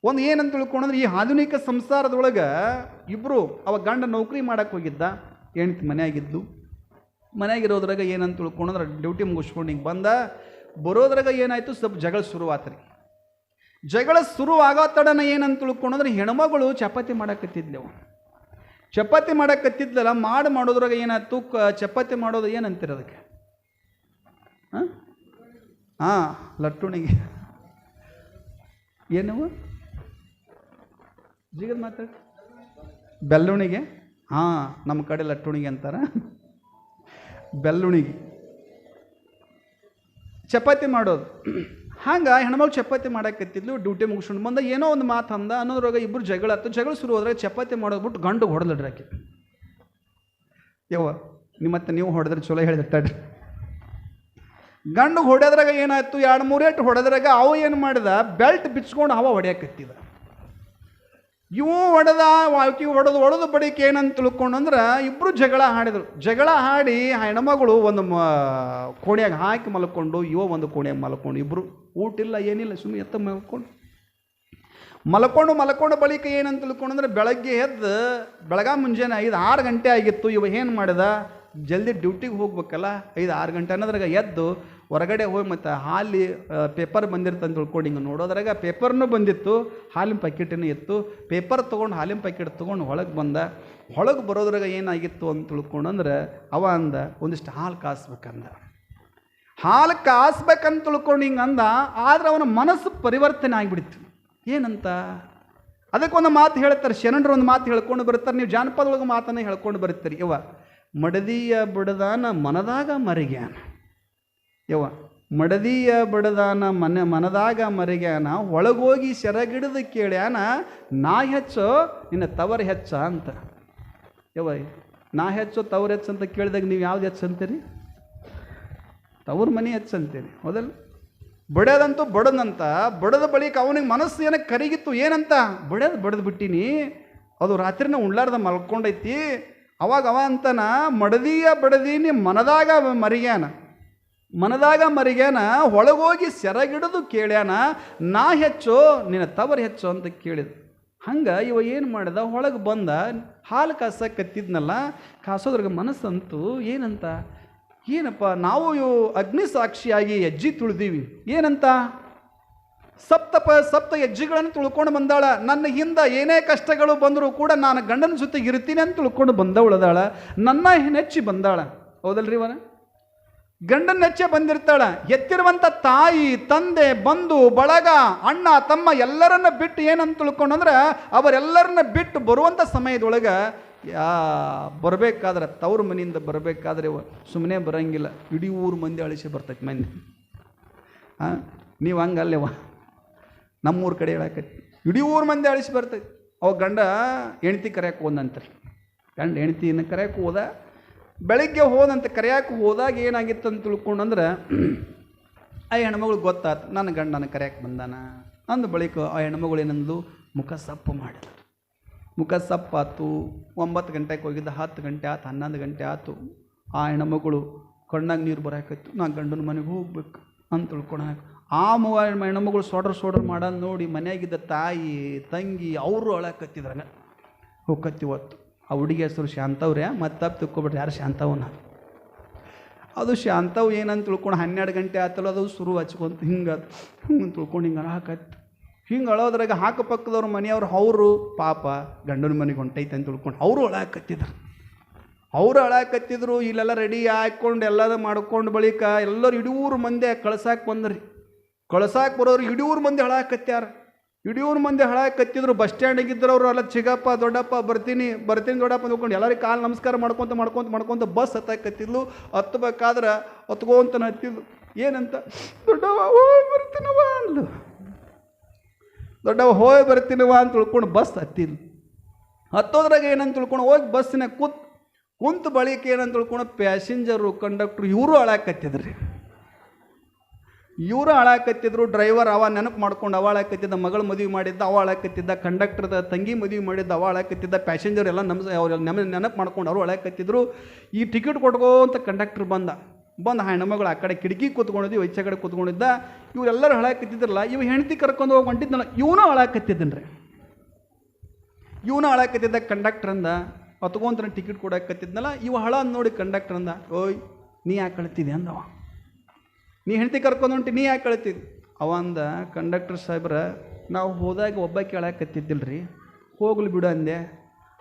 ಒಂದು ಏನಂತ ತಿಳ್ಕೊಂಡ್ರೆ ಈ ಆಧುನಿಕ ಸಂಸಾರದೊಳಗೆ ಇಬ್ಬರು ಅವಾಗ ಗಂಡ ನೌಕರಿ ಮಾಡಕ್ಕೆ ಹೋಗಿದ್ದ, ಹೆಂಡ್ತಿ ಮನೆಯಾಗಿರೋದ್ರಾಗ ಏನಂತ ತಿಳ್ಕೊಂಡ್ರೆ ಡ್ಯೂಟಿ ಮುಗಿಸ್ಕೊಂಡು ಹಿಂಗೆ ಬರೋದ್ರಾಗ ಏನಾಯಿತು, ಸ್ವಲ್ಪ ಜಗಳ ಶುರುವಾತ್ರಿ. ಜಗಳ ಶುರು ಆಗೋ ತಡನ ಏನಂತ ತಿಳ್ಕೊಂಡ್ರೆ ಹೆಣ್ಮಗಳು ಚಪಾತಿ ಮಾಡಕತ್ತಿದ್ಲೆವು. ಚಪಾತಿ ಮಾಡಕತ್ತಿದ್ಲಲ್ಲ, ಮಾಡೋದ್ರಾಗ ಏನಾಯ್ತು, ಚಪಾತಿ ಮಾಡೋದು ಏನಂತೀರ ಅದಕ್ಕೆ? ಲಟ್ಟುಣಿಗೆ ಏನವು ಜಿಗದ್ ಮಾತಾಡಿ ಬೆಲ್ಲುಣಿಗೆ. ನಮ್ಮ ಕಡೆ ಲಟ್ಟುಣಿಗೆ ಅಂತಾರ. ಬೆಳ್ಳುಣಿಗೆ ಚಪಾತಿ ಮಾಡೋದು. ಹಂಗೆ ಹೆಣ್ಮಗಳು ಚಪಾತಿ ಮಾಡಾಕತ್ತಿದ್ಲು, ಡ್ಯೂಟಿ ಮುಗಿಸ್ಕೊಂಡು ಬಂದ ಏನೋ ಒಂದು ಮಾತು ಅಂದ ಅನ್ನೋದ್ರಾಗ ಇಬ್ಬರು ಜಗಳ ಆಯ್ತು. ಜಗಳ ಶುರು ಹೋದ್ರೆ ಚಪಾತಿ ಮಾಡೋದು ಬಿಟ್ಟು ಗಂಡು ಹೊಡೆದ್ರಿ ಆಕೆ. ಯವ್ವ ಮತ್ತೆ ನೀವು ಹೊಡೆದ್ರೆ ಚಲೋ ಹೇಳಿರ್ತಾಡ್ರಿ. ಗಂಡು ಹೊಡೆದ್ರಾಗ ಏನಾಯ್ತು, 2-3 ಏಟು ಹೊಡೆದ್ರಾಗ ಅವ ಏನು ಮಾಡಿದ, ಬೆಲ್ಟ್ ಬಿಚ್ಕೊಂಡು ಅವ ಹೊಡೆಯಕತ್ತಿದ. ಇವು ಹೊಡೆದು ಬಡಿಕೆ ಏನಂತ ತಿಳ್ಕೊಂಡು ಅಂದ್ರೆ ಇಬ್ಬರು ಜಗಳ ಆಡಿದ್ರು. ಜಗಳ ಆಡಿ ಹೆಣ್ಮಗಳು ಒಂದು ಕೋಣೆಯಾಗ ಹಾಕಿ ಮಲ್ಕೊಂಡು, ಒಂದು ಕೋಣೆಯಾಗ ಮಲ್ಕೊಂಡು, ಇಬ್ಬರು ಊಟ ಇಲ್ಲ ಏನಿಲ್ಲ, ಸುಮ್ಮನೆ ಎತ್ತ ಮಲ್ಕೊಂಡು ಬಳಿಕ ಏನಂತ ತಿಳ್ಕೊಂಡು ಅಂದ್ರೆ ಬೆಳಗ್ಗೆ ಎದ್ದು ಮುಂಜಾನೆ 5-6 ಗಂಟೆ ಆಗಿತ್ತು. ಏನು ಮಾಡಿದ, ಜಲ್ದಿ ಡ್ಯೂಟಿಗೆ ಹೋಗ್ಬೇಕಲ್ಲ, 5-6 ಗಂಟೆ ಅನ್ನೋದ್ರಾಗ ಎದ್ದು ಹೊರಗಡೆ ಹೋಗಿ ಮತ್ತು ಹಾಲಿ ಪೇಪರ್ ಬಂದಿರ್ತಂತ ತಿಳ್ಕೊಂಡು ಹಿಂಗೆ ನೋಡೋದ್ರಾಗ ಪೇಪರ್ನೂ ಬಂದಿತ್ತು, ಹಾಲಿನ ಪ್ಯಾಕೆಟೂ ಇತ್ತು. ಪೇಪರ್ ತೊಗೊಂಡು ಹಾಲಿನ ಪ್ಯಾಕೆಟ್ ತೊಗೊಂಡು ಹೊಳಗೆ ಬಂದ. ಹೊಳಗೆ ಬರೋದ್ರಾಗ ಏನಾಗಿತ್ತು ಅಂತ ತಿಳ್ಕೊಂಡು ಅಂದ್ರೆ ಅವ ಅಂದ, ಒಂದಿಷ್ಟು ಹಾಲು ಕಾಸ್ಬೇಕಂದ. ಹಾಲು ಕಾಸ್ಬೇಕಂತ ತಿಳ್ಕೊಂಡು ಹಿಂಗೆ ಅಂದ. ಆದ್ರೆ ಅವನ ಮನಸ್ಸು ಪರಿವರ್ತನೆ ಆಗಿಬಿಡ್ತು. ಏನಂತ ಅದಕ್ಕೊಂದು ಮಾತು ಹೇಳ್ತಾರೆ, ಶರಣರು ಒಂದು ಮಾತು ಹೇಳ್ಕೊಂಡು ಬರ್ತಾರೆ. ನೀವು ಜಾನಪದ ಒಳಗೆ ಮಾತನ್ನು ಹೇಳ್ಕೊಂಡು ಬರ್ತೀರಿ. ಮಡದಿಯ ಬಡದಾನ ಮನದಾಗ ಮರಿಗ್ಯಾನ. ಮಡದಿಯ ಬಡದಾನ ಮನದಾಗ ಮರಿಗ್ಯಾನ, ಒಳಗೋಗಿ ಸೆರಗಿಡಿದು ಕೇಳ್ಯಾನ, ನಾ ಹೆಚ್ಚೋ ನಿನ್ನ ತವರು ಹೆಚ್ಚ ಅಂತ. ನಾ ಹೆಚ್ಚೋ ತವರು ಹೆಚ್ಚು ಅಂತ ಕೇಳಿದಾಗ ನೀವು ಯಾವ್ದು ಹೆಚ್ಚು ಅಂತೀರಿ? ತವ್ರ ಮನೆ ಹೆಚ್ಚು ಅಂತೀರಿ, ಹೌದಲ್ಲ? ಬಡ್ಯದಂತೂ ಬಡದಂತ. ಬಡದ ಬಳಿಕ ಅವನಿಗೆ ಮನಸ್ಸು ಏನಕ್ಕೆ ಕರಿಗಿತ್ತು. ಏನಂತ, ಬಡ್ದು ಬಿಟ್ಟಿನಿ, ಅದು ರಾತ್ರಿನ ಉಳ್ಳಾರ್ದ ಮಲ್ಕೊಂಡೈತಿ. ಅವಾಗ ಅವ ಅಂತನ, ಮಡದಿಯ ಬಡದೀನಿ ಮನದಾಗ ಮರಿಗ್ಯಾನ, ಒಳಗೋಗಿ ಸೆರಗಿಡಿದು ಕೇಳ್ಯಾನ, ನಾ ಹೆಚ್ಚೋ ನಿನ್ನ ತವರು ಹೆಚ್ಚು ಅಂತ ಕೇಳಿದ. ಹಂಗೆ ಏನು ಮಾಡಿದ, ಒಳಗೆ ಬಂದ, ಹಾಲು ಕಾಸಕತ್ತಿದ್ನಲ್ಲ, ಕಾಸೋದ್ರಾಗ ಮನಸ್ಸಂತೂ ಏನಂತ, ಏನಪ್ಪ ನಾವು ಅಗ್ನಿ ಸಾಕ್ಷಿಯಾಗಿ ಹೆಜ್ಜೆ ತುಳಿದೀವಿ. ಏನಂತ, ಸಪ್ತ ಹೆಜ್ಜೆಗಳನ್ನು ತುಳ್ಕೊಂಡು ಬಂದಾಳ. ನನ್ನ ಹಿಂದೆ ಏನೇ ಕಷ್ಟಗಳು ಬಂದರೂ ಕೂಡ ನಾನು ಗಂಡನ ಜೊತೆಗೆ ಇರ್ತೀನಿ ಅಂತ ತಿಳ್ಕೊಂಡು ಬಂದವಳದಾಳ. ನನ್ನ ನೆಚ್ಚಿ ಬಂದಾಳ, ಹೌದಲ್ರಿ? ಗಂಡನ ನೆಚ್ಚೆ ಬಂದಿರ್ತಾಳ. ಎತ್ತಿರುವಂಥ ತಾಯಿ, ತಂದೆ, ಬಂಧು ಬಳಗ, ಅಣ್ಣ ತಮ್ಮ ಎಲ್ಲರನ್ನ ಬಿಟ್ಟು ಏನಂತ ತಿಳ್ಕೊಂಡು ಅಂದ್ರೆ ಅವರೆಲ್ಲರನ್ನ ಬಿಟ್ಟು ಬರುವಂಥ ಸಮಯದೊಳಗೆ ಬರಬೇಕಾದ್ರೆ, ತವ್ರ ಮನೆಯಿಂದ ಬರಬೇಕಾದ್ರೆ ಸುಮ್ಮನೆ ಬರೋಂಗಿಲ್ಲ, ಇಡೀ ಊರು ಮಂದಿ ಅಳಿಸಿ ಬರ್ತೈತೆ ಮಂದಿ. ನೀವು ಹಂಗಲ್ಲೇವ, ನಮ್ಮೂರ ಕಡೆ ಹೇಳಕತ್ತಿ ಇಡೀ ಊರು ಮಂದಿ ಅಳಿಸಿ ಬರ್ತೈತಿ. ಅವ ಗಂಡ ಹೆಣ್ತಿ ಕರೆಯಕ್ಕೆ ಹೋದಂತ್ರಿ. ಗಂಡ ಹೆಣ್ತಿನ ಕರೆಯಕ್ಕೆ ಹೋದ. ಬೆಳಗ್ಗೆ ಹೋದಂತ ಕರೆಯಕ್ಕೆ ಹೋದಾಗ ಏನಾಗಿತ್ತು ಅಂತ ತಿಳ್ಕೊಂಡು ಅಂದ್ರೆ, ಆ ಹೆಣ್ಮಗಳು ಗೊತ್ತಾಯ್ತು ನನ್ನ ಗಂಡನ ಕರೆಯಕ್ಕೆ ಬಂದಾನ ಅಂದ ಬಳಿಕ ಆ ಹೆಣ್ಮಗಳು ಏನಂದು ಮುಖ ಸಪ್ಪು ಮಾಡಿದ್ರು. ಮುಖ ಸಪ್ಪಾತು. 9 ಗಂಟೆಗೆ ಹೋಗಿದ್ದ, 10 ಗಂಟೆ ಆಯ್ತು, 11 ಗಂಟೆ ಆಯ್ತು. ಆ ಹೆಣ್ಮಗಳು ಕಣ್ಣಾಗ ನೀರು ಬರಾಕತ್ತು. ನಾ ಗಂಡನ ಮನೆಗೆ ಹೋಗ್ಬೇಕು ಅಂತ ತಿಳ್ಕೊಳ. ಆ ಹೆಣ್ಮಗಳು ಸೋಡ್ರ್ ಮಾಡೋದು ನೋಡಿ ಮನೆಯಾಗಿದ್ದ ತಾಯಿ, ತಂಗಿ ಅವರು ಅಳಕತ್ತಿದ್ರಂಗ ಹೋಗತ್ತಿವತ್ತು. ಆ ಹುಡುಗಿ ಹೆಸರು ಶಾಂತವ್ರೆ, ಮತ್ತೆ ತಿಳ್ಕೊಬಿಟ್ರೆ ಯಾರು ಶಾಂತವನ. ಅದು ಶಾಂತವ್ ಏನಂತ ತಿಳ್ಕೊಂಡು 12 ಗಂಟೆ ಆತಲ್ಲ, ಅದು ಶುರು ಹಚ್ಕೊಂತ ಹಿಂಗೆ ತಿಳ್ಕೊಂಡು ಹಿಂಗೆ ಅಳಾಕತ್ತು. ಹಿಂಗೆ ಅಳೋದ್ರಾಗ ಪಕ್ಕದವ್ರ ಮನೆಯವ್ರು ಅವರು ಪಾಪ ಗಂಡನ ಮನೆಗೆ ಹೊಂಟೈತೆ ಅಂತ ತಿಳ್ಕೊಂಡು ಅವರು ಅಳಾಕತ್ತಿದ್ರು. ಇಲ್ಲೆಲ್ಲ ರೆಡಿ ಹಾಕ್ಕೊಂಡು ಎಲ್ಲದ ಮಾಡ್ಕೊಂಡು ಬಳಿಕ ಎಲ್ಲರೂ ಇಡೀ ಮಂದಿ ಕಳ್ಸಾಕೆ ಬಂದ್ರಿ. ಕಳ್ಸಾಕೆ ಬರೋರು ಇಡೀ ಮಂದಿ ಹಳಾಕತ್ಯಾರ. ಇಡೀ ಮಂದಿ ಹಳಾಕತ್ತಿದ್ರು. ಬಸ್ ಸ್ಟ್ಯಾಂಡಿಗಿದ್ರು ಅವರು ಎಲ್ಲ, ಚಿಗಪ್ಪ ದೊಡ್ಡಪ್ಪ ಬರ್ತೀನಿ ದೊಡ್ಡಪ್ಪ ಅಂದ್ಕೊಂಡು ಎಲ್ಲರಿಗೆ ಕಾಲು ನಮಸ್ಕಾರ ಮಾಡ್ಕೊತ ಬಸ್ ಹತ್ತಾಕತ್ತಿದ್ಲು. ಹತ್ತಬೇಕಾದ್ರೆ ಹತ್ಕೊಂತ ಹತ್ತಿದ್ಲು. ಏನಂತ, ದೊಡ್ಡವ ಹೋಗಿ ಬರ್ತೀನವ ಅಂದ್ಲು. ದೊಡ್ಡವ ಹೋಗಿ ಬರ್ತೀನವ ಅಂತ ತಿಳ್ಕೊಂಡು ಬಸ್ ಹತ್ತಿದ್ಲು. ಹತ್ತೋದ್ರಾಗ ಏನಂತ ತಿಳ್ಕೊಂಡು ಹೋಗಿ ಬಸ್ಸಿನ ಕುಂತು ಬಳಿಕ ಏನಂತ ತಿಳ್ಕೊಂಡು ಪ್ಯಾಸೆಂಜರು, ಕಂಡಕ್ಟ್ರು ಇವರು ಅಳಾಕತ್ತಿದ್ರಿ. ಡ್ರೈವರ್ ಅವ ನೆನಪು ಮಾಡ್ಕೊಂಡು ಅವ ಅಳಾಕತ್ತಿದ್ದ. ಮಗಳು ಮದುವೆ ಮಾಡಿದ್ದ ಅವ ಅಳಾಕತ್ತಿದ್ದ. ಕಂಡಕ್ಟರ್ದ ತಂಗಿ ಮದುವೆ ಮಾಡಿದ್ದ ಅವ ಅಳಾಕತ್ತಿದ್ದ. ಪ್ಯಾಸೆಂಜರ್ ಎಲ್ಲ ಅವ್ರು ನೆನಪು ಮಾಡ್ಕೊಂಡು ಅವರು ಅಳಾಕತ್ತಿದ್ರು. ಈ ಟಿಕೆಟ್ ಕೊಟ್ಕೋಂತ ಕಂಡಕ್ಟರ್ ಬಂದ. ಹೆಣ್ಮಗಳು ಆ ಕಡೆ ಕಿಟಕಿ ಕೂತ್ಕೊಂಡಿದ್ವಿ, ಈಚೆ ಕಡೆ ಕೂತ್ಕೊಂಡಿದ್ದ. ಇವರೆಲ್ಲರೂ ಅಳಾಕತ್ತಿದ್ರಲ್ಲ, ಇವು ಹೆಂಡತಿ ಕರ್ಕೊಂಡು ಹೋಗಿ ಹೊಂಟಿದ್ನಲ್ಲ, ಇವನು ಅಳಾಕತ್ತಿದ್ದನ್ರಿ. ಕಂಡಕ್ಟರ್ ಅಂದ, ಹೊತ್ಕೊಂತ ಟಿಕೆಟ್ ಕೊಡಾಕತ್ತಿದ್ನಲ್ಲ, ಇವು ಹಳ ನೋಡಿ ಕಂಡಕ್ಟರ್ ಅಂದ, ಓಯ್ ನೀ ಯಾಕೆ ಅಳ್ತಿದ್ದೆ ಅಂದವ. ನೀ ಹೆಂಡತಿ ಕರ್ಕೊಂಡು ಹೊಂಟಿ, ನೀ ಯಾಕೆ ಅಳ್ತಿದ್ದೆ? ಅವ ಅಂದ, ಕಂಡಕ್ಟರ್ ಸಾಹೇಬ್ರ ನಾವು ಹೋದಾಗ ಒಬ್ಬಾಕಿ ಅಳಾಕತ್ತಿದ್ದಿಲ್ರಿ, ಹೋಗ್ಲಿ ಬಿಡು ಅಂದೆ.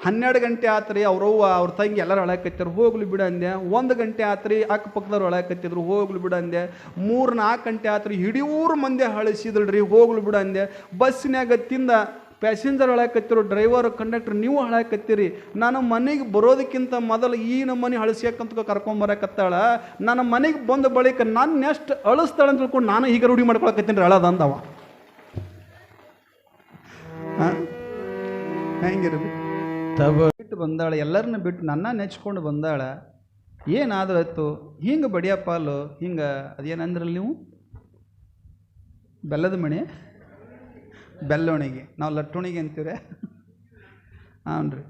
12 ಗಂಟೆ ಆತ್ರಿ, ಅವ್ರ ತಂಗಿ ಎಲ್ಲರೂ ಅಳಾಕತ್ತಿದ್ರು, ಹೋಗ್ಲಿ ಬಿಡು ಅಂದೆ. 1 ಗಂಟೆ ಆತ್ರಿ, ಅಕ್ಕಪಕ್ಕದವ್ರು ಅಳಾಕತ್ತಿದ್ರು, ಹೋಗ್ಲಿ ಬಿಡು ಅಂದೆ. 3-4 ಗಂಟೆ ಆತ್ರಿ, ಇಡೀ ಮಂದಿ ಅಳಿಸಿದ್ರಿ, ಹೋಗ್ಲಿ ಬಿಡು ಅಂದೆ. ಬಸ್ಸಿನಾಗ ತಿಂದ ಪ್ಯಾಸೆಂಜರ್ ಹಳಕತ್ತಿರೋ, ಡ್ರೈವರ್ ಕಂಡಕ್ಟರ್ ನೀವು ಹಳಕತ್ತೀರಿ. ನಾನು ಮನೆಗೆ ಬರೋದಕ್ಕಿಂತ ಮೊದಲು ಈ ನಮ್ಮ ಮನೆ ಹಳಸ್ಯಾಕಂತ ಕರ್ಕೊಂಬರಕತ್ತಾಳ. ನನ್ನ ಮನೆಗೆ ಬಂದ ಬಳಿಕ ನಾನು ಎಷ್ಟು ಅಳಿಸ್ತಾಳೆ ಅಂತ ತಿಳ್ಕೊಂಡು ನಾನು ಈಗ ರೂಢಿ ಮಾಡ್ಕೊಳಕತ್ತೀನಿ ರೀ ಅಳದಂದವ. ಹೆಂಗಿರ್ಬೇಕು? ಬಿಟ್ಟು ಬಂದಾಳ, ಎಲ್ಲರನ್ನ ಬಿಟ್ಟು ನನ್ನ ನೆಚ್ಕೊಂಡು ಬಂದಾಳ. ಏನಾದ್ರಾಯ್ತು? ಹಿಂಗೆ ಬಡಿಯಪ್ಪ ಅಲ್ಲೋ, ಹಿಂಗೆ ಅದೇನಂದ್ರಲ್ಲಿ ನೀವು ಬೆಲ್ಲದ ಮಣಿ, ಬೆಲ್ಲೋಣಿಗೆ, ನಾವು ಲಟ್ಟುಣಿಗೆ ಅಂತೀವ್ರೆ. ಹಾಂ ರೀ,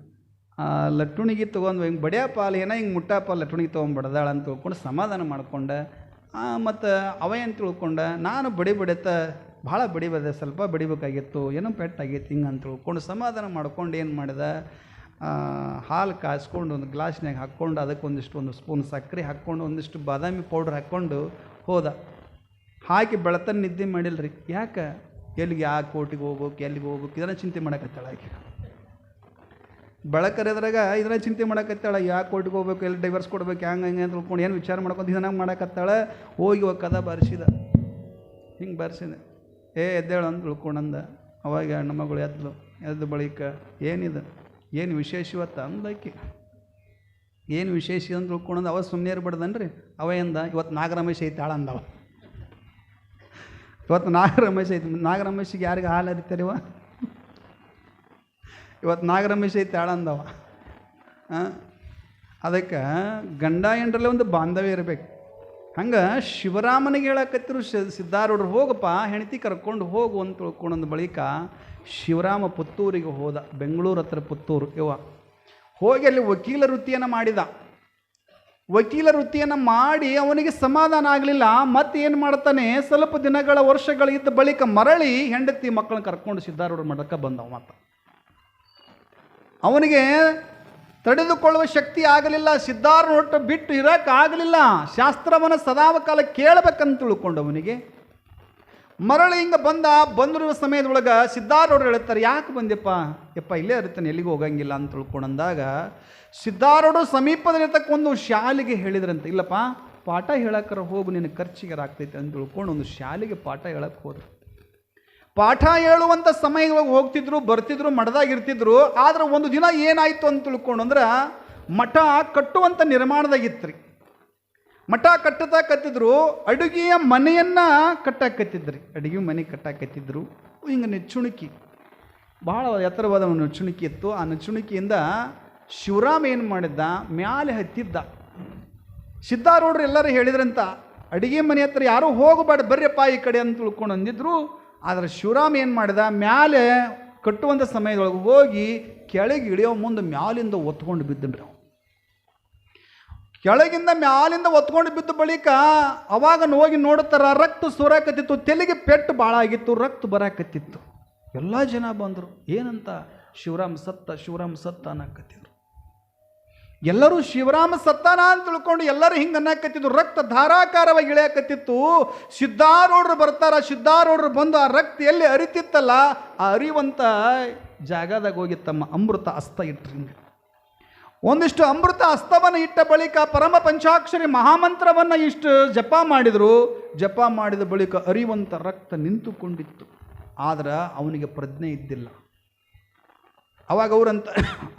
ಲಟ್ಟುಣಿಗೆ ತೊಗೊಂಡು ಹಿಂಗೆ ಬಡಿಯಪ್ಪ ಅಲ್ಲಿ ಏನೋ ಹಿಂಗೆ ಮುಟ್ಟಪ್ಪ ಲಟ್ಟುಣಿಗೆ ತೊಗೊಂಡ್ಬಡ್ದಾಳ ಅಂತ ತಿಳ್ಕೊಂಡು ಸಮಾಧಾನ ಮಾಡ್ಕೊಂಡೆ. ಮತ್ತು ಅವ ಏನು ತಿಳ್ಕೊಂಡೆ, ನಾನು ಬಡಿತ ಭಾಳ ಬಡಿಬದೆ, ಸ್ವಲ್ಪ ಬಡಿಬೇಕಾಗಿತ್ತು, ಏನೋ ಪೆಟ್ಟಾಗಿತ್ತು ಹಿಂಗೆ ಅಂತ ತಿಳ್ಕೊಂಡು ಸಮಾಧಾನ ಮಾಡ್ಕೊಂಡು ಏನು ಮಾಡಿದೆ, ಹಾಲು ಕಾಯಿಸ್ಕೊಂಡು ಒಂದು ಗ್ಲಾಸ್ನಾಗ ಹಾಕ್ಕೊಂಡು ಅದಕ್ಕೆ ಒಂದು ಸ್ಪೂನ್ ಸಕ್ಕರೆ ಹಾಕ್ಕೊಂಡು ಒಂದಿಷ್ಟು ಬಾದಾಮಿ ಪೌಡ್ರ್ ಹಾಕ್ಕೊಂಡು ಹೋದ. ಹಾಕಿ ಬೆಳತನ ನಿದ್ದೆ ಮಾಡಿಲ್ರಿ. ಯಾಕೆ? ಎಲ್ಲಿಗೆ, ಯಾವ ಕೋರ್ಟಿಗೆ ಹೋಗ್ಬೇಕು, ಎಲ್ಲಿಗೆ ಹೋಗ್ಬೇಕು, ಇದನ್ನ ಚಿಂತೆ ಮಾಡಕತ್ತಾಳ ಆಕೆ. ಬೆಳಕರಿದ್ರಾಗ ಇದನ್ನ ಚಿಂತೆ ಮಾಡಕತ್ತಾಳ, ಯಾವ ಕೋರ್ಟಿಗೆ ಹೋಗ್ಬೇಕು, ಎಲ್ಲಿ ಡೈವರ್ಸ್ ಕೊಡ್ಬೇಕು, ಹಂಗೆ ಅಂತ ತಿಳ್ಕೊಂಡು ಏನು ವಿಚಾರ ಮಾಡ್ಕೊಂಡು ಇದನ್ನ ಮಾಡಕತ್ತಾಳ. ಹೋಗಿ ಹೋಗಿ ಕದ ಬಾರಿಸಿದ, ಹಿಂಗೆ ಬಾರಿಸಿದೆ. ಎದ್ದೇಳು ಅಂತ ತಿಳ್ಕೊಂಡಂದ. ಅವಾಗ ಹೆಣ್ಣು ಮಗಳು ಎದ್ದು ಬಳಿಕ ಏನಿದೆ, ಏನು ವಿಶೇಷ ಇವತ್ತು ಅಂದಕ್ಕೆ, ಏನು ವಿಶೇಷ ಅಂತ ತಿಳ್ಕೊಂಡಂದು. ಅವ ಸುಮ್ಮನೆ ಇರ್ಬಾರ್ದನ್ರಿ. ಅವ ಎಂದ, ಇವತ್ತು ನಾಗರಮೇಶ ಐತೆ ಆಳ ಅಂದವ. ಇವತ್ತು ನಾಗರಮೇಶ ಐತೆ. ನಾಗರಮೇಶಿಗೆ ಯಾರಿಗೆ ಹಾಲು ಹರಿತಾರಿವ? ಇವತ್ತು ನಾಗರಮೇಶ ಐತೆ ಆಳ ಅಂದವ. ಅದಕ್ಕೆ ಗಂಡ ಹೆಂಡ್ರಲ್ಲೇ ಒಂದು ಬಾಂಧವ್ಯ ಇರಬೇಕು. ಹಂಗೆ ಶಿವರಾಮನಿಗೆ ಹೇಳಕತ್ತಿರು ಸಿದ್ಧಾರೂಢರು, ಹೋಗಪ್ಪ ಹೆಂಡತಿ ಕರ್ಕೊಂಡು ಹೋಗು ಅಂತ ತಿಳ್ಕೊಂಡಂದು ಬಳಿಕ ಶಿವರಾಮ ಪುತ್ತೂರಿಗೆ ಹೋದ. ಬೆಂಗಳೂರು ಹತ್ರ ಪುತ್ತೂರು. ಹೋಗಿ ಅಲ್ಲಿ ವಕೀಲ ವೃತ್ತಿಯನ್ನು ಮಾಡಿದ. ವಕೀಲ ವೃತ್ತಿಯನ್ನು ಮಾಡಿ ಅವನಿಗೆ ಸಮಾಧಾನ ಆಗಲಿಲ್ಲ. ಮತ್ತೆ ಏನು ಮಾಡ್ತಾನೆ, ಸ್ವಲ್ಪ ದಿನಗಳ ವರ್ಷಗಳ ಇದ್ದ ಬಳಿಕ ಮರಳಿ ಹೆಂಡತಿ ಮಕ್ಕಳನ್ನ ಕರ್ಕೊಂಡು ಸಿದ್ಧಾರೂಢರ ಮಠಕ್ಕೆ ಬಂದವ. ಮತ್ತು ಅವನಿಗೆ ತಡೆದುಕೊಳ್ಳುವ ಶಕ್ತಿ ಆಗಲಿಲ್ಲ. ಸಿದ್ಧಾರೂಢ ಬಿಟ್ಟು ಇರೋಕ್ಕಾಗಲಿಲ್ಲ. ಶಾಸ್ತ್ರವನ್ನು ಸದಾಕಾಲ ಕೇಳಬೇಕಂತ ತಿಳ್ಕೊಂಡು ಅವನಿಗೆ ಮರಳಿ ಹಿಂಗೆ ಬಂದಿರುವ ಸಮಯದೊಳಗೆ ಸಿದ್ಧಾರೂಢರು ಹೇಳ್ತಾರೆ, ಯಾಕೆ ಬಂದೆಪ್ಪ? ಯಪ್ಪ ಇಲ್ಲೇ ಇರ್ತಾನೆ, ಎಲ್ಲಿಗೂ ಹೋಗಂಗಿಲ್ಲ ಅಂತ ತಿಳ್ಕೊಂಡಂದಾಗ ಸಿದ್ಧಾರೂಢರು ಸಮೀಪದಲ್ಲಿರ್ತಕ್ಕ ಒಂದು ಶಾಲೆಗೆ ಹೇಳಿದ್ರಂತೆ, ಇಲ್ಲಪ್ಪ ಪಾಠ ಹೇಳಕ್ಕಾರ ಹೋಗು, ನಿನ್ನ ಖರ್ಚಿಗೆ ಆಗ್ತೈತೆ ಅಂತ ತಿಳ್ಕೊಂಡು ಒಂದು ಶಾಲೆಗೆ ಪಾಠ ಹೇಳಕ್ಕೆ ಹೋದ್ರು. ಪಾಠ ಹೇಳುವಂಥ ಸಮಯದೊಳಗೆ ಹೋಗ್ತಿದ್ರು, ಬರ್ತಿದ್ರು, ಮಠದಾಗಿರ್ತಿದ್ರು. ಆದ್ರೆ ಒಂದು ದಿನ ಏನಾಯಿತು ಅಂತ ತಿಳ್ಕೊಂಡು ಅಂದ್ರೆ, ಮಠ ಕಟ್ಟುವಂಥ ನಿರ್ಮಾಣದಾಗಿತ್ತು ರೀ. ಮಠ ಕತ್ತಿದ್ರು, ಅಡುಗೆಯ ಮನೆಯನ್ನು ಕಟ್ಟಾಕತ್ತಿದ್ರಿ. ಅಡುಗೆ ಮನೆ ಕಟ್ಟಾಕತ್ತಿದ್ರು. ಹಿಂಗೆ ನೆಚ್ಚುಣಿಕಿ, ಭಾಳ ಎತ್ತರವಾದ ಒಂದು ನೆಚ್ಚುಣಿಕಿ ಇತ್ತು. ಆ ನೆಚ್ಚುಣಿಕಿಯಿಂದ ಶಿವರಾಮ ಏನು ಮಾಡಿದ್ದ, ಮ್ಯಾಲೆ ಹತ್ತಿದ್ದ. ಸಿದ್ಧಾರೂಢರು ಎಲ್ಲರೂ ಹೇಳಿದ್ರಂತ, ಅಡುಗೆ ಮನೆ ಹತ್ರ ಯಾರೂ ಹೋಗಬೇಡ, ಬರ್ರಿಯಪ್ಪ ಈ ಕಡೆ ಅಂತ ತಿಳ್ಕೊಂಡು ಅಂದಿದ್ರು. ಆದರೆ ಶಿವರಾಮ ಏನು ಮಾಡಿದ, ಮ್ಯಾಲೆ ಕಟ್ಟುವಂಥ ಸಮಯದೊಳಗೆ ಹೋಗಿ ಕೆಳಗೆ ಇಳಿಯೋ ಮುಂದೆ ಮ್ಯಾಲಿಂದ ಒತ್ಕೊಂಡು ಬಿದ್ದನ್ರಿ. ಅವ ಕೆಳಗಿಂದ ಮ್ಯಾಲಿಂದ ಒತ್ಕೊಂಡು ಬಿದ್ದ ಬಳಿಕ ಅವಾಗ ಹೋಗಿ ನೋಡ್ತಾರ, ರಕ್ತ ಸುರಾಕತ್ತಿತ್ತು, ತೆಲಿಗೆ ಪೆಟ್ಟು ಭಾಳ ಆಗಿತ್ತು, ರಕ್ತ ಬರಾಕತ್ತಿತ್ತು. ಎಲ್ಲ ಜನ ಬಂದರು, ಏನಂತ, ಶಿವರಾಮ ಸತ್ತ ಅನ್ನಕತ್ತಿದ್ರು. ಎಲ್ಲರೂ ಶಿವರಾಮ ಸತ್ತಾನ ಅಂತ ತಿಳ್ಕೊಂಡು ಎಲ್ಲರೂ ಹಿಂಗೆ ಅನ್ನಕತ್ತಿದ್ರು. ರಕ್ತ ಧಾರಾಕಾರವಾಗಿ ಇಳಿಯಕತ್ತಿತ್ತು. ಸಿದ್ಧಾರೂಢರು ಬರ್ತಾರ. ಸಿದ್ಧಾರೂಢರು ಬಂದು ಆ ರಕ್ತ ಎಲ್ಲಿ ಅರಿತಿತ್ತಲ್ಲ, ಆ ಅರಿಯುವಂಥ ಜಾಗದಾಗ ಹೋಗಿ ತಮ್ಮ ಅಮೃತ ಹಸ್ತ ಇಟ್ರು. ಹಿಂಗೆ ಒಂದಿಷ್ಟು ಅಮೃತ ಹಸ್ತವನ್ನು ಇಟ್ಟ ಬಳಿಕ ಪರಮ ಪಂಚಾಕ್ಷರಿ ಮಹಾಮಂತ್ರವನ್ನು ಇಷ್ಟು ಜಪ ಮಾಡಿದರು. ಜಪ ಮಾಡಿದ ಬಳಿಕ ಅರಿಯುವಂಥ ರಕ್ತ ನಿಂತುಕೊಂಡಿತ್ತು. ಆದ್ರೆ ಅವನಿಗೆ ಪ್ರಜ್ಞೆ ಇದ್ದಿಲ್ಲ. ಅವಾಗ ಅವ್ರಂತ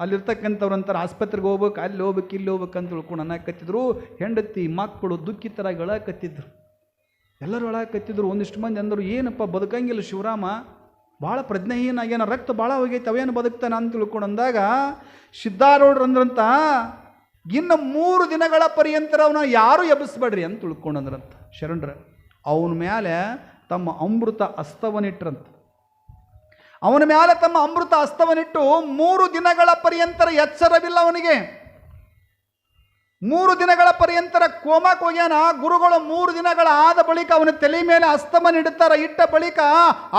ಅಲ್ಲಿರ್ತಕ್ಕಂಥವ್ರಂತಾರೆ, ಆಸ್ಪತ್ರೆಗೆ ಹೋಗ್ಬೇಕು, ಅಲ್ಲಿ ಹೋಗ್ಬೇಕು, ಇಲ್ಲಿ ಹೋಗ್ಬೇಕು ಅಂತ ತಿಳ್ಕೊಂಡು ಅನ್ನಕತ್ತಿದ್ರು. ಹೆಂಡತಿ ಮಕ್ಕಳು ದುಃಖಿತರಾಗಿ ಅಳಕತ್ತಿದ್ರು. ಎಲ್ಲರೂ ಅಳಕತ್ತಿದ್ರು. ಒಂದಿಷ್ಟು ಮಂದಿ ಅಂದರು, ಏನಪ್ಪ ಬದುಕಂಗಿಲ್ಲ ಶಿವರಾಮ, ಭಾಳ ಪ್ರಜ್ಞೆಹೀನಾಗ್ಯಾನ, ರಕ್ತ ಭಾಳ ಹೋಗೈತೆ, ಅವೇನು ಬದುಕ್ತಾನ ಅಂತ ತಿಳ್ಕೊಂಡು ಅಂದಾಗ ಸಿದ್ಧಾರೂಢರು ಅಂದ್ರಂತ, ಇನ್ನು 3 ದಿನಗಳ ಪರ್ಯಂತರ ಅವನ ಯಾರು ಎಬ್ಬಿಸ್ಬೇಡ್ರಿ ಅಂತ ತಿಳ್ಕೊಂಡಂದ್ರಂತ ಶರಣರ. ಅವನ ಮೇಲೆ ತಮ್ಮ ಅಮೃತ ಹಸ್ತವನ್ನಿಟ್ರಂತ. ಅವನ ಮೇಲೆ ತಮ್ಮ ಅಮೃತ ಹಸ್ತವನ್ನಿಟ್ಟು 3 ದಿನಗಳ ಪರ್ಯಂತರ ಎಚ್ಚರವಿಲ್ಲ ಅವನಿಗೆ. 3 ದಿನಗಳ ಪರ್ಯಂತರ ಕೋಮಾಕ್ ಹೋಗ್ಯಾನ. ಗುರುಗಳು 3 ದಿನಗಳ ಆದ ಬಳಿಕ ಅವನ ತಲೆ ಮೇಲೆ ಹಸ್ತವನ್ನು ಇಡ್ತಾರ. ಇಟ್ಟ ಬಳಿಕ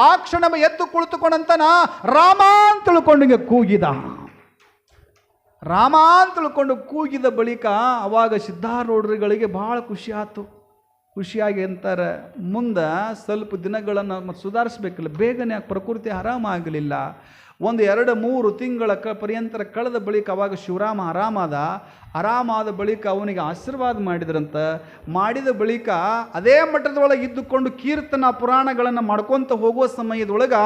ಆ ಕ್ಷಣ ಎದ್ದು ಕುಳಿತುಕೊಂಡಂತನ ರಾಮ ಅಂತ ತಿಳ್ಕೊಂಡು ಕೂಗಿದ. ರಾಮ ಅಂತ ತಿಳ್ಕೊಂಡು ಕೂಗಿದ ಬಳಿಕ ಅವಾಗ ಸಿದ್ಧಾರೂಢರುಗಳಿಗೆ ಭಾಳ ಖುಷಿ ಆಯ್ತು. ಖುಷಿಯಾಗಿ ಅಂತಾರೆ, ಮುಂದೆ ಸ್ವಲ್ಪ ದಿನಗಳನ್ನು ಮತ್ತು ಸುಧಾರಿಸ್ಬೇಕಲ್ಲ, ಬೇಗನೆ ಪ್ರಕೃತಿ ಆರಾಮ ಆಗಲಿಲ್ಲ. ಒಂದು 2-3 ತಿಂಗಳ ಪರ್ಯಂತರ ಕಳೆದ ಬಳಿಕ ಅವಾಗ ಶಿವರಾಮ ಆರಾಮಾದ ಬಳಿಕ ಅವನಿಗೆ ಆಶೀರ್ವಾದ ಮಾಡಿದ್ರಂತ. ಮಾಡಿದ ಬಳಿಕ ಅದೇ ಮಠದೊಳಗೆ ಇದ್ದುಕೊಂಡು ಕೀರ್ತನ ಪುರಾಣಗಳನ್ನು ಮಾಡ್ಕೊತ ಹೋಗುವ ಸಮಯದೊಳಗೆ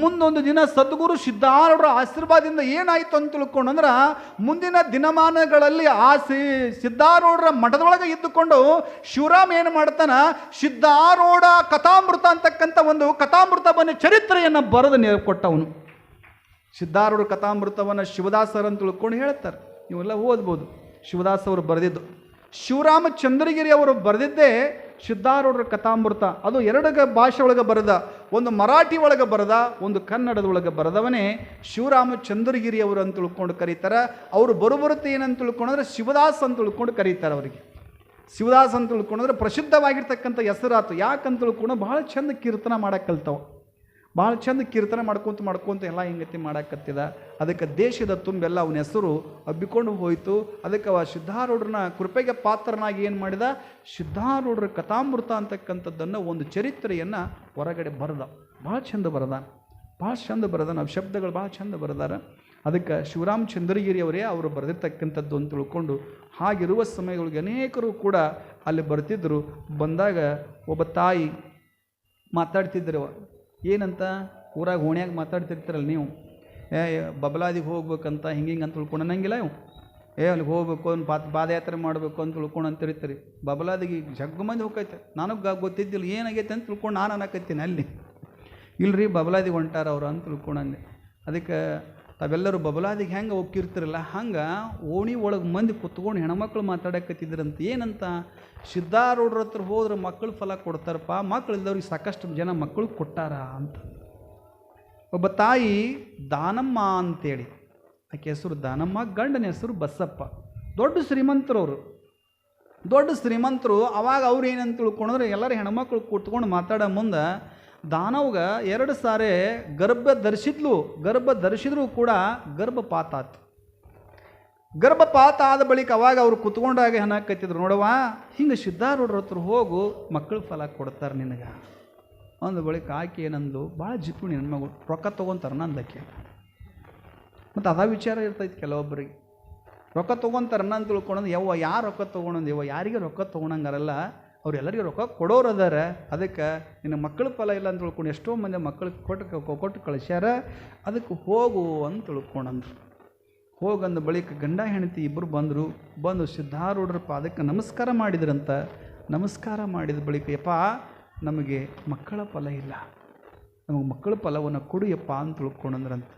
ಮುಂದೊಂದು ದಿನ ಸದ್ಗುರು ಸಿದ್ಧಾರೂಢರ ಆಶೀರ್ವಾದದಿಂದ ಏನಾಯಿತು ಅಂತ ತಿಳ್ಕೊಂಡ್ರೆ, ಮುಂದಿನ ದಿನಮಾನಗಳಲ್ಲಿ ಆ ಸಿದ್ಧಾರೂಢರ ಮಠದೊಳಗೆ ಇದ್ದುಕೊಂಡು ಶಿವರಾಮ ಏನು ಮಾಡ್ತಾನ, ಸಿದ್ಧಾರೂಢ ಕಥಾಮೃತ ಅಂತಕ್ಕಂಥ ಒಂದು ಕಥಾಮೃತವನ್ನು ಚರಿತ್ರೆಯನ್ನು ಬರೆದು ಕೊಟ್ಟವನು. ಸಿದ್ಧಾರೂಢ ಕಥಾಮೃತವನ್ನು ಶಿವದಾಸರು ಅಂತ ತಿಳ್ಕೊಂಡು ಹೇಳ್ತಾರೆ. ನೀವೆಲ್ಲ ಓದ್ಬೋದು. ಶಿವದಾಸ್ ಅವರು ಬರೆದಿದ್ದು, ಶಿವರಾಮಚಂದ್ರಗಿರಿ ಅವರು ಬರೆದಿದ್ದೇ ಸಿದ್ಧಾರೂಢರ ಕಥಾಮೃತ. ಅದು 2 ಭಾಷೆ ಒಳಗೆ ಬರೆದ, ಒಂದು ಮರಾಠಿ ಒಳಗೆ ಬರೆದ, ಒಂದು ಕನ್ನಡದೊಳಗೆ ಬರೆದವನೇ ಶಿವರಾಮಚಂದ್ರಗಿರಿ ಅವರು ಅಂತ ತಿಳ್ಕೊಂಡು ಕರೀತಾರೆ. ಅವರು ಬರುಬರುತ್ತೆ ಏನಂತ ತಿಳ್ಕೊಂಡ್ರೆ ಶಿವದಾಸ್ ಅಂತ ತಿಳ್ಕೊಂಡು ಕರೀತಾರೆ. ಅವರಿಗೆ ಶಿವದಾಸ್ ಅಂತ ತಿಳ್ಕೊಂಡ್ರೆ ಪ್ರಸಿದ್ಧವಾಗಿರ್ತಕ್ಕಂಥ ಹೆಸರಾತು. ಯಾಕಂತ ತಿಳ್ಕೊಂಡು ಭಾಳ ಚಂದ ಕೀರ್ತನ ಮಾಡಕ್ಕೆ ಕಲ್ತವ, ಭಾಳ ಚಂದ ಕೀರ್ತನೆ ಮಾಡ್ಕೊತ ಎಲ್ಲ ಹಿಂಗತಿ ಮಾಡಾಕತ್ತಿದ. ಅದಕ್ಕೆ ದೇಶದ ತುಂಬೆಲ್ಲ ಅವನ ಹೆಸರು ಹಬ್ಬಿಕೊಂಡು ಹೋಯಿತು. ಅದಕ್ಕೆ ಅವ ಸಿದ್ಧಾರೂಢರನ್ನ ಕೃಪೆಗೆ ಪಾತ್ರನಾಗಿ ಏನು ಮಾಡಿದ, ಸಿದ್ಧಾರೂಢರ ಕಥಾಮೃತ ಅಂತಕ್ಕಂಥದ್ದನ್ನು ಒಂದು ಚರಿತ್ರೆಯನ್ನು ಹೊರಗಡೆ ಬರೆದ. ಭಾಳ ಚಂದ ಬರೆದ ನಾವು ಶಬ್ದಗಳು ಭಾಳ ಚಂದ ಬರೆದಾರ. ಅದಕ್ಕೆ ಶಿವರಾಮಚಂದ್ರಗಿರಿ ಅವರೇ ಅವರು ಬರೆದಿರ್ತಕ್ಕಂಥದ್ದು ಅಂತ ತಿಳ್ಕೊಂಡು, ಹಾಗಿರುವ ಸಮಯಗಳಿಗೆ ಅನೇಕರು ಕೂಡ ಅಲ್ಲಿ ಬರ್ತಿದ್ದರು. ಬಂದಾಗ ಒಬ್ಬ ತಾಯಿ ಮಾತಾಡ್ತಿದ್ರು. ಏನಂತ ಊರಾಗ ಓಣ್ಯಾಗ ಮಾತಾಡ್ತಿರ್ತೀರಲ್ಲ ನೀವು, ಬಬಲಾದಿಗೆ ಹೋಗ್ಬೇಕಂತ ಹಿಂಗೆ ಅಂತ ತಿಳ್ಕೊಂಡು ಅನ್ನಂಗಿಲ್ಲ. ಇವು ಅಲ್ಲಿಗೆ ಹೋಗ್ಬೇಕು ಅಂತ ಪಾದಯಾತ್ರೆ ಮಾಡಬೇಕು ಅಂತ ತಿಳ್ಕೊಂಡು ಅಂತಿರ್ತೀರಿ. ಬಬಲಾದಿಗೆ ಜಗ್ಗು ಮಂದಿ ಹೋಗೈತೆ. ನನಗೆ ಗೊತ್ತಿದ್ದಿಲ್ಲ ಏನಾಗೈತೆ ಅಂತ ತಿಳ್ಕೊಂಡು ನಾನು ಅನ್ನಕತ್ತೀನಿ. ಅಲ್ಲಿ ಇಲ್ರಿ ಬಬಲಾದಿಗೆ ಹೊಂಟಾರ ಅವ್ರು ಅಂತ ತಿಳ್ಕೊಂಡಂದೆ. ಅದಕ್ಕೆ ತಾವೆಲ್ಲರೂ ಬಬಲಾದಿಗೆ ಹೆಂಗೆ ಹೋಗಿರ್ತಿರಲ್ಲ, ಹಂಗೆ ಓಣಿ ಒಳಗೆ ಮಂದಿ ಕುತ್ಕೊಂಡು ಹೆಣ್ಮಕ್ಳು ಮಾತಾಡಕತ್ತಿದ್ರಂತ. ಏನಂತ, ಸಿದ್ಧಾರೂಢರ ಹತ್ರ ಹೋದ್ರೆ ಮಕ್ಕಳು ಫಲ ಕೊಡ್ತಾರಪ್ಪ, ಮಕ್ಕಳು ಇದ್ದವ್ರಿಗೆ ಸಾಕಷ್ಟು ಜನ ಮಕ್ಕಳು ಕೊಟ್ಟಾರ ಅಂತ. ಒಬ್ಬ ತಾಯಿ ದಾನಮ್ಮ ಅಂತೇಳಿ, ಆಕೆ ಹೆಸರು ದಾನಮ್ಮ, ಗಂಡನ ಹೆಸರು ಬಸಪ್ಪ. ದೊಡ್ಡ ಶ್ರೀಮಂತರು. ಅವಾಗ ಅವ್ರು ಏನಂತ ತಿಳ್ಕೊಂಡ್ರೆ, ಎಲ್ಲರೂ ಹೆಣ್ಮಕ್ಳು ಕೂತ್ಕೊಂಡು ಮಾತಾಡೋ ಮುಂದೆ ದಾನವ್ಗೆ 2 ಸಾರಿ ಗರ್ಭ ಧರಿಸಿದ್ರು ಕೂಡ ಗರ್ಭಪಾತ ಆಯ್ತು. ಗರ್ಭಪಾತ ಆದ ಬಳಿಕ ಅವಾಗ ಅವರು ಕುತ್ಕೊಂಡಾಗ ಏನಾಕತ್ತಿದ್ರು, ನೋಡವ್ವ ಹಿಂಗೆ ಸಿದ್ಧಾರೂಢರ ಹತ್ರ ಹೋಗು, ಮಕ್ಕಳು ಫಲ ಕೊಡ್ತಾರೆ ನಿನಗೆ ಅಂದ ಬಳಿಕ ಆಕೆ ಏನಂದು, ಭಾಳ ಜಿಪುಣಿ ನನ್ನ ಮಗಳು, ರೊಕ್ಕ ತೊಗೊತಾರೆ ನಂದಕ್ಕೆ. ಮತ್ತು ಅದ ವಿಚಾರ ಇರ್ತೈತಿ ಕೆಲವೊಬ್ಬರಿಗೆ, ರೊಕ್ಕ ತೊಗೊತಾರೆ ಅಂತ ತಿಳ್ಕೊಂಡಂದು, ಯಾರು ರೊಕ್ಕ ತೊಗೊಂಡು ಯಾರಿಗೆ ರೊಕ್ಕ ತೊಗೊಳಂಗಾರಲ್ಲ, ಅವ್ರೆಲ್ಲರಿಗೂ ರೊಕ್ಕ ಕೊಡೋರು ಅದಾರ. ಅದಕ್ಕೆ ನಿನ್ನ ಮಕ್ಕಳ ಫಲ ಇಲ್ಲ ಅಂತ ತಿಳ್ಕೊಂಡು ಎಷ್ಟೋ ಮಂದಿ ಮಕ್ಕಳಿಗೆ ಕೊಟ್ಟು ಕಳಿಸ್ಯಾರ, ಅದಕ್ಕೆ ಹೋಗು ಅಂತ ತಿಳ್ಕೊಂಡಂದ್ರು. ಹೋಗಂದ ಬಳಿಕ ಗಂಡ ಹೆಂಡತಿ ಇಬ್ಬರು ಬಂದು ಸಿದ್ಧಾರೂಢರ ಪಾದಕ್ಕೆ ನಮಸ್ಕಾರ ಮಾಡಿದ್ರಂತ. ನಮಸ್ಕಾರ ಮಾಡಿದ ಬಳಿಕ, ಯಪ್ಪ ನಮಗೆ ಮಕ್ಕಳ ಫಲ ಇಲ್ಲ, ನಮಗೆ ಮಕ್ಕಳ ಫಲವನ್ನು ಕೊಡಿಯಪ್ಪ ಅಂತ ತಿಳ್ಕೊಂಡಂದ್ರಂತ.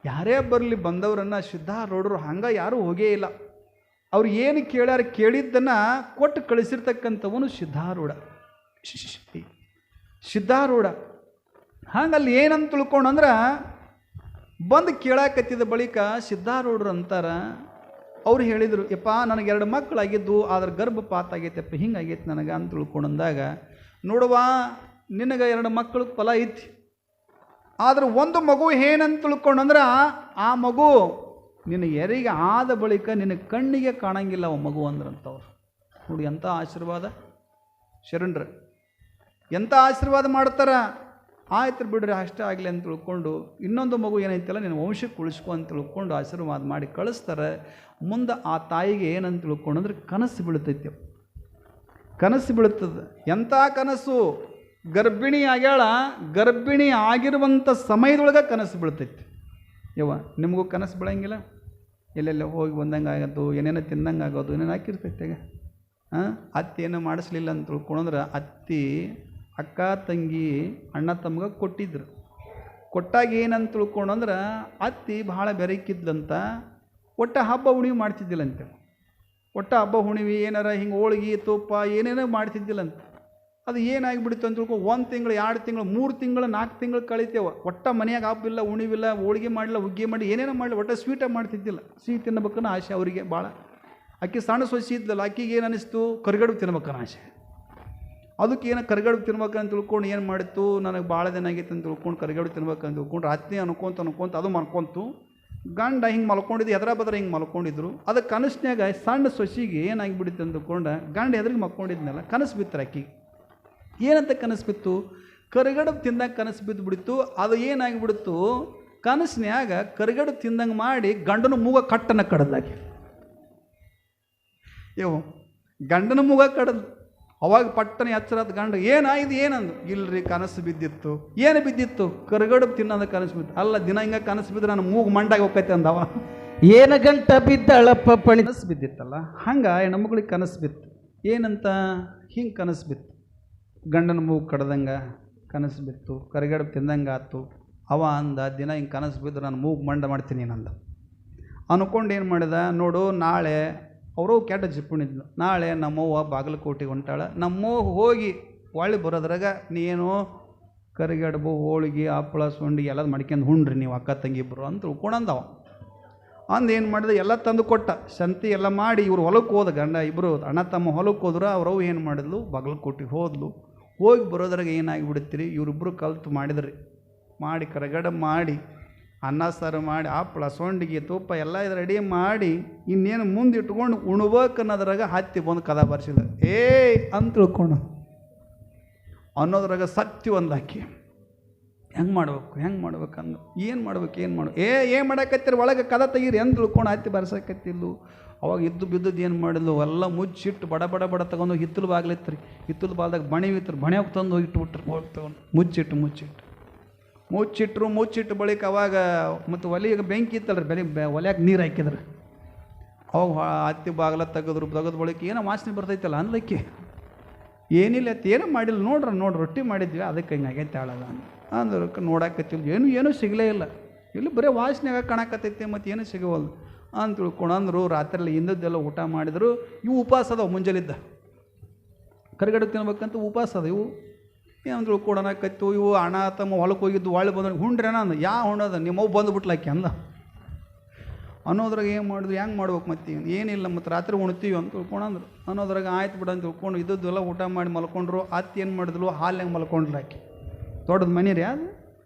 ಯಾರೇ ಬರಲಿ ಬಂದವರನ್ನು ಸಿದ್ಧಾರೂಢರು ಹಂಗೆ ಯಾರೂ ಹೋಗೇ ಇಲ್ಲ. ಅವ್ರು ಏನು ಕೇಳಿದ್ದನ್ನು ಕೊಟ್ಟು ಕಳಿಸಿರ್ತಕ್ಕಂಥವನು ಸಿದ್ಧಾರೂಢ. ಹಂಗಲ್ಲಿ ಏನಂತ ತಿಳ್ಕೊಂಡಂದ್ರೆ, ಬಂದು ಕೇಳಾಕತ್ತಿದ ಬಳಿಕ ಸಿದ್ಧಾರೂಢರು ಅಂತಾರ, ಅವ್ರು ಹೇಳಿದರು, ಯಪ್ಪ ನನಗೆ 2 ಮಕ್ಕಳಾಗಿದ್ದು, ಆದ್ರೆ ಗರ್ಭಪಾತ ಆಗೈತಪ್ಪ, ಹಿಂಗಾಗೈತೆ ನನಗೆ ಅಂತ ತಿಳ್ಕೊಂಡಂದಾಗ, ನೋಡುವ ನಿನಗೆ 2 ಮಕ್ಕಳ ಫಲ ಐತಿ, ಆದ್ರೆ ಒಂದು ಮಗು ಏನಂತ ತಿಳ್ಕೊಂಡಂದ್ರೆ, ಆ ಮಗು ನಿನ್ನ ಹೆರಿಗೆ ಆದ ಬಳಿಕ ನಿನ್ನ ಕಣ್ಣಿಗೆ ಕಾಣಂಗಿಲ್ಲ ಅವ ಮಗು ಅಂದ್ರಂಥವ್ರು. ನೋಡಿ ಎಂಥ ಆಶೀರ್ವಾದ ಶರಣರು, ಎಂಥ ಆಶೀರ್ವಾದ ಮಾಡ್ತಾರ. ಆಯ್ತು ಬಿಡ್ರಿ ಅಷ್ಟೇ ಆಗಲಿ ಅಂತ ತಿಳ್ಕೊಂಡು, ಇನ್ನೊಂದು ಮಗು ಏನೈತಲ್ಲ ನಿನ್ನ ವಂಶಕ್ಕೆ ಉಳಿಸ್ಕೊ ಅಂತ ತಿಳ್ಕೊಂಡು ಆಶೀರ್ವಾದ ಮಾಡಿ ಕಳಿಸ್ತಾರೆ. ಮುಂದೆ ಆ ತಾಯಿಗೆ ಏನಂತ ತಿಳ್ಕೊಂಡ್ರೆ ಕನಸು ಬೀಳ್ತೈತೆ. ಕನಸು ಬೀಳ್ತದೆ. ಎಂಥ ಕನಸು, ಗರ್ಭಿಣಿ ಆಗ್ಯಾಳ, ಗರ್ಭಿಣಿ ಆಗಿರುವಂಥ ಸಮಯದೊಳಗೆ ಕನಸು ಬೀಳ್ತೈತಿ. ನಿಮಗೂ ಕನಸು ಬೀಳಂಗಿಲ್ಲ, ಎಲ್ಲೆಲ್ಲ ಹೋಗಿ ಬಂದಂಗೆ ಆಗೋದು, ಏನೇನೋ ತಿಂದಂಗೆ ಆಗೋದು, ಏನೇನು ಹಾಕಿರ್ತೈತೆ. ಈಗ ಅತ್ತಿ ಏನೋ ಮಾಡಿಸ್ಲಿಲ್ಲ ಅಂತ ತಿಳ್ಕೊಂಡ್ರೆ, ಅತ್ತಿ ಅಕ್ಕ ತಂಗಿ ಅಣ್ಣ ತಮ್ಗೆ ಕೊಟ್ಟಿದ್ರು. ಕೊಟ್ಟಾಗ ಏನಂತ ತಿಳ್ಕೊಂಡ್ರೆ, ಅತ್ತಿ ಭಾಳ ಬೆರಕಿದ್ಲಂತ, ಒಟ್ಟು ಹಬ್ಬ ಹುಣ್ಣಿಮೆ ಮಾಡ್ತಿದ್ದಿಲ್ಲಂತೆ. ಒಟ್ಟು ಹಬ್ಬ ಹುಣ್ಣಿಮೆ ಏನಾರ ಹಿಂಗೆ ಹೋಳ್ಗೆ ತುಪ್ಪ ಏನೇನೋ ಮಾಡ್ತಿದ್ದಿಲ್ಲಂತ. ಅದು ಏನಾಗಿಬಿಡ್ತು ಅಂತ ತಿಳ್ಕೊ, 1 ತಿಂಗಳು 2 ತಿಂಗಳು 3 ತಿಂಗಳು 4 ತಿಂಗಳು ಕಳಿತೇವೆ. ಒಟ್ಟು ಮನೆಯಾಗ ಹಬ್ಬಿಲ್ಲ, ಉಣಿವಿಲ್ಲ, ಹೋಳಿಗೆ ಮಾಡಲಿಲ್ಲ, ಹುಗ್ಗಿ ಮಾಡಿ ಏನೇನೋ ಮಾಡಲಿ, ಒಟ್ಟು ಸ್ವೀಟಾಗಿ ಮಾಡ್ತಿದ್ದಿಲ್ಲ. ಸಿಹಿ ತಿನ್ನಬೇಕನ್ನೋ ಆಸೆ ಅವರಿಗೆ ಭಾಳ. ಆಕೆ ಸಣ್ಣ ಸೊಸಿ ಇದ್ಲಲ್ಲ, ಆಕೆಗೆ ಏನು ಅನ್ನಿಸ್ತು, ಕರಿಗಡುಬು ತಿನ್ಬೇಕನ್ನೋ ಆಸೆ. ಅದಕ್ಕೆ ಏನೋ ಕರಿಗಡುಬು ತಿನ್ಬೇಕಂತ ತಿಳ್ಕೊಂಡು ಏನು ಮಾಡಿತ್ತು, ನನಗೆ ಭಾಳ ದಿನ ಆಗೈತೆ ಅಂತ ತಿಳ್ಕೊಂಡು ಕರಿಗಡುಬು ತಿನ್ಬೇಕಂತ ತಿಳ್ಕೊಂಡು ರಾತ್ರಿ ಅನ್ಕೊಂತ ಅದು ಮಲ್ಕೊಂತು. ಗಂಡ ಹಿಂಗೆ ಮಲ್ಕೊಂಡಿದ್ದು, ಎದರ ಬದ್ರ ಹಿಂಗೆ ಮಲ್ಕೊಂಡಿದ್ರು. ಅದಕ್ಕೆ ಕನಸಿನಾಗ ಸಣ್ಣ ಸೊಸಿಗೆ ಏನಾಗಿಬಿಡುತ್ತೆ ಅಂದ್ಕೊಂಡು ಗಂಡ ಎದುರಿಗೆ ಮಲ್ಕೊಂಡಿದ್ನಲ್ಲ, ಕನಸು ಬಿತ್ತರ ಆಕೆಗೆ. ಏನಂತ ಕನಸು ಬಿತ್ತು, ಕರಿಗಡುಬು ತಿಂದಾಗ ಕನಸು ಬಿದ್ದು ಬಿಡ್ತು. ಅದು ಏನಾಗಿಬಿಡ್ತು, ಕನಸಿನ್ಯಾಗ ಕರಿಗಡು ತಿಂದಂಗೆ ಮಾಡಿ ಗಂಡನ ಮೂಗ ಕಟ್ಟನ ಕಡದಾಗಿ ಇವು ಗಂಡನ ಮೂಗ ಕಡದು. ಅವಾಗ ಪಟ್ಟನೆ ಎಚ್ಚರದ ಗಂಡ ಏನಾಯ್ದು ಏನಂದು, ಇಲ್ರಿ ಕನಸು ಬಿದ್ದಿತ್ತು. ಏನು ಬಿದ್ದಿತ್ತು? ಕರಿಗಡು ತಿನ್ನೋದ ಕನಸು ಬಿದ್ದು. ಅಲ್ಲ, ದಿನ ಹಿಂಗೆ ಕನಸು ಬಿದ್ದರೆ ನಾನು ಮೂಗು ಮಂಡಾಗಿ ಹೋಗ್ತೈತೆ ಅಂದವ. ಏನ ಗಂಟ ಬಿದ್ದಳಪ್ಪ ಪಣಿ. ಕನಸು ಬಿದ್ದಿತ್ತಲ್ಲ, ಹಂಗೆ ಹೆಣ್ಮಗಳಿಗೆ ಕನಸು ಬಿತ್ತು. ಏನಂತ? ಹಿಂಗೆ ಕನಸು ಬಿತ್ತು, ಗಂಡನ ಮೂಗು ಕಡ್ದಂಗೆ ಕನಸು ಬಿತ್ತು, ಕರಿಗಡು ತಿಂದಂಗೆ ಆಯ್ತು. ಅವ ಅಂದ, ದಿನ ಹಿಂಗೆ ಕನಸು ಬಿದ್ದು ನಾನು ಮೂಗು ಮಂಡ ಮಾಡ್ತೀನಿ ನಂದ. ಅನ್ಕೊಂಡು ಏನು ಮಾಡಿದ, ನೋಡು ನಾಳೆ ಅವರು ಕೆಟ್ಟ ಜಿಪ್ಪುಣಿದ್ಲು. ನಾಳೆ ನಮ್ಮವ್ವ ಬಾಗಲಕೋಟೆಗೆ ಹೊಂಟಾಳ, ನಮ್ಮವ್ವ ಹೋಗಿ ಒಳ್ಳೆ ಬರೋದ್ರಾಗ ನೀನು ಕರಿಗಡುಬು ಹೋಳಿಗೆ ಹಪ್ಪಳ ಸೊಂಡಿಗೆ ಎಲ್ಲ ಮಾಡ್ಕೊಂಡು ಹುಣ್ರಿ ನೀವು ಅಕ್ಕ ತಂಗಿ ಇಬ್ಬರು ಅಂತ ತಿಳ್ಕೊಂಡಂದವ. ಅಂದು ಏನು ಮಾಡಿದೆ, ಎಲ್ಲ ತಂದು ಕೊಟ್ಟ, ಸಂತಿ ಎಲ್ಲ ಮಾಡಿ ಇವ್ರು ಹೊಲಕ್ಕೆ ಹೋದ. ಗಂಡ ಇಬ್ಬರು ಅಣ್ಣ ತಮ್ಮ ಹೊಲಕ್ಕೆ ಹೋದ್ರು. ಅವ್ರವು ಏನು ಮಾಡಿದ್ಲು, ಬಾಗಲಕೋಟೆಗೆ ಹೋದ್ಲು. ಹೋಗಿ ಬರೋದ್ರಾಗ ಏನಾಗಿಬಿಡ್ತೀರಿ, ಇವರಿಬ್ಬರು ಕಲ್ತು ಮಾಡಿದ್ರಿ. ಮಾಡಿ ಕರಗಡ ಮಾಡಿ ಅನ್ನ ಸಾರು ಮಾಡಿ ಹಪ್ಪಳ ಸೊಂಡಿಗೆ ತುಪ್ಪ ಎಲ್ಲ ಇದು ರೆಡಿ ಮಾಡಿ ಇನ್ನೇನು ಮುಂದೆ ಇಟ್ಕೊಂಡು ಉಣ್ಬೇಕು ಅನ್ನೋದ್ರಾಗ ಹತ್ತಿ ಬಂದು ಕದ ಬರ್ಸಿದ. ಅಂತ ತಿಳ್ಕೊಂಡು ಅನ್ನೋದ್ರಾಗ ಸತ್ಯ ಒಂದು ಹಾಕಿ ಹೆಂಗೆ ಮಾಡ್ಬೇಕಂದು ಏನು ಮಾಡಕತ್ತೀರಿ ಒಳಗೆ ಕದ ತೆಗೀರಿ ಅಂತ ತಿಳ್ಕೊಂಡು ಹತ್ತಿ ಬರ್ಸಕತ್ತಿಲ್ಲು. ಅವಾಗ ಇದ್ದು ಬಿದ್ದದ್ದು ಏನು ಮಾಡಿದ್ಲು, ಎಲ್ಲ ಮುಚ್ಚಿಟ್ಟು ಬಡ ಬಡ ಬಡ ತಗೊಂಡು ಹಿತ್ತಲು ಬಾಗ್ಲಿತ್ರಿ. ಹಿತ್ತಲು ಬಾಲ್ದಾಗ ಬಣಿ ಇತ್ತು, ಬಣಿಯೋಗಿ ತಂದು ಹೋಗಿ ಇಟ್ಬಿಟ್ರು. ಹೋಗಿ ತಗೊಂಡು ಮುಚ್ಚಿಟ್ಟು ಬಳಿಕ ಅವಾಗ ಮತ್ತು ಒಲೆಗೆ ಬೆಂಕಿ ಇತ್ತಲ್ರಿ, ಒಲೆಯಾಗ ನೀರು ಹಾಕಿದ್ರು. ಅವಾಗ ಹತ್ತಿ ಬಾಗಲ ತೆಗೆದ ಬಳಿಕ ಏನೋ ವಾಸನೆ ಬರ್ತೈತಲ್ಲ ಅಂದ್ಲಕ್ಕೆ. ಏನಿಲ್ಲ ಅತ್ತ ಏನೂ ಮಾಡಿಲ್ಲ, ನೋಡ್ರಿ ರೊಟ್ಟಿ ಮಾಡಿದ್ವಿ ಅದಕ್ಕೆ ಹಿಂಗೆ ಆಗೈತೆ ಆಳಲ್ಲ ಅಂದ್ರಕ್ಕೆ ನೋಡಾಕತ್ತಿಲ್ಲ. ಏನೂ ಸಿಗಲೇ ಇಲ್ಲ, ಇಲ್ಲಿ ಬರೀ ವಾಸನೆಯಾಗ ಕಾಣಕತ್ತೈತೆ ಮತ್ತು ಏನೂ ಸಿಗವಲ್ದು ಅಂತ ತಿಳ್ಕೊಂಡು ಅಂದರು. ರಾತ್ರಿಯಲ್ಲಿ ಹಿಂದದ್ದೆಲ್ಲ ಊಟ ಮಾಡಿದ್ರು. ಇವು ಉಪವಾಸ ಅದಾವ, ಮುಂಜಾಲಿದ್ದ ಕರಿಗಡು ತಿನ್ಬೇಕಂತ ಉಪವಾಸ ಅದ. ಇವು ಏನು ತಿಳ್ಕೊಡೋಣಕತ್ತು. ಇವು ಅಣ್ಣ ತಮ್ಮ ಹೊಲಕ್ಕೆ ಹೋಗಿದ್ದು ಒಳ್ಳೆ ಬಂದ್ರೆ ಹುಣ್ರೇನ ಅಂದ. ಹುಣ್ಣದ ನಿಮ್ಮವು ಬಂದುಬಿಟ್ಲಾಕಿ ಅಂದ. ಅನ್ನೋದ್ರಾಗ ಏನು ಮಾಡಿದ್ರು, ಹೆಂಗೆ ಮಾಡ್ಬೇಕು ಮತ್ತೆ ಏನಿಲ್ಲ ಮತ್ತು ರಾತ್ರಿ ಉಣ್ತೀವಿ ಅಂತ ತಿಳ್ಕೊಂಡ್ರು. ಅನ್ನೋದ್ರಾಗ ಆಯ್ತು ಬಿಡ ಅಂತ ತಿಳ್ಕೊಂಡು ಇದ್ದದ್ದೆಲ್ಲ ಊಟ ಮಾಡಿ ಮಲ್ಕೊಂಡ್ರು. ಅತ್ತೆ ಏನು ಮಾಡಿದ್ಲು, ಹಾಲ್ನಾಗ ಮಲ್ಕೊಂಡ್ಲು. ಆಕಿ ದೊಡ್ಡದು ಮನೆ ರೀ ಅದು.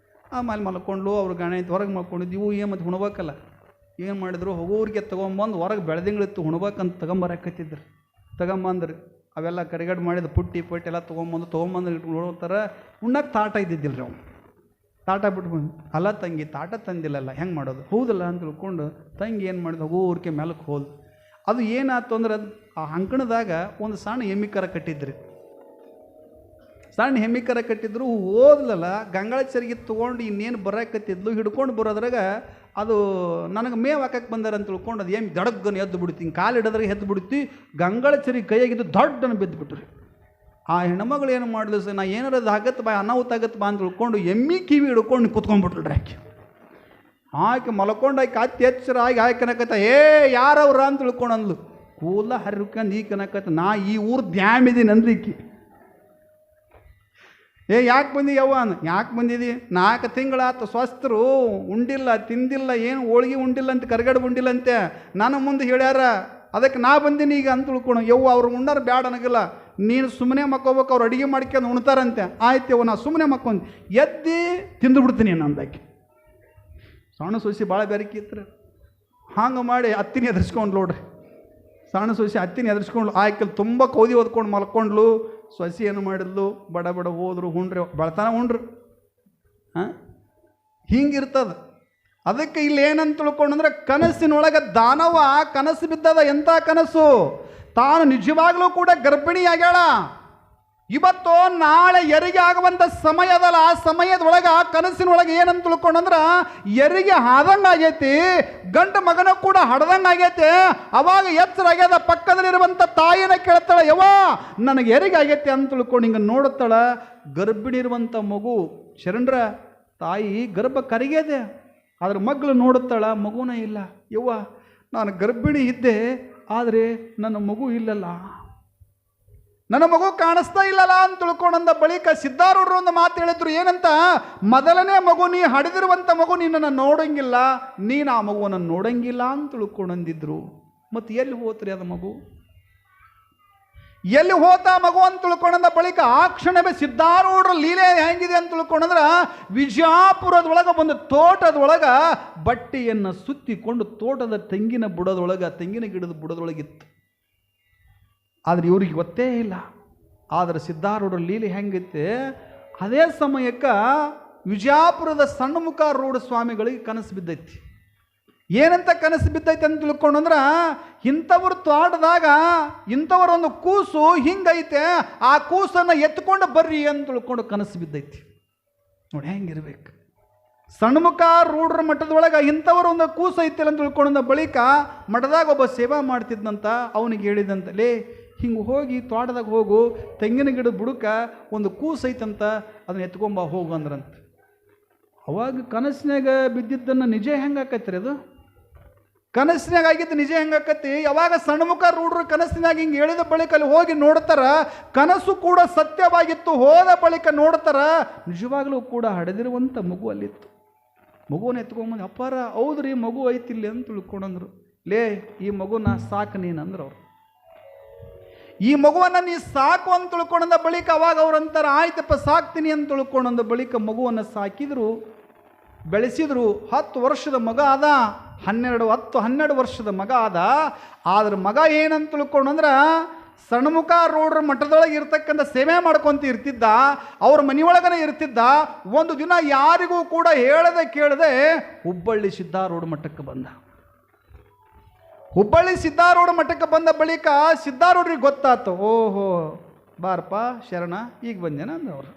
ಆಮೇಲೆ ಮಲ್ಕೊಂಡ್ಲು. ಅವ್ರು ಗಣ ಐತೆ ಹೊರಗೆ ಮಲ್ಕೊಂಡಿದ್ದು. ಇವು ಏನು ಮತ್ತು ಉಣ್ಬೇಕಲ್ಲ, ಏನು ಮಾಡಿದ್ರು, ಹೋಗೋರಿಗೆ ತೊಗೊಂಬಂದು ಹೊರಗೆ ಬೆಳೆದಿಂಗಳಿತ್ತು ಉಣ್ಬೇಕಂತ ತಗೊಂಬಂದ್ರಿ. ಅವೆಲ್ಲ ಕರಿಗಡು ಮಾಡಿದ ಪುಟ್ಟಿ ಎಲ್ಲ ತೊಗೊಂಬಂದು ಇಟ್ಕೊಂಡು ನೋಡ್ತಾರೆ. ಉಣ್ಣಕ್ಕೆ ತಾಟ ಇದ್ದಿದ್ದಿಲ್ಲ ರೀ. ಅವ್ನು ತಾಟ ಬಿಟ್ಕೊಂಡು, ಅಲ್ಲ ತಂಗಿ ತಾಟ ತಂದಿಲ್ಲಲ್ಲ, ಹೆಂಗೆ ಮಾಡೋದು? ಹೌದಲ್ಲ ಅಂತ ತಿಳ್ಕೊಂಡು ತಂಗಿ ಏನು ಮಾಡಿದ್ರು, ಹೋಗೋರಿಗೆ ಮೇಲಕ್ಕೆ ಹೋದ್. ಅದು ಏನಾಯ್ತು ಅಂದ್ರೆ, ಆ ಅಂಕಣದಾಗ ಒಂದು ಸಣ್ಣ ಎಮ್ಮಿಕರ ಕಟ್ಟಿದ್ರಿ. ಸಣ್ಣ ಹೆಮ್ಮಿಕರ ಕಟ್ಟಿದ್ರು. ಓದ್ಲಲ್ಲ ಗಂಗಾಳ ಚರಿಗೆ ತೊಗೊಂಡು ಇನ್ನೇನು ಬರಕತ್ತಿದ್ಲು. ಹಿಡ್ಕೊಂಡು ಬರೋದ್ರಾಗ ಅದು ನನಗೆ ಮೇವು ಹಾಕಕ್ಕೆ ಬಂದಾರ ಅಂತ ತಿಳ್ಕೊಂಡು ಅದು ಏನು ದಡಗ್ಗನ್ನು ಎದ್ದು ಬಿಡ್ತೀನಿ, ಕಾಲು ಹಿಡೋದ್ರಾಗ ಎದ್ದು ಬಿಡ್ತಿ. ಗಂಗಾಳ ಚರಿಗೆ ಕೈಯಾಗಿದ್ದು ದೊಡ್ಡನ್ನು ಬಿದ್ದು ಬಿಟ್ರಿ. ಆ ಹೆಣ್ಮಗಳು ಏನು ಮಾಡಿದ್ಲು, ಸರ್ ನಾ ಏನಾರ ಅದು ಆಗತ್ತೆ ಬಾ, ಅನಾಹುತ ಆಗತ್ತೆ ಬಾ ಅಂತ ತಿಳ್ಕೊಂಡು ಎಮ್ಮಿ ಕಿವಿ ಹಿಡ್ಕೊಂಡು ಕುತ್ಕೊಂಡ್ಬಿಟ್ರಿ. ಆಕೆ ಮಲ್ಕೊಂಡು ಆಕೆ ಅತ್ತಿ ಎಚ್ಚರ ಆಗಿ ಆಯ್ಕನಕತ್ತ, ಯಾರವ್ರ ಅಂತ ತಿಳ್ಕೊಂಡು ಅಂದ್ಲು. ಕೂಲ ಹರಿಕಂದು ಈ ಕನಕತ್ತ, ನಾ ಈ ಊರು ದ್ಯಾಮಿದ್ದೀನಿ ಅಂದ್ಲಿಕ್ಕಿ. ಯಾಕೆ ಬಂದಿ ಯವ್ವ ಅಂದ. ಯಾಕೆ ಬಂದಿದ್ದಿ? 4 ತಿಂಗಳಾತು ಸ್ವಸ್ಥರು, ಉಂಡಿಲ್ಲ ತಿಂದಿಲ್ಲ, ಏನು ಹೋಳಿಗೆ ಉಂಡಿಲ್ಲ ಅಂತ, ಕರಿಗಡು ಉಂಡಿಲ್ಲ ಅಂತೆ. ನನ್ನ ಮುಂದೆ ಹೇಳ್ಯಾರ, ಅದಕ್ಕೆ ನಾ ಬಂದೀನಿ ಈಗ ಅಂತ ತಿಳ್ಕೊಂಡು. ಯವ್ವ ಅವ್ರು ಉಣ್ಣಾರ ಬ್ಯಾಡ ಅನ್ನಗಿಲ್ಲ, ನೀನು ಸುಮ್ಮನೆ ಮಕ್ಕೋಬೇಕು, ಅವ್ರು ಅಡುಗೆ ಮಾಡ್ಕೊಂಡು ಉಣ್ತಾರಂತೆ. ಆಯ್ತು ಯವ್ವ ನಾ ಸುಮ್ಮನೆ ಮಕ್ಕೊಂದು ಎದ್ದು ತಿಂದು ಬಿಡ್ತೀನಿ ನಂದಾಕಿ. ಸಣ್ಣ ಸೊಸಿ ಭಾಳ ಬೆರಕಿ ಇತ್ತು. ಹಂಗೆ ಮಾಡಿ ಅತ್ತಿನಿ ಎದುರಿಸ್ಕೊಂಡು ನೋಡ್ರಿ. ಸಣ್ಣ ಸೊಸಿ ಅತ್ತಿನಿ ಎದುರಿಸ್ಕೊಂಡು ಆಯ್ಕಲ್ಲಿ ತುಂಬ ಕೌದಿ ಓದ್ಕೊಂಡು ಮಲ್ಕೊಂಡ್ಲು. ಸೊಸಿ ಏನು ಮಾಡಿದ್ಲು, ಬಡ ಬಡ ಹೋದ್ರು, ಹುಣ್ರಿ ಬೆಳ್ತಾನ ಹುಣ್ರು. ಹಿಂಗಿರ್ತದೆ. ಅದಕ್ಕೆ ಇಲ್ಲಿ ಏನಂತ ತಿಳ್ಕೊಂಡ್ರೆ, ಕನಸಿನೊಳಗೆ ದಾನವ ಕನಸು ಬಿದ್ದದ. ಎಂಥ ಕನಸು? ತಾನು ನಿಜವಾಗ್ಲೂ ಕೂಡ ಗರ್ಭಿಣಿಯಾಗ್ಯಾಳ. ಇವತ್ತು ನಾಳೆ ಹೆರಿಗೆ ಆಗುವಂಥ ಸಮಯ ಅದಲ್ಲ, ಆ ಸಮಯದೊಳಗೆ ಕನಸಿನೊಳಗೆ ಏನಂತ ತಿಳ್ಕೊಂಡ್ರೆ, ಹೆರಿಗೆ ಆದಂಗೆ ಆಗೈತಿ, ಗಂಡು ಮಗನ ಕೂಡ ಹಡ್ದಂಗೆ ಆಗೈತೆ. ಅವಾಗ ಎಚ್ಚರ ಆಗ್ಯದ, ಪಕ್ಕದಲ್ಲಿರುವಂಥ ತಾಯಿನ ಕೇಳ್ತಾಳೆ, ಯವ್ವ ನನಗೆ ಹೆರಿಗೆ ಆಗೈತೆ ಅಂತ ತಿಳ್ಕೊಂಡು ಹಿಂಗೆ ನೋಡುತ್ತಾಳ. ಗರ್ಭಿಣಿ ಇರುವಂಥ ಮಗು ಶರಣರ ತಾಯಿ ಗರ್ಭ ಕರಿಗಿದೆ, ಆದ್ರೆ ಮಗಳು ನೋಡುತ್ತಾಳ, ಮಗುನ ಇಲ್ಲ. ಯವ್ವ ನಾನು ಗರ್ಭಿಣಿ ಇದ್ದೆ, ಆದರೆ ನನ್ನ ಮಗು ಇಲ್ಲಲ್ಲ, ನನ್ನ ಮಗು ಕಾಣಿಸ್ತಾ ಇಲ್ಲಲ್ಲ ಅಂತ ತಿಳ್ಕೊಂಡಂದ ಬಳಿಕ ಸಿದ್ಧಾರೂಢರು ಒಂದು ಮಾತು ಹೇಳಿದ್ರು. ಏನಂತ? ಮೊದಲನೇ ಮಗು, ನೀ ಹಡಿದಿರುವಂಥ ಮಗು ನಿನ್ನನ್ನು ನೋಡಂಗಿಲ್ಲ, ನೀನು ಆ ಮಗುವನ್ನು ನೋಡಂಗಿಲ್ಲ ಅಂತ ತಿಳ್ಕೊಂಡಂದಿದ್ರು. ಮತ್ತು ಎಲ್ಲಿ ಹೋತ್ರಿ ಅದು ಮಗು? ಎಲ್ಲಿ ಹೋತ ಮಗು ಅಂತ ತಿಳ್ಕೊಂಡ ಬಳಿಕ ಆ ಕ್ಷಣವೇ ಸಿದ್ಧಾರೂಢರ ಲೀಲೆ ಹೆಂಗಿದೆ ಅಂತ ತಿಳ್ಕೊಂಡ್ರೆ, ವಿಜಾಪುರದೊಳಗೆ ಒಂದು ತೋಟದೊಳಗೆ ಬಟ್ಟೆಯನ್ನು ಸುತ್ತಿಕೊಂಡು ತೋಟದ ತೆಂಗಿನ ಬುಡದೊಳಗೆ, ತೆಂಗಿನ ಗಿಡದ ಬುಡದೊಳಗಿತ್ತು. ಆದರೆ ಇವ್ರಿಗೆ ಗೊತ್ತೇ ಇಲ್ಲ. ಆದರೆ ಸಿದ್ಧಾರೂಢರ ಲೀಲೆ ಹೆಂಗಿತ್ತೆ, ಅದೇ ಸಮಯಕ್ಕೆ ವಿಜಯಪುರದ ಸಣ್ಣಮುಖ ರೋಡ್ ಸ್ವಾಮಿಗಳಿಗೆ ಕನಸು ಬಿದ್ದೈತಿ. ಏನಂತ ಕನಸು ಬಿದ್ದೈತೆ ಅಂತ ತಿಳ್ಕೊಂಡ್ರೆ, ಇಂಥವ್ರ ತೋಟದಾಗ ಇಂಥವರೊಂದು ಕೂಸು ಹಿಂಗೈತೆ, ಆ ಕೂಸನ್ನು ಎತ್ಕೊಂಡು ಬರ್ರಿ ಅಂತ ತಿಳ್ಕೊಂಡು ಕನಸು ಬಿದ್ದೈತಿ. ನೋಡಿ ಹೆಂಗಿರ್ಬೇಕು. ಸಣ್ಣಮುಖ ರೂಢರ ಮಠದೊಳಗೆ ಇಂಥವರೊಂದು ಕೂಸು ಐತಿಲ್ಲ ಅಂತ ತಿಳ್ಕೊಂಡ ಬಳಿಕ ಮಠದಾಗ ಒಬ್ಬ ಸೇವಾ ಮಾಡ್ತಿದ್ದಂತ ಅವನಿಗೆ ಹೇಳಿದಂತಲೇ, ಹಿಂಗೆ ಹೋಗಿ ತೋಟದಾಗ ಹೋಗು, ತೆಂಗಿನ ಗಿಡದ ಬುಡಕ ಒಂದು ಕೂಸು ಐತಂತ, ಅದನ್ನ ಎತ್ಕೊಂಬ ಹೋಗು ಅಂದ್ರಂತ. ಅವಾಗ ಕನಸಿನಾಗ ಬಿದ್ದಿದ್ದನ್ನು ನಿಜ ಹೆಂಗಾಕತ್ರಿ? ಅದು ಕನಸಿನಾಗ ಆಗಿದ್ದು ನಿಜ ಹೆಂಗಾಕತಿ? ಯಾವಾಗ ಸಣ್ಣಮುಖ ರೂಢರು ಕನಸಿನಾಗ ಹಿಂಗೆ ಹೇಳಿದ ಬಳಿಕ ಅಲ್ಲಿ ಹೋಗಿ ನೋಡ್ತಾರ, ಕನಸು ಕೂಡ ಸತ್ಯವಾಗಿತ್ತು. ಹೋದ ಬಳಿಕ ನೋಡ್ತಾರ, ನಿಜವಾಗ್ಲೂ ಕೂಡ ಹಡೆದಿರುವಂಥ ಮಗು ಅಲ್ಲಿತ್ತು. ಮಗುವನ್ನ ಎತ್ಕೊಂಬಂದು, ಅಪ್ಪಾರ ಹೌದ್ರಿ ಮಗು ಐತಿಲ್ಲಿ ಅಂತ ತಿಳ್ಕೊಂಡಂದ್ರು. ಲೇ, ಈ ಮಗುನ ಸಾಕು ನೀನಂದ್ರು ಅವ್ರು. ಈ ಮಗುವನ್ನು ನೀ ಸಾಕು ಅಂತ ತಿಳ್ಕೊಂಡ ಬಳಿಕ ಅವಾಗ ಅವ್ರಂತಾರೆ, ಆಯ್ತಪ್ಪ ಸಾಕ್ತೀನಿ ಅಂತ ತಿಳ್ಕೊಂಡ ಬಳಿಕ ಮಗುವನ್ನು ಸಾಕಿದ್ರು, ಬೆಳೆಸಿದ್ರು. 10 ವರ್ಷದ ಮಗ ಆದ, 12 ವರ್ಷದ ಮಗ ಆದ. ಆದ್ರೆ ಮಗ ಏನಂತ ತಿಳ್ಕೊಂಡ್ರೆ, ಸಣ್ಣಮುಖ ರೋಡ್ರ ಮಠದೊಳಗೆ ಇರ್ತಕ್ಕಂಥ ಸೇವೆ ಮಾಡ್ಕೊಂತ ಇರ್ತಿದ್ದ, ಅವ್ರ ಮನೆಯೊಳಗನೆ ಇರ್ತಿದ್ದ. ಒಂದು ದಿನ ಯಾರಿಗೂ ಕೂಡ ಹೇಳದೆ ಕೇಳದೆ ಹುಬ್ಬಳ್ಳಿ ಸಿದ್ಧಾರೂಢ ಮಠಕ್ಕೆ ಬಂದ. ಹುಬ್ಬಳ್ಳಿ ಸಿದ್ಧಾರೂಢ ಮಠಕ್ಕೆ ಬಂದ ಬಳಿಕ ಸಿದ್ಧಾರೂಢರಿಗೆ ಗೊತ್ತಾಯ್ತು, ಓಹೋ ಬಾರಪ್ಪ ಶರಣ, ಈಗ ಬಂದೇನ ಅಂದವ್ರು.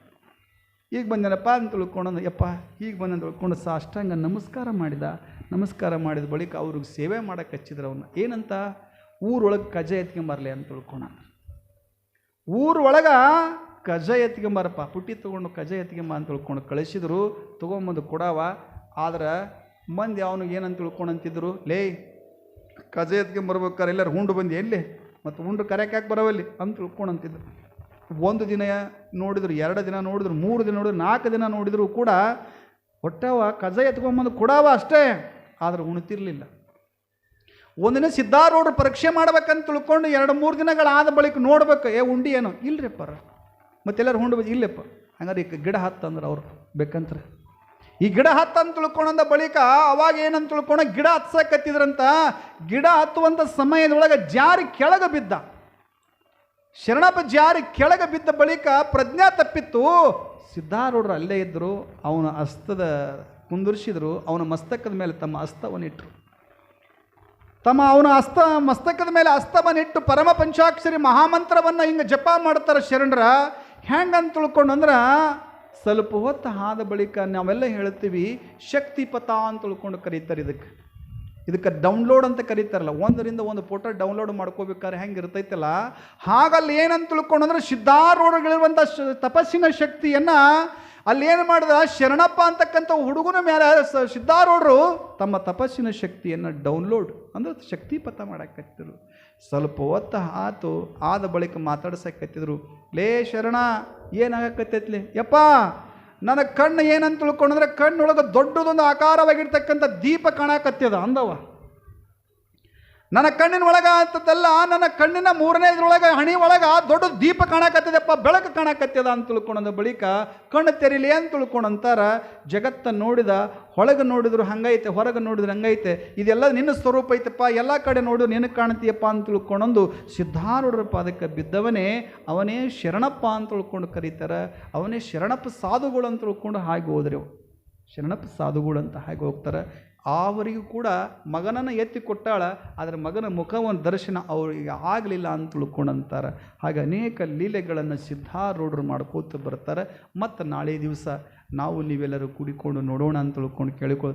ಈಗ ಬಂದೇನಪ್ಪ ಅಂತ ತಿಳ್ಕೊಂಡು, ಯಪ್ಪ ಈಗ ಬಂದ ತಿಳ್ಕೊಂಡು ಸಾಷ್ಟಾಂಗ ನಮಸ್ಕಾರ ಮಾಡಿದ ಬಳಿಕ ಅವ್ರಿಗೆ ಸೇವೆ ಮಾಡಕ್ಕೆ ಹಚ್ಚಿದ್ರು. ಅವನ್ನ ಏನಂತ, ಊರೊಳಗೆ ಕಜ ಎತ್ಕೊಂಬರ್ಲಿ ಅಂತ ತಿಳ್ಕೊಂಡ. ಊರೊಳಗೆ ಕಜ ಎತ್ಕೊಂಬಾರಪ್ಪ, ಪುಟ್ಟಿ ತೊಗೊಂಡು ಕಜ ಎತ್ಕೊಂಬ ಅಂತ ತಿಳ್ಕೊಂಡು ಕಳಿಸಿದ್ರು. ತೊಗೊಂಬಂದು ಕೊಡವ. ಆದ್ರೆ ಮಂದಿ ಅವನಿಗೆ ಏನಂತ ತಿಳ್ಕೊಂಡಂತಿದ್ರು, ಲೇ ಕಜ ಎತ್ಕೊಂಬರ್ಬೇಕಾರೆ ಎಲ್ಲರೂ ಹುಂಡು ಬಂದು ಎಲ್ಲಿ ಮತ್ತು ಹುಂಡು ಕರೆಯಾಕೆ ಬರವಲ್ಲಿ ಅಂತ ತಿಳ್ಕೊಂಡಂತಿದ್ರು. 1 ದಿನ ನೋಡಿದ್ರು, 2 ದಿನ ನೋಡಿದ್ರು, 3 ದಿನ ನೋಡಿದ್ರು, 4 ದಿನ ನೋಡಿದ್ರು ಕೂಡ ಹೊಟ್ಟವ ಕಜ ಎತ್ಕೊಂಬಂದು ಕೊಡವ ಅಷ್ಟೇ. ಆದ್ರೆ ಉಣ್ತಿರ್ಲಿಲ್ಲ. ಒಂದಿನ ಸಿದ್ಧಾರೂಢರು ಪರೀಕ್ಷೆ ಮಾಡ್ಬೇಕಂತ ತಿಳ್ಕೊಂಡು 2-3 ದಿನಗಳಾದ ಬಳಿಕ ನೋಡ್ಬೇಕು, ಉಂಡಿ ಏನು ಇಲ್ರಿ ಅಪ್ಪಾರ, ಮತ್ತೆಲ್ಲರೂ ಹುಂಡು ಬಂದು ಇಲ್ಲಪ್ಪ. ಹಂಗಾರೆ ಈ ಗಿಡ ಹತ್ತಂದ್ರೆ ಅವ್ರು ಬೇಕಂತಾರೆ. ಈ ಗಿಡ ಹತ್ತಂತ ತಿಳ್ಕೊಂಡ ಬಳಿಕ ಅವಾಗ ಏನಂತ ತಿಳ್ಕೊಂಡ, ಗಿಡ ಹತ್ಸಕತ್ತಿದ್ರಂತ. ಗಿಡ ಹತ್ತುವಂಥ ಸಮಯದೊಳಗೆ ಜಾರಿ ಕೆಳಗೆ ಬಿದ್ದ. ಶರಣಪ್ಪ ಜಾರಿ ಕೆಳಗೆ ಬಿದ್ದ ಬಳಿಕ ಪ್ರಜ್ಞಾ ತಪ್ಪಿತ್ತು. ಸಿದ್ಧಾರೂಢರು ಅಲ್ಲೇ ಇದ್ದರು. ಅವನ ಹಸ್ತದ ಕುಂದುರಿಸಿದ್ರು. ಅವನ ಮಸ್ತಕದ ಮೇಲೆ ತಮ್ಮ ಹಸ್ತವನ್ನಿಟ್ಟರು. ಅವನ ಮಸ್ತಕದ ಮೇಲೆ ಹಸ್ತವನ್ನಿಟ್ಟು ಪರಮ ಪಂಚಾಕ್ಷರಿ ಮಹಾಮಂತ್ರವನ್ನು ಹಿಂಗೆ ಜಪ ಮಾಡ್ತಾರೆ ಶರಣರ. ಹೆಂಗಂತ ತಿಳ್ಕೊಂಡಂದ್ರೆ, ಸ್ವಲ್ಪ ಹೊತ್ತು ಆದ ಬಳಿಕ ನಾವೆಲ್ಲ ಹೇಳ್ತೀವಿ ಶಕ್ತಿಪಥ ಅಂತ ತಿಳ್ಕೊಂಡು ಕರೀತಾರೆ. ಇದಕ್ಕೆ ಡೌನ್ಲೋಡ್ ಅಂತ ಕರೀತಾರಲ್ಲ, 1 ಫೋಟೋ ಡೌನ್ಲೋಡ್ ಮಾಡ್ಕೋಬೇಕಾದ್ರೆ ಹೆಂಗೆ ಇರ್ತೈತಲ್ಲ, ಹಾಗಲ್ಲಿ ಏನಂತ ತಿಳ್ಕೊಂಡ್ರೆ ಸಿದ್ಧಾರೂಢಗಳಿರುವಂಥ ತಪಸ್ಸಿನ ಶಕ್ತಿಯನ್ನು ಅಲ್ಲಿ ಏನು ಮಾಡಿದ, ಶರಣಪ್ಪ ಅಂತಕ್ಕಂಥ ಹುಡುಗನ ಮೇಲೆ ಸಿದ್ಧಾರೂಢರು ತಮ್ಮ ತಪಸ್ಸಿನ ಶಕ್ತಿಯನ್ನು ಡೌನ್ಲೋಡ್ ಅಂದ್ರೆ ಶಕ್ತಿಪಥ ಮಾಡಕತ್ತಿದ್ರು. ಸ್ವಲ್ಪ ಹೊತ್ತು ಆದ ಬಳಿಕ ಮಾತಾಡ್ಸಕತ್ತಿದ್ರು. ಲೇ ಶರಣ, ಏನಾಗಕತ್ತೈತ್ಲಿ? ಯಪ್ಪ ನನ್ನ ಕಣ್ಣು ಏನಂತ ತಿಳ್ಕೊಂಡ್ರೆ, ಕಣ್ಣೊಳಗೆ ದೊಡ್ಡದೊಂದು ಆಕಾರವಾಗಿರ್ತಕ್ಕಂಥ ದೀಪ ಕಾಣಕತ್ತದ ಅಂದವ. ನನ್ನ ಕಣ್ಣಿನ ಒಳಗೆ ಅಂತದಲ್ಲ, ನನ್ನ ಕಣ್ಣಿನ 3ನೇ ಇದ್ರೊಳಗೆ ಹಣಿ ಒಳಗೆ ದೊಡ್ಡ ದೀಪ ಕಾಣಕತ್ತದಪ್ಪ, ಬೆಳಕು ಕಾಣಕತ್ತದ ಅಂತ ತಿಳ್ಕೊಂಡ ಬಳಿಕ ಕಣ್ಣು ತೆರೀಲಿ ಅಂತ ತಿಳ್ಕೊಂಡಂತಾರ. ಜಗತ್ತನ್ನು ನೋಡಿದ, ಒಳಗೆ ನೋಡಿದ್ರು ಹಂಗೈತೆ, ಹೊರಗೆ ನೋಡಿದ್ರು ಹಂಗೈತೆ, ಇದೆಲ್ಲ ನಿನ್ನ ಸ್ವರೂಪ ಐತಪ್ಪ, ಎಲ್ಲ ಕಡೆ ನೋಡು ನಿನಗೆ ಕಾಣ್ತೀಯಪ್ಪ ಅಂತ ತಿಳ್ಕೊಂಡೊಂದು ಸಿದ್ಧಾರೂಢರ ಪಾದಕ್ಕೆ ಬಿದ್ದವನೇ ಅವನೇ ಶರಣಪ್ಪ ಅಂತ ತಿಳ್ಕೊಂಡು ಕರೀತಾರೆ. ಅವನೇ ಶರಣಪ್ಪ ಸಾಧುಗಳು ಅಂತ ತಿಳ್ಕೊಂಡು ಹಾಗೆ ಹೋದ್ರೆ ಶರಣಪ್ಪ ಸಾಧುಗಳು ಅಂತ ಹಾಗೆ ಹೋಗ್ತಾರೆ. ಅವರಿಗೂ ಕೂಡ ಮಗನನ್ನು ಎತ್ತಿ ಕೊಟ್ಟಾಳ, ಆದರೆ ಮಗನ ಮುಖವನ್ನು ದರ್ಶನ ಅವರಿಗೆ ಆಗಲಿಲ್ಲ ಅಂತ ತಿಳ್ಕೊಂಡಂತಾರೆ. ಹಾಗೆ ಅನೇಕ ಲೀಲೆಗಳನ್ನು ಸಿದ್ಧಾರೂಢರು ಮಾಡ್ಕೋತ ಬರ್ತಾರೆ. ಮತ್ತು ನಾಳೆ ದಿವಸ ನಾವು ನೀವೆಲ್ಲರೂ ಕೂಡಿಕೊಂಡು ನೋಡೋಣ ಅಂತ ತಿಳ್ಕೊಂಡು ಕೇಳಿಕೊಳ್ಳ